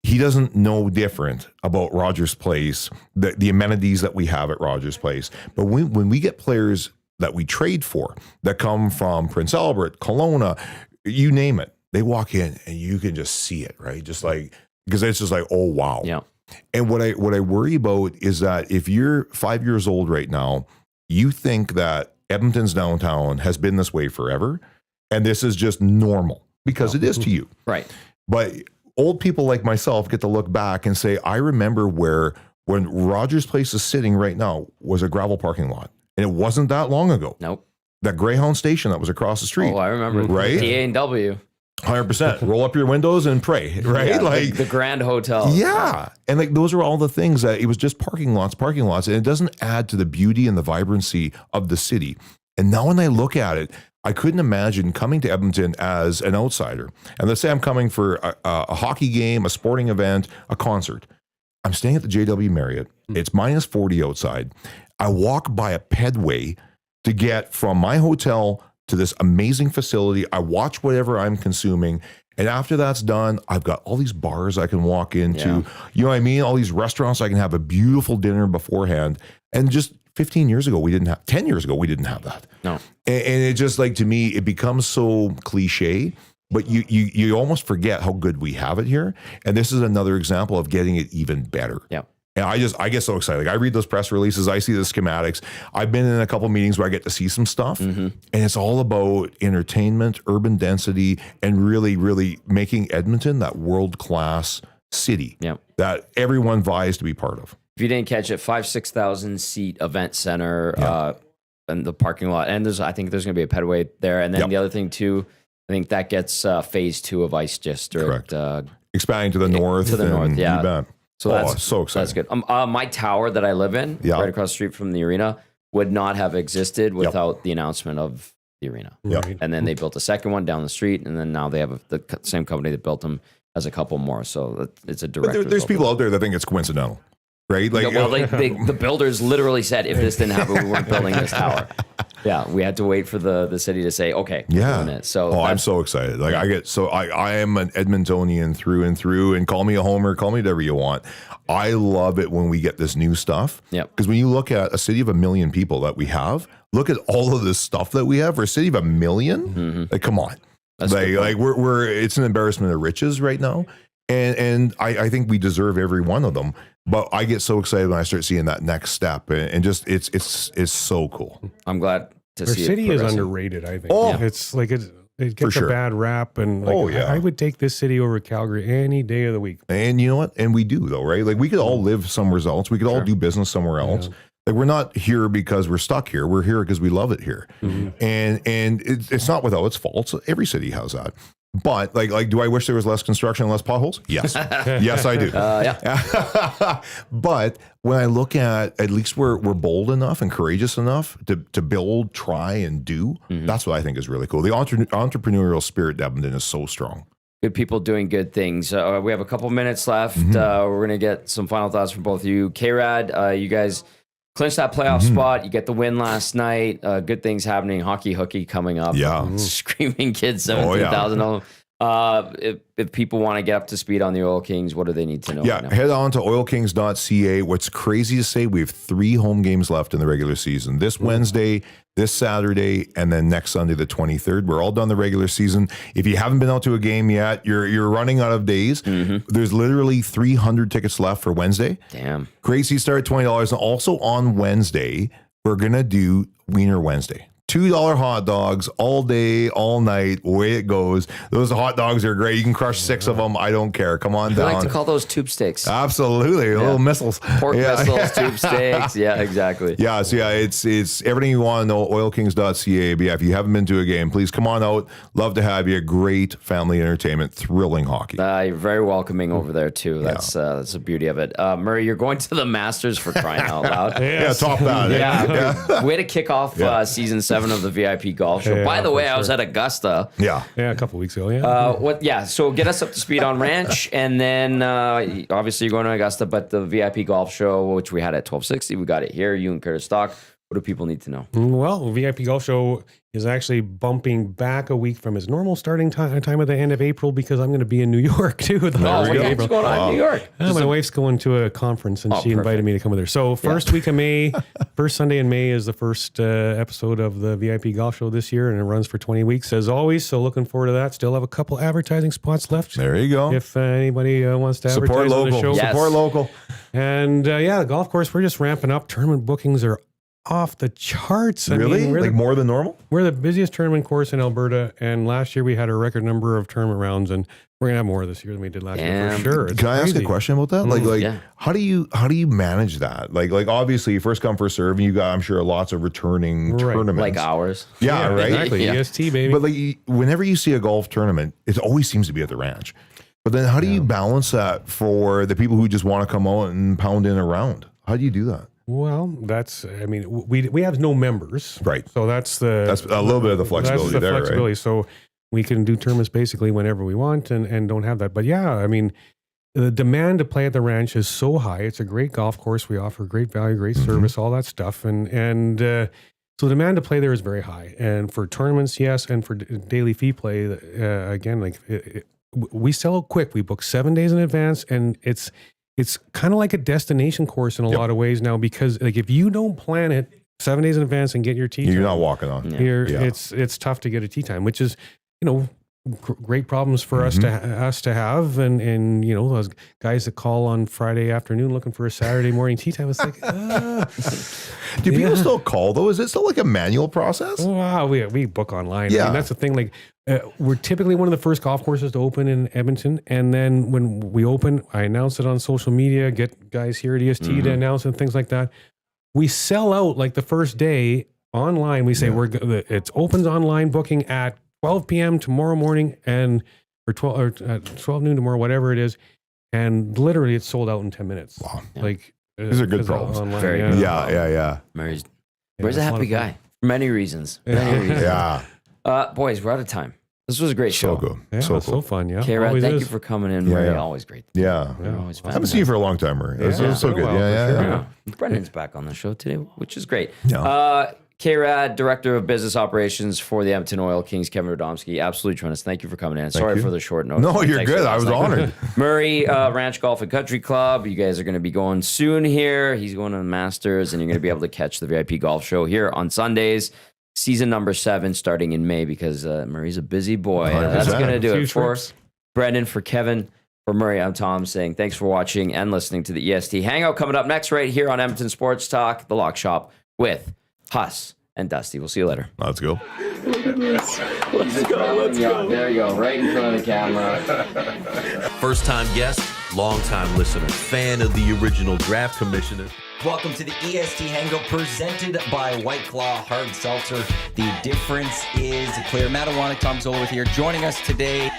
He doesn't know different about Rogers Place, the amenities that we have at Rogers Place. But when we get players that we trade for that come from Prince Albert, Kelowna, you name it, they walk in and you can just see it, right? Just like because it's just like, oh wow. Yeah. And what I worry about is that if you're 5 years old right now, you think that Edmonton's downtown has been this way forever, and this is just normal. Because it is to you. Right. But old people like myself get to look back and say, I remember when Rogers Place is sitting right now was a gravel parking lot. And it wasn't that long ago. Nope. That Greyhound station that was across the street. Oh, I remember. Right? DA&W. 100%. Roll up your windows and pray, right? Yeah, like the Grand Hotel. Yeah. And like those are all the things that it was just parking lots. And it doesn't add to the beauty and the vibrancy of the city. And now when I look at it, I couldn't imagine coming to Edmonton as an outsider. And let's say I'm coming for a hockey game, a sporting event, a concert. I'm staying at the JW Marriott. It's minus 40 outside. I walk by a pedway to get from my hotel to this amazing facility. I watch whatever I'm consuming. And after that's done, I've got all these bars I can walk into. Yeah. You know what I mean? All these restaurants I can have a beautiful dinner beforehand. And just 10 years ago, we didn't have that. No. And it just like, to me, it becomes so cliche, but you almost forget how good we have it here. And this is another example of getting it even better. Yeah. And I get so excited. Like I read those press releases, I see the schematics. I've been in a couple meetings where I get to see some stuff, and it's all about entertainment, urban density, and really, really making Edmonton that world-class city that everyone vies to be part of. If you didn't catch it, 6,000 seat event center and the parking lot. And I think there's going to be a pedway there. And then the other thing too, I think that gets phase 2 of Ice District. Expanding to the north. To the north, yeah. You bet. So that's so exciting. That's good. My tower that I live in, right across the street from the arena, would not have existed without the announcement of the arena. Yep. And then they built a second one down the street, and then now they have the same company that built them has a couple more. So it's a direct. But there's people out there that think it's coincidental. Right? Like, well, the builders literally said, if this didn't happen, we weren't building this tower. Yeah, we had to wait for the city to say, okay, we're doing it. So I'm so excited. Like I am an Edmontonian through and through, and call me a homer, call me whatever you want. I love it when we get this new stuff. Yeah. Because when you look at a city of 1 million people that we have, look at all of this stuff that we have for a city of 1 million. Like, come on. That's we're it's an embarrassment of riches right now. And I think we deserve every one of them. But I get so excited when I start seeing that next step, and just it's so cool. I'm glad to see it. Our city is underrated, I think. Oh, it's like it gets a bad rap, and like, I would take this city over Calgary any day of the week. And you know what? And we do though, right? Like we could all live somewhere else. We could all do business somewhere else. Yeah. Like we're not here because we're stuck here. We're here because we love it here. And it's not without its faults. Every city has that. But like, do I wish there was less construction and less potholes? Yes. Yes, I do. But when I look at least we're bold enough and courageous enough to build, try, and do, that's what I think is really cool. The entrepreneurial spirit in Edmonton is so strong. Good people doing good things. We have a couple minutes left. We're going to get some final thoughts from both of you. K-Rad, you guys clinched that playoff spot. You get the win last night. Good things happening. Hockey hooky coming up. Yeah. Screaming kids, 17,000 of them. If people want to get up to speed on the Oil Kings, what do they need to know? Yeah, right now? head on to oilkings.ca. What's crazy to say, we have 3 home games left in the regular season. This Wednesday, this Saturday, and then next Sunday, the 23rd. We're all done the regular season. If you haven't been out to a game yet, you're running out of days. There's literally 300 tickets left for Wednesday. Damn. Great seats start at $20. And also on Wednesday, we're going to do Wiener Wednesday. $2 hot dogs all day, all night, way it goes. Those hot dogs are great. You can crush 6 of them. I don't care. Come on I down. like to call those tube steaks. Absolutely. Little missiles. Pork missiles, tube steaks. Yeah, exactly. Yeah, so yeah, it's everything you want to know, oilkings.ca. But yeah, if you haven't been to a game, please come on out. Love to have you. Great family entertainment, thrilling hockey. You're very welcoming over there, too. That's the beauty of it. Murray, you're going to the Masters for crying out loud. Yeah, top that. Yeah. Way to kick off season 7 of the VIP Golf Show. Yeah, By the way, for I was at Augusta. Yeah. Yeah, a couple weeks ago. Yeah. So get us up to speed on Ranch, and then obviously you're going to Augusta, but the VIP Golf Show, which we had at 1260, we got it here. You and Curtis Stock. What do people need to know? Well, VIP Golf Show is actually bumping back a week from its normal starting time at the end of April because I'm going to be in New York too. What's going on in New York? My wife's going to a conference and she invited me to come with her. So first week of May, first Sunday in May is the first episode of the VIP Golf Show this year, and it runs for 20 weeks as always. So looking forward to that. Still have a couple advertising spots left. There you go. If anybody wants to advertise on the show. Yes. Support local. And the golf course, we're just ramping up. Tournament bookings are off the charts. Really? We're More than normal? we're the busiest tournament course in Alberta, and last year we had a record number of tournament rounds, and we're gonna have more this year than we did last year for sure. It's Can I ask a crazy. question about that? How do you manage that? Like obviously you first come first serve, and you got, I'm sure, lots of returning tournaments. Like ours. Yeah, right. Exactly. Yeah. EST, baby. But whenever you see a golf tournament, it always seems to be at the ranch. But then how do you balance that for the people who just want to come out and pound in a round? How do you do that? Well, we have no members, Right. So that's a little bit of the flexibility that's the there, flexibility. right? So we can do tournaments basically whenever we want and don't have that. But yeah, the demand to play at the ranch is so high. It's a great golf course. We offer great value, great service, all that stuff, and so the demand to play there is very high. And for tournaments, yes, and for daily fee play, again, we sell out quick. We book 7 days in advance, and it's kind of like a destination course in a lot of ways now, because if you don't plan it 7 days in advance and get your tee time, You're not walking on. it's tough to get a tee time, which is great problems for us to have, and those guys that call on Friday afternoon looking for a Saturday morning tee time. It's like, Do people still call though? Is it still like a manual process? wow, we book online. Yeah. That's the thing. We're typically one of the first golf courses to open in Edmonton, and then when we open, I announce it on social media, get guys here at EST to announce it and things like that. We sell out like the first day online. We say it opens online booking at 12 p.m. tomorrow morning or 12 noon tomorrow, whatever it is, and literally it's sold out in 10 minutes. Wow. These are good problems. Online, Very good. Yeah. Murray's a happy guy for many reasons. Yeah. Boys, we're out of time. This was a great So show. good. Yeah, So it's cool. so fun. Yeah. K-Rad, Always thank is. you for coming in. Murray, Yeah. always great. Yeah. You're always I haven't seen you for a long time, Murray. It was so good. Well, Yeah. for sure. Brendan's back on the show today, which is great. Yeah. K-Rad, Director of Business Operations for the Edmonton Oil Kings, Kevin Radomski, absolutely tremendous. Thank you for coming in. Sorry you. for the short notice. No, you're Thanks good. for I was last night. honored. Murray, Ranch Golf and Country Club, you guys are going to be going soon here. He's going to the Masters, and you're going to be able to catch the VIP Golf Show here on Sundays. Season number 7 starting in May, because Murray's a busy boy. That's 100%. going to do it Huge for trips. Brendan, for Kevin, for Murray. I'm Tom saying thanks for watching and listening to the EST Hangout. Coming up next right here on Edmonton Sports Talk, The Lock Shop with Huss and Dusty. We'll see you later. Let's go. Let's go. There you go, right in front of the camera. First-time guest, long-time listener, fan of the original draft commissioner. Welcome to the EST Hangout presented by White Claw Hard Seltzer. The difference is clear. Matt Tom Gazzola with here, joining us today.